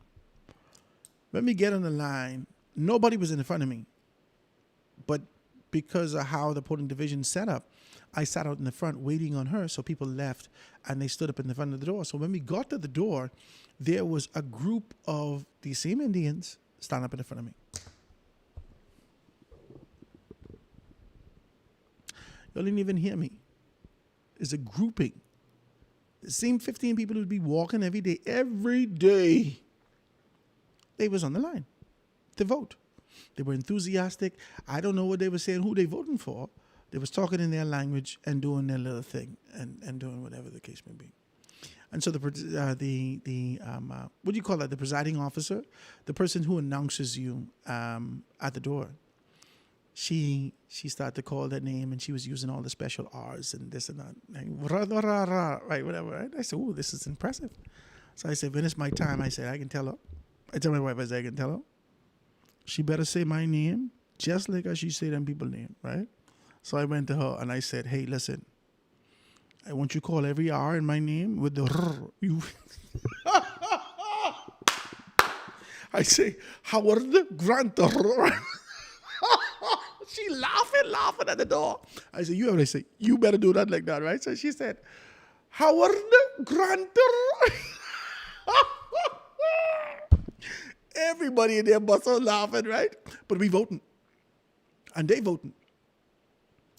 When we get on the line, nobody was in front of me, but because of how the polling division set up, I sat out in the front waiting on her. So people left and they stood up in the front of the door. So when we got to the door, there was a group of these same Indians standing up in the front of me. You didn't even hear me. It's a grouping. The same 15 people who'd be walking every day. They was on the line to vote. They were enthusiastic. I don't know what they were saying, who they voting for. They was talking in their language and doing their little thing and doing whatever the case may be. And so what do you call that? The presiding officer, the person who announces you at the door. She started to call that name and she was using all the special R's and this and that. Right, whatever. Right? I said, "Oh, this is impressive." So I said, "When it's my time," I said, "I can tell her." I tell my wife, I said, "I can tell her. She better say my name just like as she say them people's name," right? So I went to her and I said, "Hey, listen, I want you to call every R in my name with the R. You." I say, "Howard Grant." She laughing at the door. I said, "You ever say, you better do that like that, right?" So she said, "Howard Grant." Everybody in there must have laughing, right? But we voting. And they voting.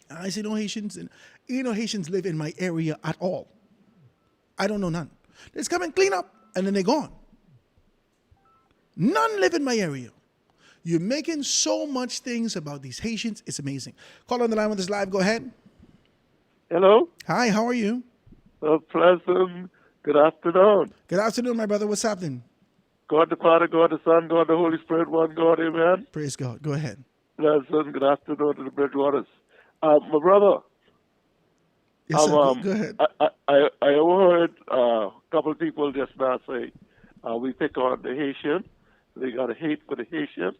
And I say, "No Haitians, and Haitians live in my area at all. I don't know none. They just come and clean up and then they're gone. None live in my area. You're making so much things about these Haitians. It's amazing." Call on the line with us live. Go ahead. Hello. Hi, how are you? Pleasant. Good afternoon. Good afternoon, my brother. What's happening? God the Father, God the Son, God the Holy Spirit, one God, amen. Praise God. Go ahead. Pleasant. Good afternoon to the Bridgewaters. My brother. Yes, sir. Go ahead. I overheard a couple of people just now say, we pick on the Haitian. They got a hate for the Haitian.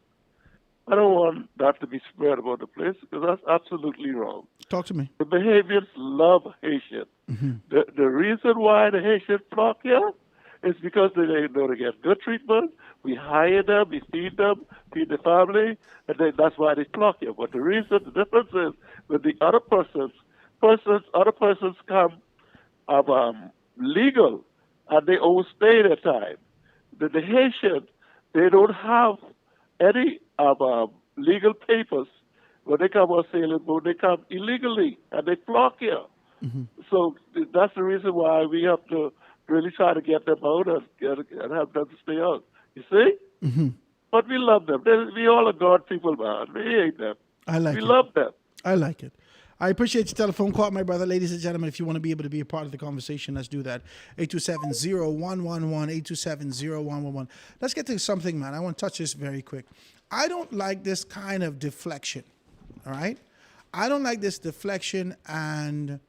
I don't want that to be spread about the place because that's absolutely wrong. Talk to me. The Bahamians love Haitian. Mm-hmm. The reason why the Haitian flock here is because they know they get good treatment. We hire them, we feed the family, and that's why they flock here. But the difference is with the other other persons come legal and they overstay their time. The Haitian, they don't have any legal papers. When they come on sailing boat, they come illegally and they flock here. Mm-hmm. So that's the reason why we have to really try to get them out and have them to stay out. You see? Mm-hmm. But we love them. We all are God people, man. We hate them. We love them. I like it. I appreciate your telephone call, my brother. Ladies and gentlemen, if you want to be able to be a part of the conversation, let's do that. 827-0111, 827-0111. Let's get to something, man. I want to touch this very quick. I don't like this kind of deflection, all right? I don't like this deflection and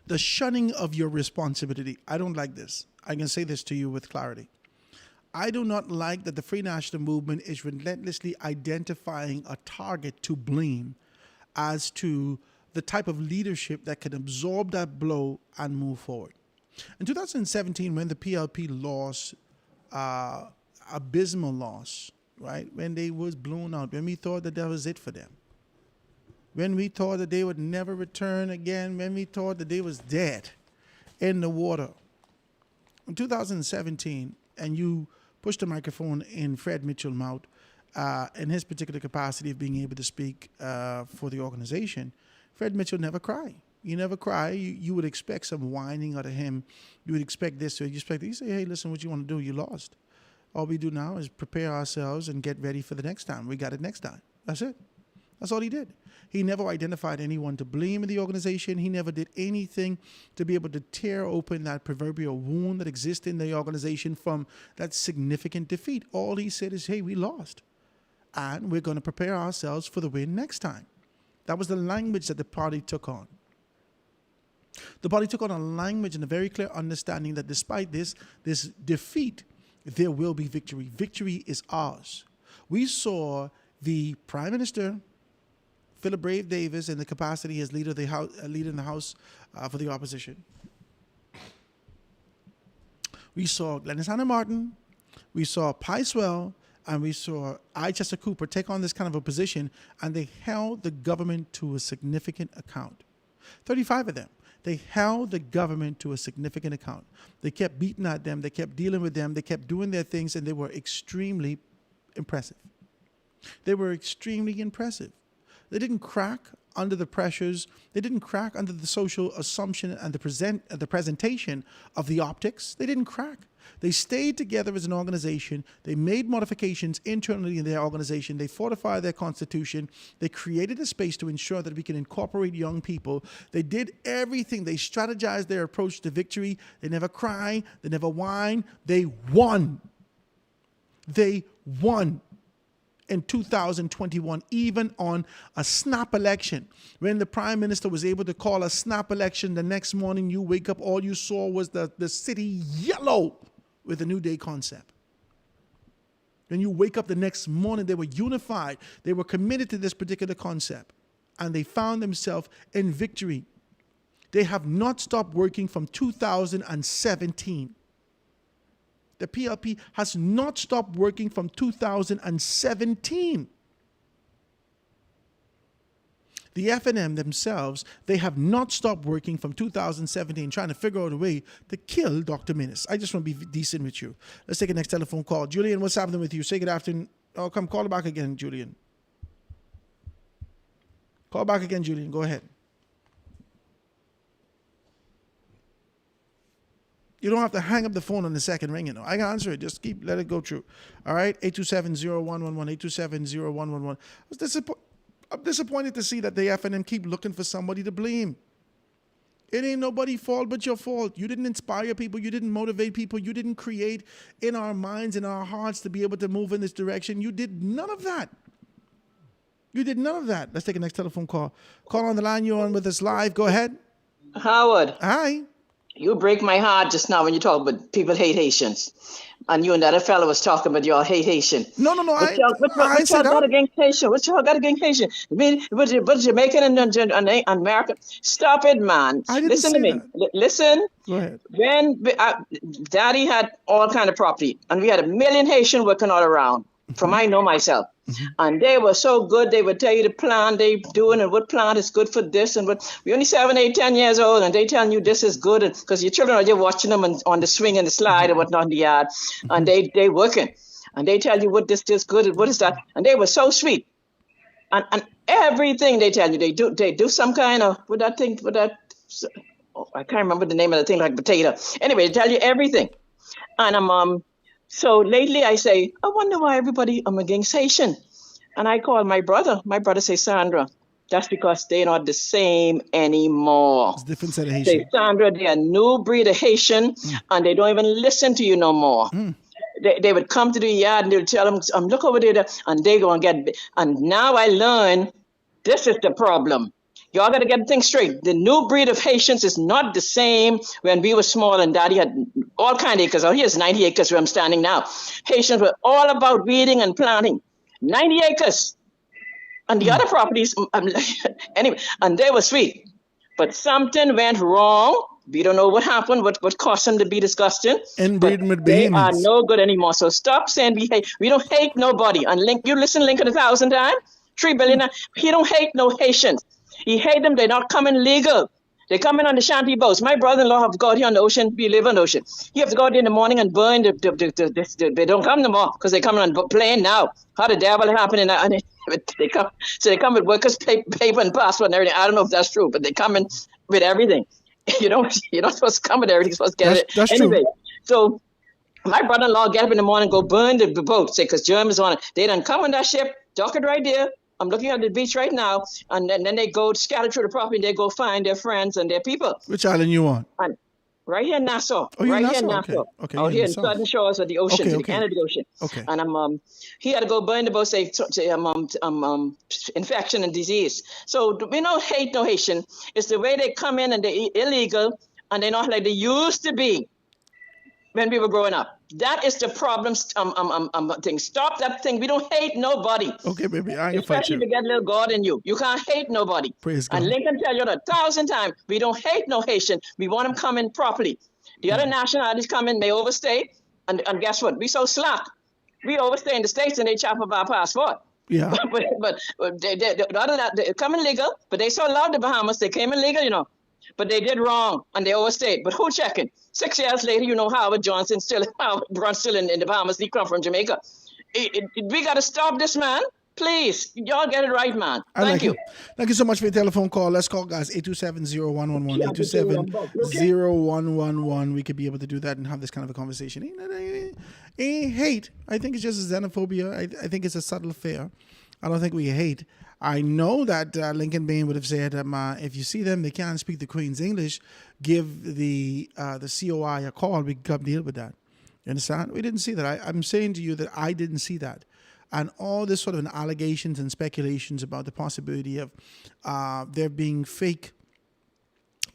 the shunning of your responsibility. I don't like this. I can say this to you with clarity. I do not like that the Free National Movement is relentlessly identifying a target to blame as to the type of leadership that can absorb that blow and move forward. In 2017, when the PLP lost, abysmal loss, right? When they was blown out, when we thought that was it for them, when we thought that they would never return again, when we thought that they was dead in the water. In 2017, and you pushed the microphone in Fred Mitchell's mouth in his particular capacity of being able to speak for the organization, Fred Mitchell never cried. You never cry. You would expect some whining out of him. You would expect this. Or you expect that. You say, "Hey, listen, what you want to do? You lost. All we do now is prepare ourselves and get ready for the next time. We got it next time." That's it. That's all he did. He never identified anyone to blame in the organization. He never did anything to be able to tear open that proverbial wound that exists in the organization from that significant defeat. All he said is, hey, we lost, and we're going to prepare ourselves for the win next time. That was the language that the party took on. The party took on a language and a very clear understanding that despite this defeat, there will be victory. Victory is ours. We saw the Prime Minister, Philip Brave Davis, in the capacity as leader in the House for the opposition. We saw Glennis Hanna Martin, we saw Picewell, and we saw I. Chester Cooper take on this kind of a position, and they held the government to a significant account. 35 of them. They held the government to a significant account. They kept beating at them. They kept dealing with them. They kept doing their things, and they were extremely impressive. They were extremely impressive. They didn't crack under the pressures. They didn't crack under the social assumption and the presentation of the optics. They didn't crack. They stayed together as an organization. They made modifications internally in their organization. They fortified their constitution. They created a space to ensure that we can incorporate young people. They did everything. They strategized their approach to victory. They never cry. They never whine. They won. They won. In 2021, even on a snap election, when the Prime Minister was able to call a snap election, the next morning you wake up, all you saw was the city yellow with the New Day concept. When you wake up the next morning, they were unified. They were committed to this particular concept, and they found themselves in victory. They have not stopped working from 2017. The PLP has not stopped working from 2017. The FNM themselves, they have not stopped working from 2017, trying to figure out a way to kill Dr. Minnis. I just want to be decent with you. Let's take a next telephone call. Julian, what's happening with you? Say good afternoon. Oh, come call back again, Julian. Call back again, Julian. Go ahead. You don't have to hang up the phone on the second ring, I can answer it. Just let it go through. All right? 827-0111, 827-0111. I'm disappointed to see that the FNM keep looking for somebody to blame. It ain't nobody's fault but your fault. You didn't inspire people. You didn't motivate people. You didn't create in our minds, in our hearts to be able to move in this direction. You did none of that. You did none of that. Let's take a next telephone call. Call on the line. You're on with us live. Go ahead. Howard. Hi. You break my heart just now when you talk about people hate Haitians. And you and that other fellow was talking about y'all hate Haitian. No. What y'all got against Haitian? What y'all got against Haitian? I mean, but Jamaican and American. Stop it, man. I didn't Listen to me. Listen. Go ahead. When Daddy had all kind of property, and we had 1 million Haitian working all around, from I know myself. Mm-hmm. And they were so good, they would tell you the plan they doing and what plant is good for this and what. We're only 7, 8, 10 years old, and they telling you this is good because your children are just watching them on the swing and the slide and whatnot in the yard, and they working, and they tell you what this is good and what is that, and they were so sweet, and everything they tell you they do some kind of I can't remember the name of the thing, like potato. Anyway, they tell you everything, and So lately I say, I wonder why everybody against Haitian. And I call my brother. My brother say, Sandra, that's because they're not the same anymore. It's a different set of Haitian. Say, Sandra, they're a new breed of Haitian, and they don't even listen to you no more. They would come to the yard and they would tell them, look over there, and they go and get. And now I learn this is the problem. Y'all got to get things straight. The new breed of Haitians is not the same when we were small and Daddy had all kind of acres. Oh, here's 90 acres where I'm standing now. Haitians were all about weeding and planting. 90 acres. And the other properties, anyway, and they were sweet. But something went wrong. We don't know what happened, what caused them to be disgusting. Inbreeding with they behemoths. are no good anymore. So stop saying we hate. We don't hate nobody. And you listen to Lincoln 1,000 times, 3 billion. He don't hate no Haitians. He hate them. They're not coming legal. They come in on the shanty boats. My brother-in-law have to go out here on the ocean. We live on the ocean. He have to go out there in the morning and burn they don't come no more because they come on plane now. How the devil happening? And they come. So they come with workers' paper and passport and everything. I don't know if that's true, but they come in with everything. You're not supposed to come with everything. You're supposed to get it. That's anyway, true. So my brother-in-law get up in the morning, go burn the boat, say, because germs on it. They done come on that ship, dock it right there, I'm looking at the beach right now, and then they go scatter through the property, and they go find their friends and their people. Which island you on? And right here in Nassau. Oh, you're in right here in Nassau? Nassau. Okay, Out you're in here the in south. southern shores of the ocean, Okay, to the end of the ocean. Okay. And he had to go burn the boat, say infection and disease. So we don't hate no Haitian. It's the way they come in and they're illegal and they're not like they used to be when we were growing up. That is the problem. Thing. Stop that thing. We don't hate nobody. Okay, baby, I ain't fight Especially you. if you get a little God in you. You can't hate nobody. Praise And God. Lincoln tell you 1,000 times, we don't hate no Haitian. We want them coming properly. The other nationalities come in, they overstay, and guess what? We so slack. We overstay in the States and they chop up our passport. Yeah. but the other that they come in legal, but they so love the Bahamas, they came in legal, But they did wrong and they overstayed. But who checking? 6 years later, Howard Johnson still in the Bahamas. He come from Jamaica. We got to stop this man. Please, y'all get it right, man. Thank you. Thank you so much for your telephone call. Let's call, guys, 827-0111, 827-0111. We could be able to do that and have this kind of a conversation. Ain't hate. I think it's just xenophobia. I think it's a subtle affair. I don't think we hate. I know that Lincoln Bain would have said, if you see them, they can't speak the Queen's English, give the COI a call. We can come deal with that. You understand? We didn't see that. I'm saying to you that I didn't see that. And all this sort of allegations and speculations about the possibility of there being fake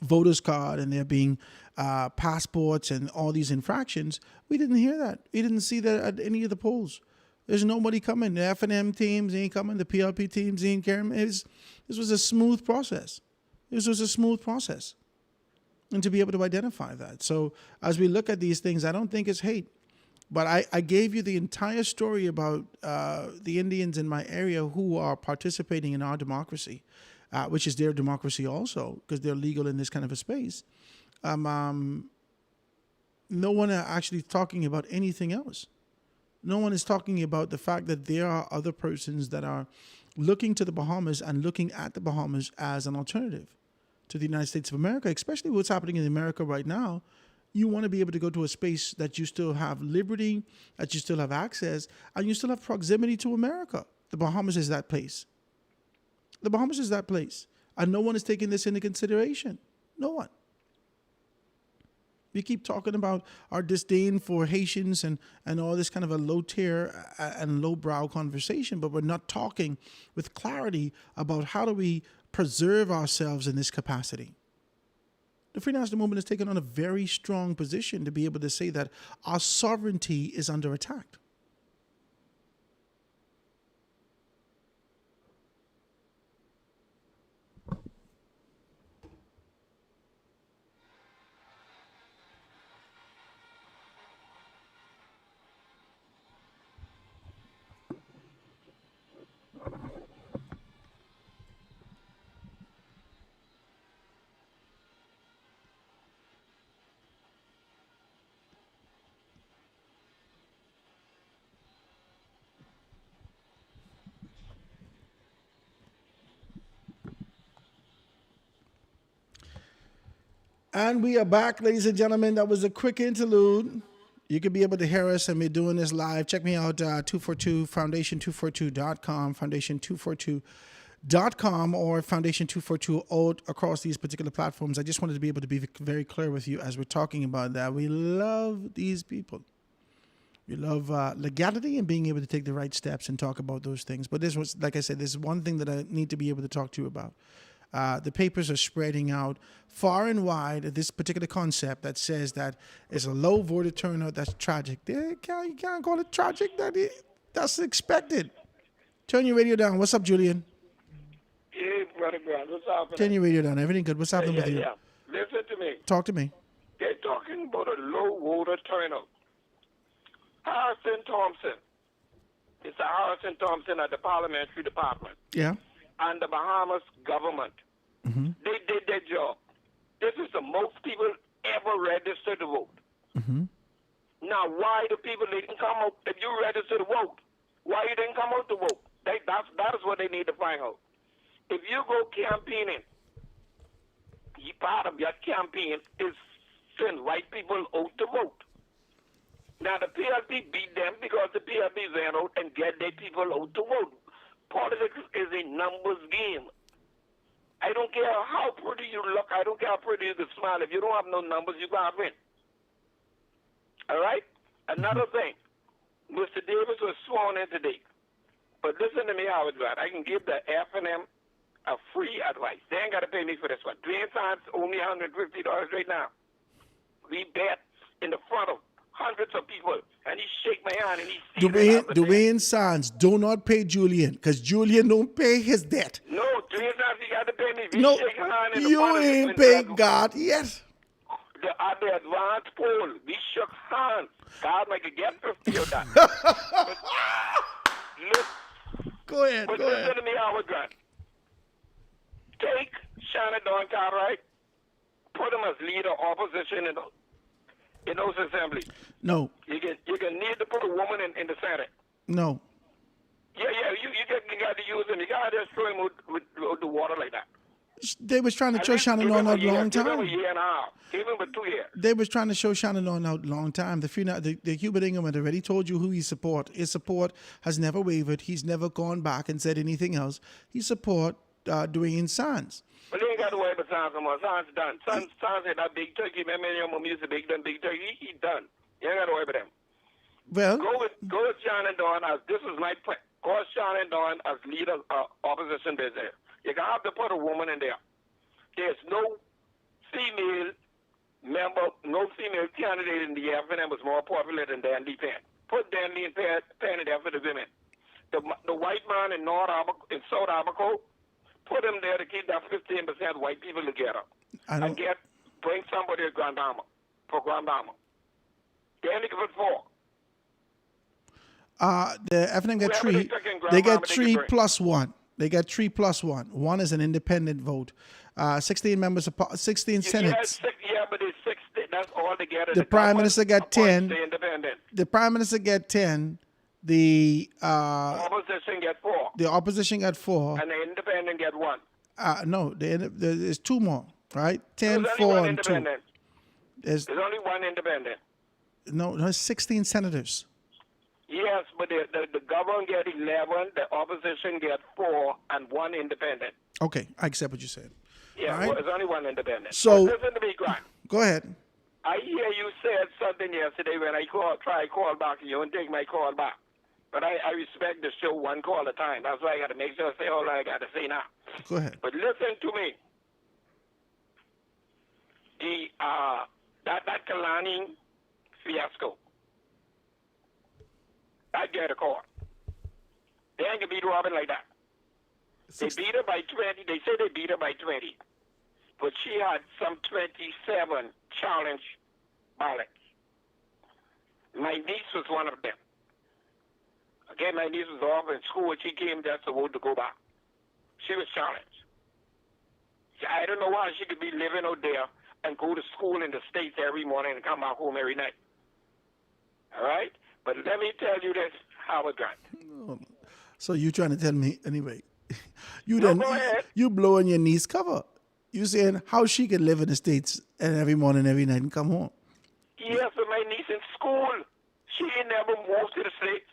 voters card and there being passports and all these infractions, we didn't hear that. We didn't see that at any of the polls. There's nobody coming. The F&M teams ain't coming. The PLP teams ain't caring. This was a smooth process. And to be able to identify that. So as we look at these things, I don't think it's hate. But I gave you the entire story about the Indians in my area who are participating in our democracy, which is their democracy also, because they're legal in this kind of a space. No one are actually talking about anything else. No one is talking about the fact that there are other persons that are looking to the Bahamas and looking at the Bahamas as an alternative to the United States of America, especially what's happening in America right now. You want to be able to go to a space that you still have liberty, that you still have access, and you still have proximity to America. The Bahamas is that place. The Bahamas is that place. And no one is taking this into consideration. No one. We keep talking about our disdain for Haitians and all this kind of a low-tier and low-brow conversation, but we're not talking with clarity about how do we preserve ourselves in this capacity. The Free National Movement has taken on a very strong position to be able to say that our sovereignty is under attack. And we are back, ladies and gentlemen. That was a quick interlude. You could be able to hear us, and we're doing this live. Check me out, 242, foundation242.com, foundation242.com, or foundation242 all across these particular platforms. I just wanted to be able to be very clear with you as we're talking about that. We love these people. We love legality and being able to take the right steps and talk about those things. But this was, like I said, this is one thing that I need to be able to talk to you about. The papers are spreading out far and wide this particular concept that says that it's a low voter turnout. That's tragic. You can't call it tragic. That's expected. Turn your radio down. What's up, Julian? Hey, brother Grant, what's happening? Turn your radio down. Everything good? What's happening with you? Yeah. Listen to me. Talk to me. They're talking about a low voter turnout. Harrison Thompson. It's Harrison Thompson at the Parliamentary Department. Yeah. And the Bahamas government. Mm-hmm. They did their job. This is the most people ever registered to vote. Mm-hmm. Now, why the people didn't come out? If you register to vote, why you didn't come out to vote? That is what they need to find out. If you go campaigning, part of your campaign is send white people out to vote. Now, the PLP beat them because the PLP ran out and get their people out to vote. Politics is a numbers game. I don't care how pretty you look. I don't care how pretty you can smile. If you don't have no numbers, you can't win. All right? Another thing. Mr. Davis was sworn in today. But listen to me how it's right. I can give the F&M a free advice. They ain't got to pay me for this one. Dwayne Sons only $150 right now. We bet in the front of hundreds of people, and he shake my hand and he sees Dwayne Sons, do not pay Julian, because Julian don't pay his debt. No, Dwayne Sons, he got to pay me. We No, shake hand in the you front of ain't the paid God yet. At the advanced poll, we shook hands. God might get 50 of that. Go ahead. But listen to me, Howard Grant. Take Shannon Dawn Cartwright, put him as leader opposition in those assemblies. No. You can need to put a woman in the Senate. No. Yeah, you got to use him. You got to just throw him with the water like that. They was trying to show Shannon Dawn out a long Give him a time. year and a half. Give him a 2 years. They was trying to show Shannon Dawn out a long time. The Hubert Ingham had already told you who he support. His support has never wavered. He's never gone back and said anything else. He support Dwayne Sons. But they ain't got to worry about Sons no more. Sons done. Sons had that big turkey. Remember your mom used to big turkey. He done. You ain't got to worry about him. Well, go with Shannon Dawn as this is my plan. Call Shannon Dawn as leader of opposition business. You can have to put a woman in there. There's no female member, no female candidate in the F&M was more popular than Dan Lee Penn. Put Dan Lee Penn in there for the women. The white man in South Abaco, put him there to keep that 15% white people together. And bring somebody to Grand Armor, for Grand Armor. Dan Lee put 4. The F&M get 3. They get 3 plus 1. They get 3 plus 1. 1 is an independent vote. 16 members, 16 senates. Yeah, but it's 16. That's all together. The prime minister get 10. The independent. The prime minister get 10. The opposition get 4. The opposition get 4. And the independent get 1. No, there's 2 more, right? 10, There's 4, only and 2. There's only 1 independent. No, it's 16 senators. Yes, but the government get 11, the opposition get 4, and 1 independent. Okay, I accept what you said. Yeah, right. well, there's only 1 independent. So, but listen to me, Grant. Go ahead. I hear you said something yesterday when I try to call back and you don't take my call back. But I respect the show 1 call at a time. That's why I got to make sure I say all I got to say now. Go ahead. But listen to me. That Kalani fiasco. I get a call. They ain't gonna beat Robin like that. They beat her by 20. They say they beat her by 20. But she had some 27 challenge ballots. My niece was one of them. Again, my niece was off in school. She came just to vote to go back. She was challenged. I don't know why she could be living out there and go to school in the States every morning and come back home every night. All right? But let me tell you this, Howard Grant. So you trying to tell me, anyway, Go ahead. you blowing your niece cover. You saying how she can live in the States and every morning, every night and come home. Yes, but my niece in school. She ain't never moved to the States.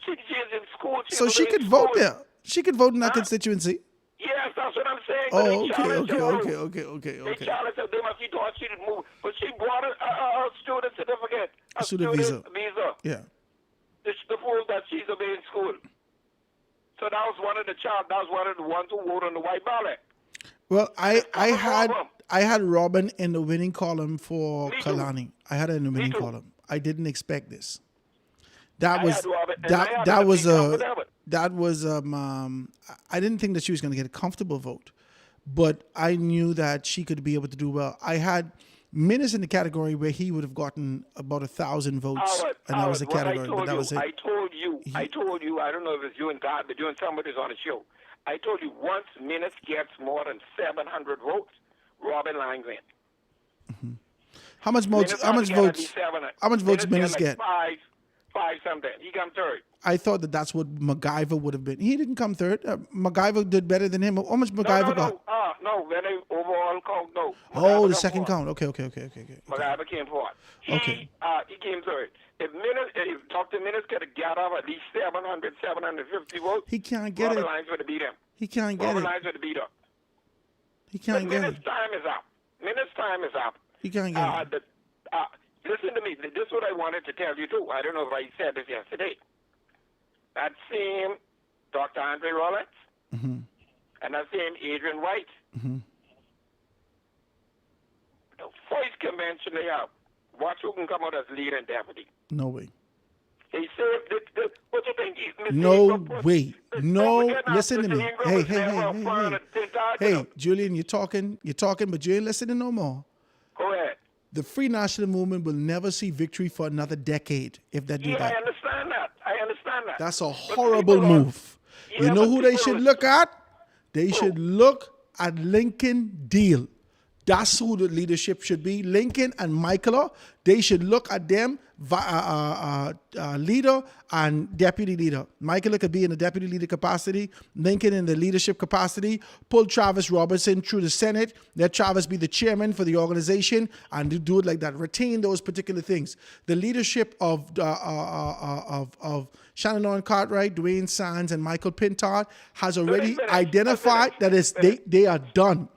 She's in school. So she could vote there. She could vote in that constituency. Yes, that's what I'm saying. Oh, They challenged her. They challenged her. They must be thought she didn't move. But she brought a student certificate. A Student visa. Yeah. To prove that she's obeying school. So that was one of the ones who voted on the white ballot. Well, I had Robin in the winning column for Kalani. I had her in the winning column. I didn't expect this. I didn't think that she was going to get a comfortable vote, but I knew that she could be able to do well. I had Minnis in the category where he would have gotten about 1,000 votes, and that was the category. But that was it. I told you. I don't know if it's you and God, but you and somebody's on the show. I told you once Minnis gets more than 700 votes, Robin Lang wins. Mm-hmm. How much votes Minnis get? Five something. He come third. I thought that's what MacGyver would have been. He didn't come third. MacGyver did better than him. How much MacGyver got? No. no, when they overall count, no. Oh, the second count. Okay. MacGyver came forward. Okay. He came third. If Dr. Minnis could have got off at least 750 votes, He can't get Robert it. Lyons would have beat him. He can't get Robert it. Lyons would have beat him. He can't get it. Minnis' time is up. Minnis' time is up. He can't get it. Listen to me. This is what I wanted to tell you, too. I don't know if I said this yesterday. That same Dr. Andre Rollins and that same Adrian White, the first convention they have, watch who can come out as leader and deputy. No way. He said, what you think? No way. No. Listen to me. Hey, Julian, you're talking, but you ain't listening no more. Go ahead. The Free National Movement will never see victory for another decade if they do that. I understand that. That's a horrible move. You know who they should look at? They should look at Lincoln Deal. That's who the leadership should be. Lincoln and Michaela, they should look at them, leader and deputy leader. Michaela could be in the deputy leader capacity, Lincoln in the leadership capacity. Pull Travis Robertson through the Senate. Let Travis be the chairman for the organization and do it like that. Retain those particular things. The leadership of Shannon Orrin Cartwright, Dwayne Sands, and Michael Pintard has already identified that they are done.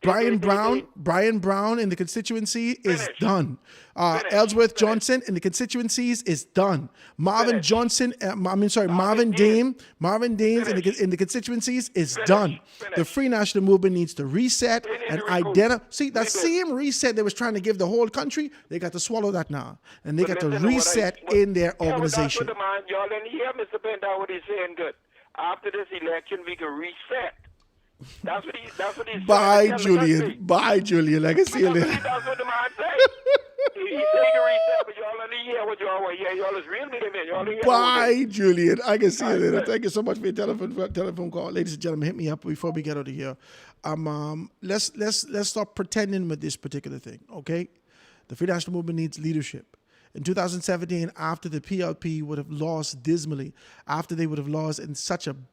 Brian Brown in the constituency is done. Ellsworth Johnson in the constituencies is done. Marvin Dames in the constituencies is done. The Free National Movement needs to reset and identify. See, that same reset they was trying to give the whole country, they got to swallow that now. And they got to reset in their organization. Y'all didn't hear Mr. Penta what he's saying good. After this election, we can reset. That's what he's Bye, Julian. Bye, Julian. I can see you later. That's what the man say. He say you reset, but y'all only hear what y'all want. Yeah, y'all is real nigga. Bye, Julian. I can see you later. Thank you so much for your telephone call. Ladies and gentlemen, hit me up before we get out of here. Let's stop pretending with this particular thing, okay? The Free National Movement needs leadership. In 2017, after the PLP would have lost dismally, after they would have lost in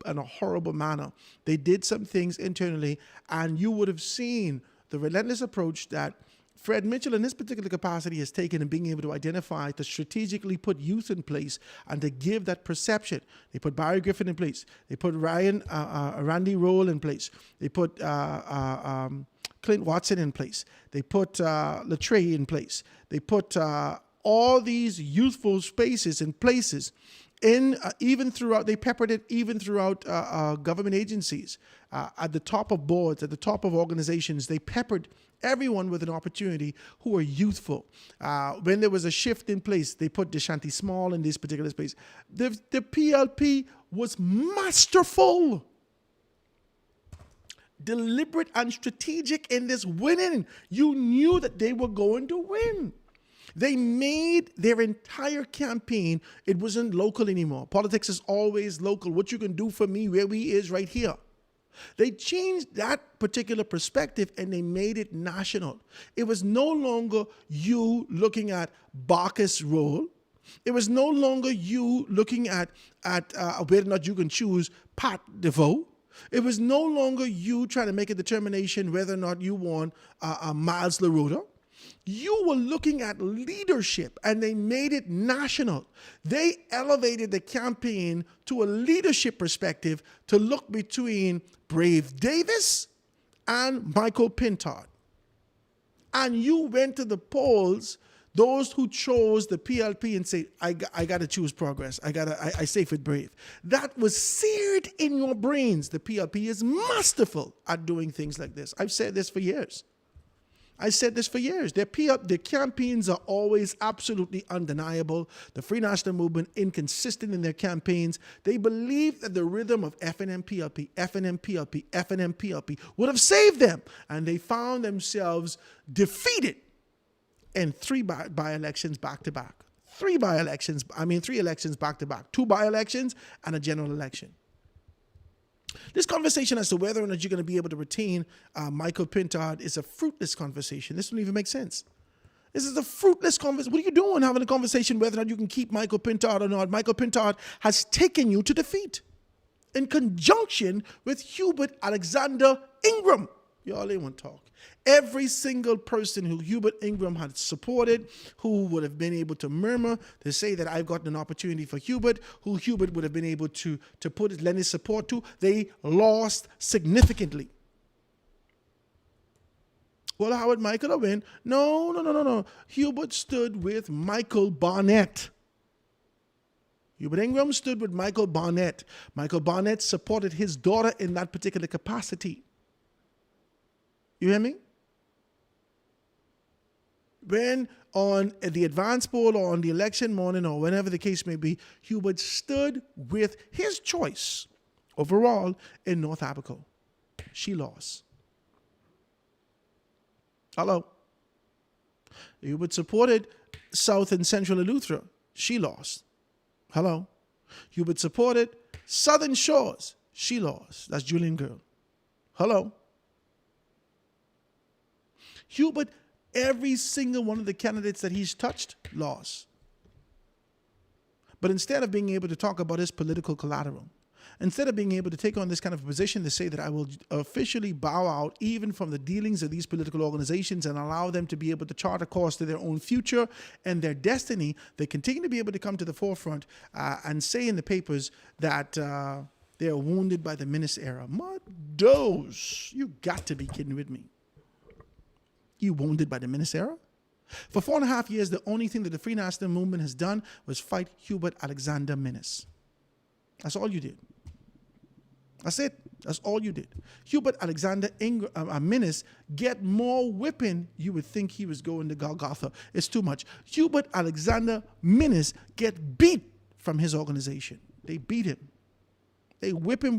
a horrible manner, they did some things internally, and you would have seen the relentless approach that Fred Mitchell in this particular capacity has taken in being able to identify, to strategically put youth in place and to give that perception. They put Barry Griffin in place. They put Randy Roll in place. They put Clint Watson in place. They put Latreille in place. They put all these youthful spaces and places even throughout, they peppered it even throughout government agencies, at the top of boards, at the top of organizations. They peppered everyone with an opportunity who are youthful. When there was a shift in place, they put DeShanty Small in this particular space. The PLP was masterful, deliberate and strategic in this winning. You knew that they were going to win. They made their entire campaign, it wasn't local anymore. Politics is always local. What you can do for me, where we is right here. They changed that particular perspective and they made it national. It was no longer you looking at Bacchus role. It was no longer you looking at whether or not you can choose Pat DeVoe. It was no longer you trying to make a determination whether or not you want Miles LaRuda. You were looking at leadership, and they made it national. They elevated the campaign to a leadership perspective to look between Brave Davis and Michael Pintard. And you went to the polls, those who chose the PLP, and say, I got to choose Progress. I say for Brave. That was seared in your brains. The PLP is masterful at doing things like this. I've said this for years. Their campaigns are always absolutely undeniable. The Free National Movement, inconsistent in their campaigns. They believe that the rhythm of FNM PLP would have saved them. And they found themselves defeated in three by-elections back-to-back. Three elections back-to-back. 2 by-elections and a general election. This conversation as to whether or not you're going to be able to retain Michael Pintard is a fruitless conversation. This doesn't even make sense. This is a fruitless conversation. What are you doing having a conversation whether or not you can keep Michael Pintard or not? Michael Pintard has taken you to defeat in conjunction with Hubert Alexander Ingram. Y'all ain't want to talk. Every single person who Hubert Ingram had supported, who would have been able to murmur to say that I've gotten an opportunity for Hubert, who Hubert would have been able to lend his support to, they lost significantly. Well, how would Michael win? No. Hubert stood with Michael Barnett. Hubert Ingram stood with Michael Barnett. Michael Barnett supported his daughter in that particular capacity. You hear me? When on the advance poll or on the election morning or whenever the case may be, Hubert stood with his choice overall in North Abaco. She lost. Hello. Hubert supported South and Central Eleuthera. She lost. Hello. Hubert supported Southern Shores. She lost. That's Julian Girl. Hello. Hubert, every single one of the candidates that he's touched, lost. But instead of being able to talk about his political collateral, instead of being able to take on this kind of a position to say that I will officially bow out even from the dealings of these political organizations and allow them to be able to chart a course to their own future and their destiny, they continue to be able to come to the forefront and say in the papers that they are wounded by the Menace era. Dose, you got to be kidding with me. You wounded by the Menace era? For 4.5 years, the only thing that the Free National Movement has done was fight Hubert Alexander Menace. That's all you did. That's it. That's all you did. Hubert Alexander Menace get more whipping, you would think he was going to Golgotha. It's too much. Hubert Alexander Menace get beat from his organization. They beat him. They whip him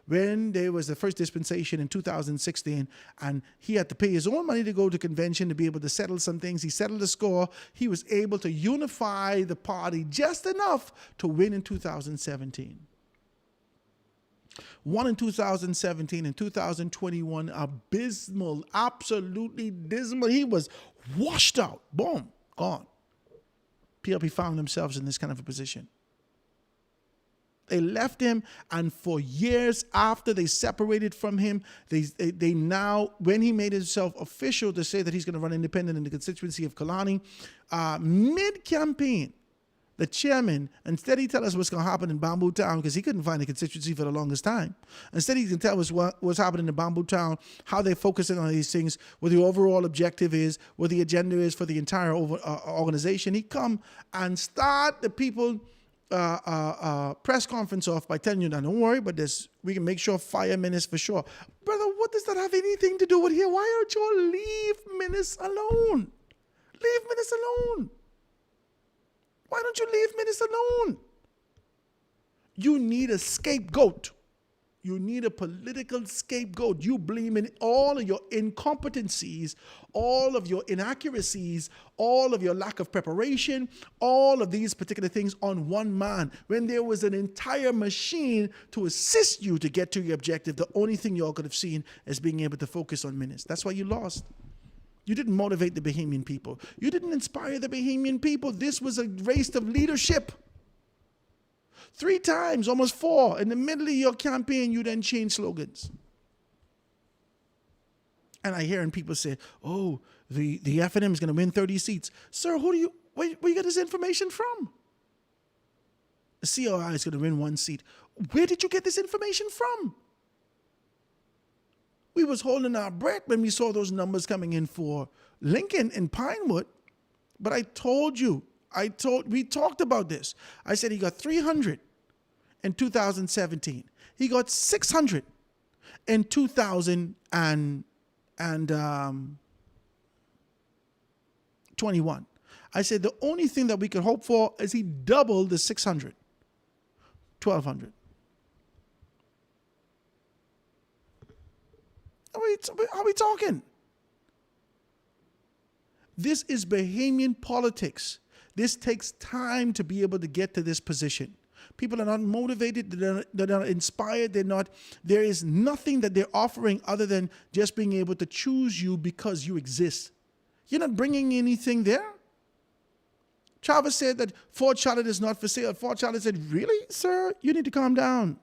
when there was the first dispensation in 2016, and he had to pay his own money to go to convention to be able to settle some things. He settled the score. He was able to unify the party just enough to win in 2017. Won in 2017 and 2021, abysmal, absolutely dismal. He was washed out. Boom, gone. PLP found themselves in this kind of a position. They left him, and for years after they separated from him, they now, when he made himself official to say that he's going to run independent in the constituency of Kalani, mid-campaign, the chairman, instead he tell us what's going to happen in Bamboo Town, because he couldn't find a constituency for the longest time. Instead he can tell us what's happening in Bamboo Town, how they're focusing on these things, what the overall objective is, what the agenda is for the entire organization. He come and start the people press conference off by telling you, now don't worry about this. We can make sure fire Menace for sure. Brother, what does that have anything to do with here? Why don't you leave Menace alone? Leave Menace alone. Why don't you leave Menace alone? You need a scapegoat. You need a political scapegoat. You blaming all of your incompetencies, all of your inaccuracies, all of your lack of preparation, all of these particular things on one man. When there was an entire machine to assist you to get to your objective, the only thing you all could have seen is being able to focus on Menace. That's why you lost. You didn't motivate the Bahamian people. You didn't inspire the Bahamian people. This was a race of leadership. 3 times, almost 4. In the middle of your campaign, you then change slogans. And I hear people say, oh, the FNM is going to win 30 seats. Sir, where you get this information from? The COI is going to win 1 seat. Where did you get this information from? We was holding our breath when we saw those numbers coming in for Lincoln and Pinewood. But I told you, we talked about this. I said he got 300 in 2017. He got 600 in 2021. I said the only thing that we could hope for is he doubled the 600, 1,200. Are we talking? This is Bahamian politics. This takes time to be able to get to this position. People are not motivated, they're not inspired, there is nothing that they're offering other than just being able to choose you because you exist. You're not bringing anything there. Chavez said that Fort Charlotte is not for sale. Fort Charlotte said, really, sir? You need to calm down.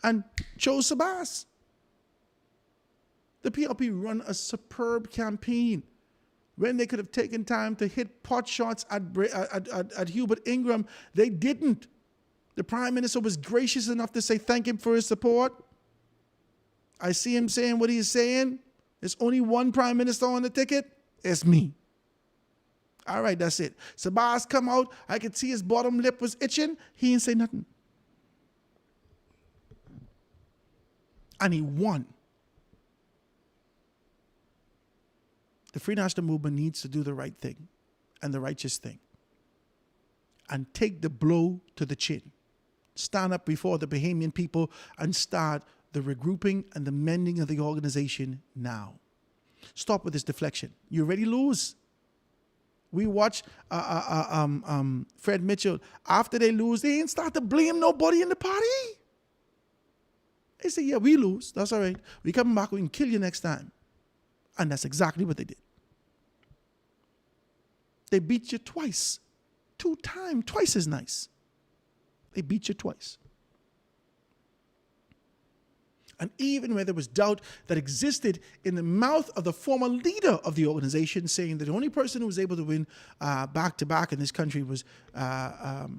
And chose Sabas. The PLP run a superb campaign. When they could have taken time to hit pot shots at Hubert Ingram, they didn't. The Prime Minister was gracious enough to say thank him for his support. I see him saying what he's saying. There's only one Prime Minister on the ticket. It's me. All right, that's it. Sabas come out. I could see his bottom lip was itching. He didn't say nothing. And he won. The Free National Movement needs to do the right thing and the righteous thing and take the blow to the chin. Stand up before the Bahamian people and start the regrouping and the mending of the organization now. Stop with this deflection. You already lose. We watch Fred Mitchell. After they lose, they ain't start to blame nobody in the party. They say, yeah, we lose. That's all right. We come back, we can kill you next time. And that's exactly what they did. They beat you twice. 2 times. Twice as nice. They beat you twice. And even where there was doubt that existed in the mouth of the former leader of the organization, saying that the only person who was able to win back-to-back in this country was, that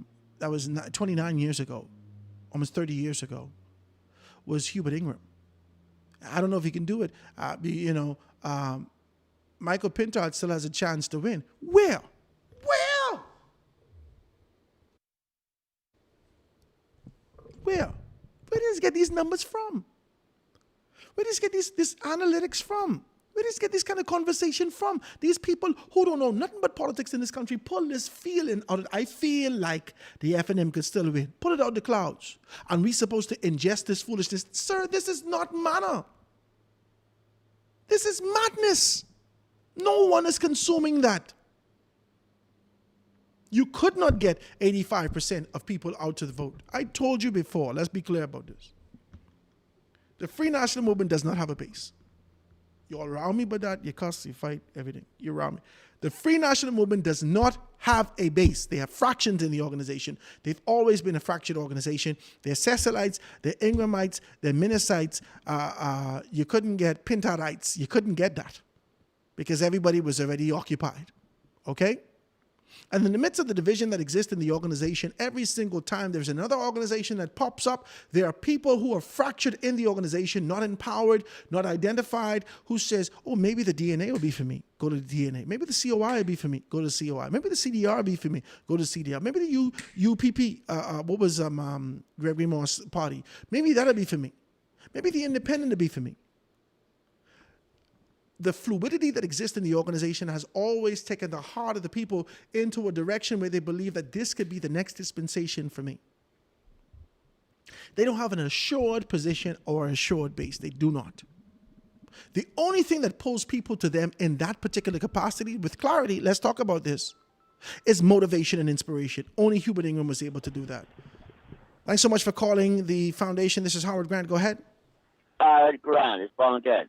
was 29 years ago, almost 30 years ago, was Hubert Ingram. I don't know if he can do it. Michael Pintard still has a chance to win. Where? Where does he get these numbers from? Where does he get this analytics from? Where does he get this kind of conversation from? These people who don't know nothing but politics in this country pull this feeling out. I feel like the FNM could still win. Pull it out the clouds. And we're supposed to ingest this foolishness. Sir, this is not manna. This is madness. No one is consuming that. You could not get 85% of people out to the vote. I told you before. Let's be clear about this. The Free National Movement does not have a base. You all around me by that. You cuss, you fight, everything. You're around me. The Free National Movement does not have a base. They have fractions in the organization. They've always been a fractured organization. They're Cecilites, they're Ingramites, they're Minicites. You couldn't get Pintardites. You couldn't get that because everybody was already occupied. Okay? And in the midst of the division that exists in the organization, every single time there's another organization that pops up, there are people who are fractured in the organization, not empowered, not identified, who says, oh, maybe the DNA will be for me. Go to the DNA. Maybe the COI will be for me. Go to the COI. Maybe the CDR will be for me. Go to CDR. Maybe the UPP, Gregory Morse party. Maybe that'll be for me. Maybe the independent will be for me. The fluidity that exists in the organization has always taken the heart of the people into a direction where they believe that this could be the next dispensation for me. They don't have an assured position or assured base. They do not. The only thing that pulls people to them in that particular capacity, with clarity, let's talk about this, is motivation and inspiration. Only Hubert Ingram was able to do that. Thanks so much for calling the foundation. This is Howard Grant. Go ahead. Grant, it's Paul Ted.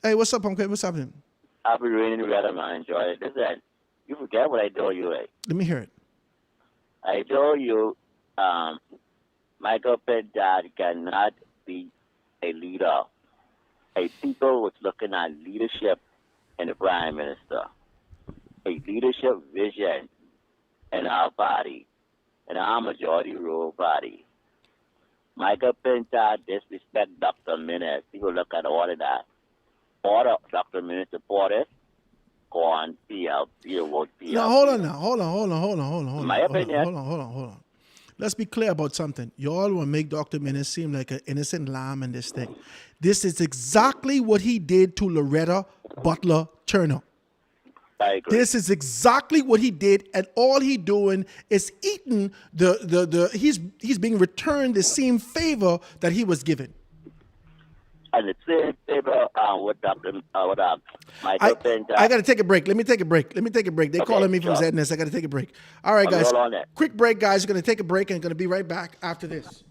Hey, what's up, Uncle? What's happening? I'll be reading the letter, man. Enjoy it. Listen, you forget what I told you, right? Let me hear it. I told you Michael Pintard cannot be a leader. A people was looking at leadership in the Prime Minister. A leadership vision in our party, in our majority rule party. Michael Pintard disrespect Dr. Minnis. People look at all of that. Order Dr. Minnis supporters go on PLP, vote PLP. Now, hold on. My opinion. Hold on. Let's be clear about something. Y'all will make Dr. Minnis seem like an innocent lamb in this thing. This is exactly what he did to Loretta Butler Turner. I agree. This is exactly what he did, and all he doing is eating he's being returned the same favor that he was given. And the same favor with Michael Pintard. I got to take a break. Let me take a break. They're calling me from ZNS. I got to take a break. All right, guys. Quick break, guys. We're going to take a break and going to be right back after this.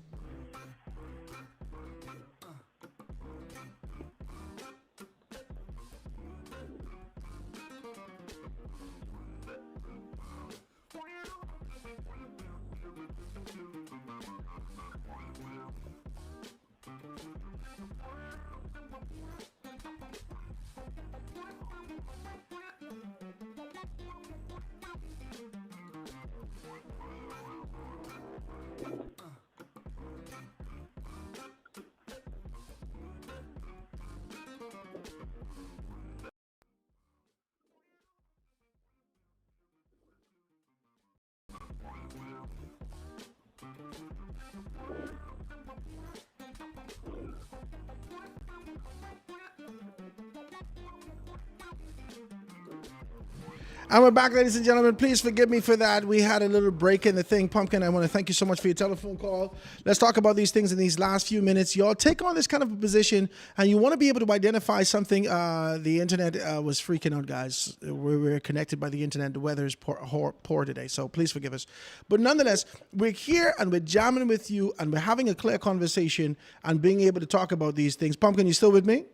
And we're back, ladies and gentlemen. Please forgive me for that. We had a little break in the thing. Pumpkin, I want to thank you so much for your telephone call. Let's talk about these things in these last few minutes. Y'all take on this kind of a position, and you want to be able to identify something. The internet was freaking out, guys. We're connected by the internet. The weather is poor today, so please forgive us. But nonetheless, we're here, and we're jamming with you, and we're having a clear conversation and being able to talk about these things. Pumpkin, you still with me?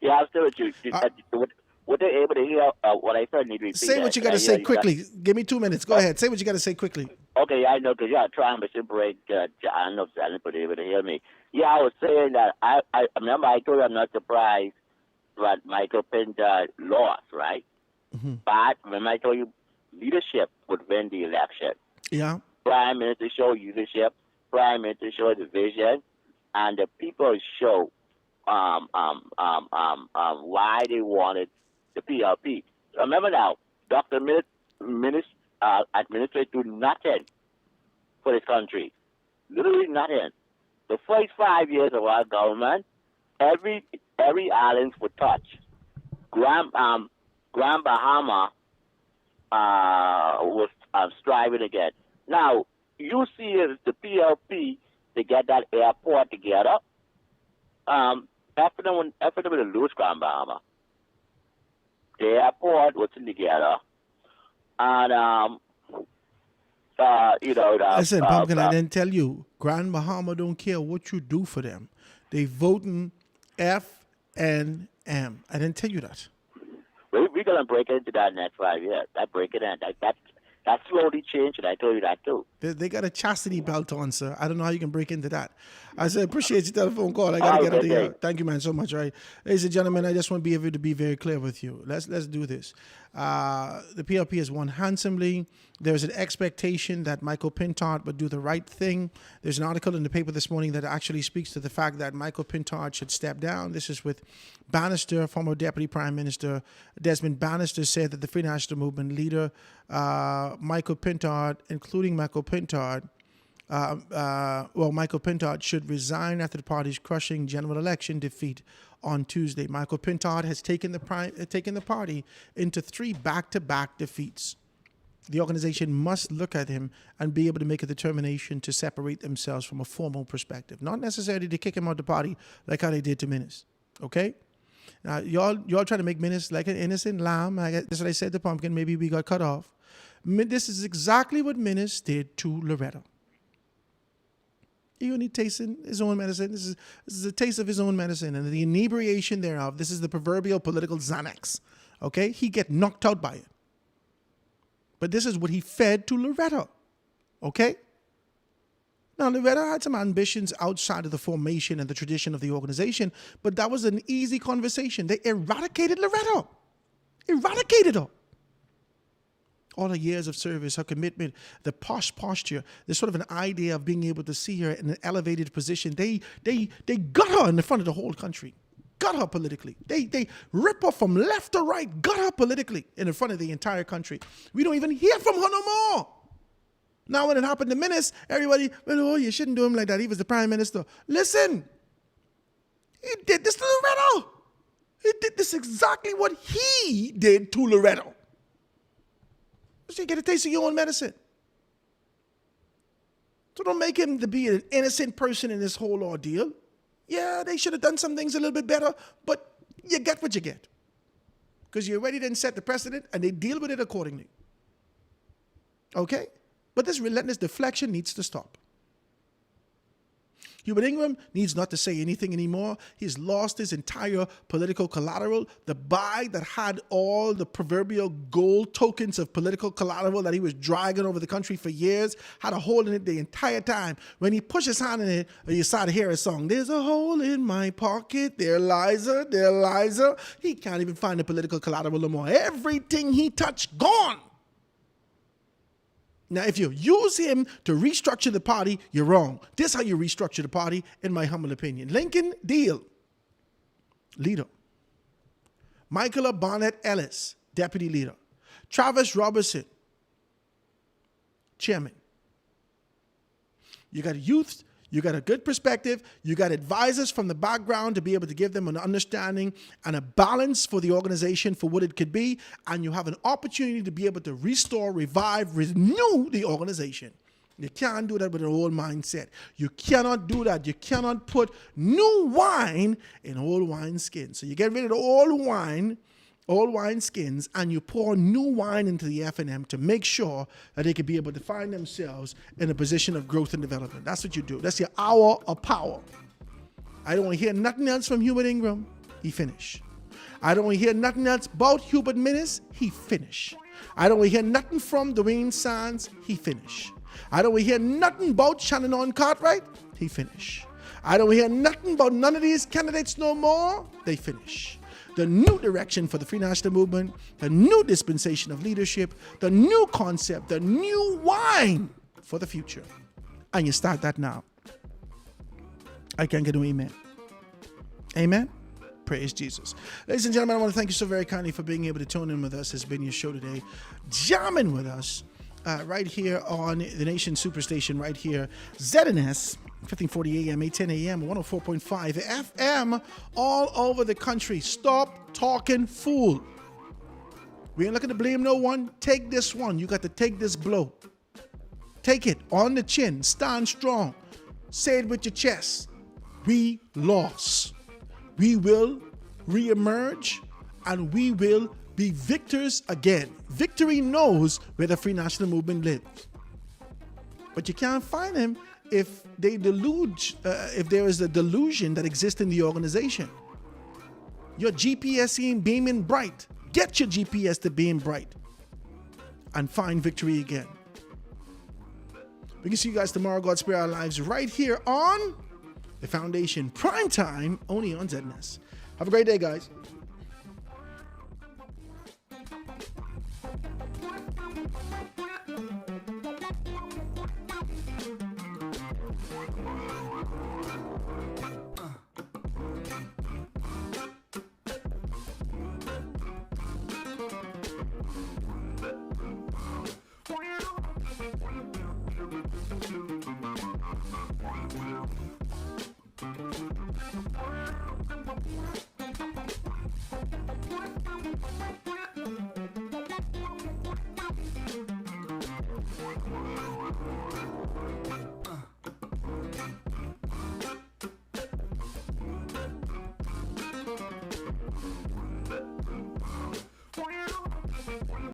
Yeah, I'm still with you. Were they able to hear what I said? Need to repeat Say what you got to say quickly. Give me 2 minutes. Go ahead. Say what you got to say quickly. Okay, I know, because you're trying to break. I don't know if anybody able to hear me. Yeah, I was saying that I remember I told you I'm not surprised that Michael Pinto lost, right? Mm-hmm. But remember I told you leadership would win the election. Yeah. Prime Minister show leadership. Prime Minister show the vision, and the people show why they wanted the PLP. Remember now, Dr. administrator do nothing for this country. Literally nothing. The first 5 years of our government, every island was touched. Grand Bahama was striving again. Now, you see if the PLP to get that airport together, after them to lose Grand Bahama. The airport was together, and Listen, Pumpkin, I didn't tell you. Grand Bahama don't care what you do for them. They voting F and M. I didn't tell you that. We're gonna break into that next 5 years. That break it in. That slowly changed, and I told you that too. They got a chastity belt on, sir. I don't know how you can break into that. I said, appreciate your telephone call. I got to get out of here. Thank you, man, so much. Right, ladies and gentlemen, I just want to be able to be very clear with you. Let's do this. The PLP has won handsomely. There's an expectation that Michael Pintard would do the right thing. There's an article in the paper this morning that actually speaks to the fact that Michael Pintard should step down. This is with Bannister, former Deputy Prime Minister Desmond Bannister, said that the Free National Movement leader, Michael Pintard, including Michael Pintard, Michael Pintard should resign after the party's crushing general election defeat on Tuesday. Michael Pintard has taken the party into 3 back-to-back defeats. The organization must look at him and be able to make a determination to separate themselves from a formal perspective, not necessarily to kick him out of the party like how they did to Minnis. Okay? Now, y'all try to make Minnis like an innocent lamb. That's what I said to Pumpkin. Maybe we got cut off. This is exactly what Minnis did to Loretta. He only tasting his own medicine. This is a taste of his own medicine, and the inebriation thereof. This is the proverbial political Xanax. Okay? He get knocked out by it. But this is what he fed to Loretta. Okay? Now, Loretta had some ambitions outside of the formation and the tradition of the organization, but that was an easy conversation. They eradicated Loretta. Eradicated her. All her years of service, her commitment, the posh posture, the sort of an idea of being able to see her in an elevated position. They got her in the front of the whole country. Got her politically. They rip her from left to right, got her politically in the front of the entire country. We don't even hear from her no more. Now when it happened to Minnis, everybody, you shouldn't do him like that. He was the prime minister. Listen, he did this to Loretta. He did this exactly what he did to Loretta. So you get a taste of your own medicine. So don't make him to be an innocent person in this whole ordeal. Yeah, they should have done some things a little bit better, but you get what you get. Because you already didn't set the precedent, and they deal with it accordingly. Okay? But this relentless deflection needs to stop. Hubert Ingraham needs not to say anything anymore. He's lost his entire political collateral. The bag that had all the proverbial gold tokens of political collateral that he was dragging over the country for years had a hole in it the entire time. When he pushed his hand in it, you start to hear a song. There's a hole in my pocket. There lies her. He can't even find the political collateral no more. Everything he touched, gone. Now, if you use him to restructure the party, you're wrong. This is how you restructure the party, in my humble opinion. Lincoln Deal, leader. Michaela Barnett Ellis, deputy leader. Travis Robertson, chairman. You got youth You got a good perspective. You got advisors from the background to be able to give them an understanding and a balance for the organization for what it could be. And you have an opportunity to be able to restore, revive, renew the organization. You can't do that with an old mindset. You cannot do that. You cannot put new wine in old wine skins. So you get rid of the old wine skins, and you pour new wine into the F&M to make sure that they can be able to find themselves in a position of growth and development. That's what you do. That's your hour of power. I don't want to hear nothing else from Hubert Ingram. He finished. I don't want to hear nothing else about Hubert Minnis. He finished. I don't want to hear nothing from Dwayne Sands. He finished. I don't want to hear nothing about Shannon Cartwright. He finished. I don't want to hear nothing about none of these candidates no more. They finish. The new direction for the Free National Movement, the new dispensation of leadership, the new concept, the new wine for the future. And you start that now. I can't get no amen. Amen? Praise Jesus. Ladies and gentlemen, I want to thank you so very kindly for being able to tune in with us. It's been your show today. Jamming with us right here on the Nation Superstation right here. ZNS. 1540 AM, 810 AM, 104.5 FM, all over the country. Stop talking fool. We ain't looking to blame no one. Take this one. You got to take this blow. Take it on the chin. Stand strong. Say it with your chest. We lost. We will reemerge, and we will be victors again. Victory knows where the Free National Movement lives. But you can't find him if they if there is a delusion that exists in the organization. Your GPS ain't beaming bright. Get your GPS to beam bright and find victory again. We can see you guys tomorrow. God spare our lives right here on the Foundation Prime Time, only on ZNS. Have a great day, guys.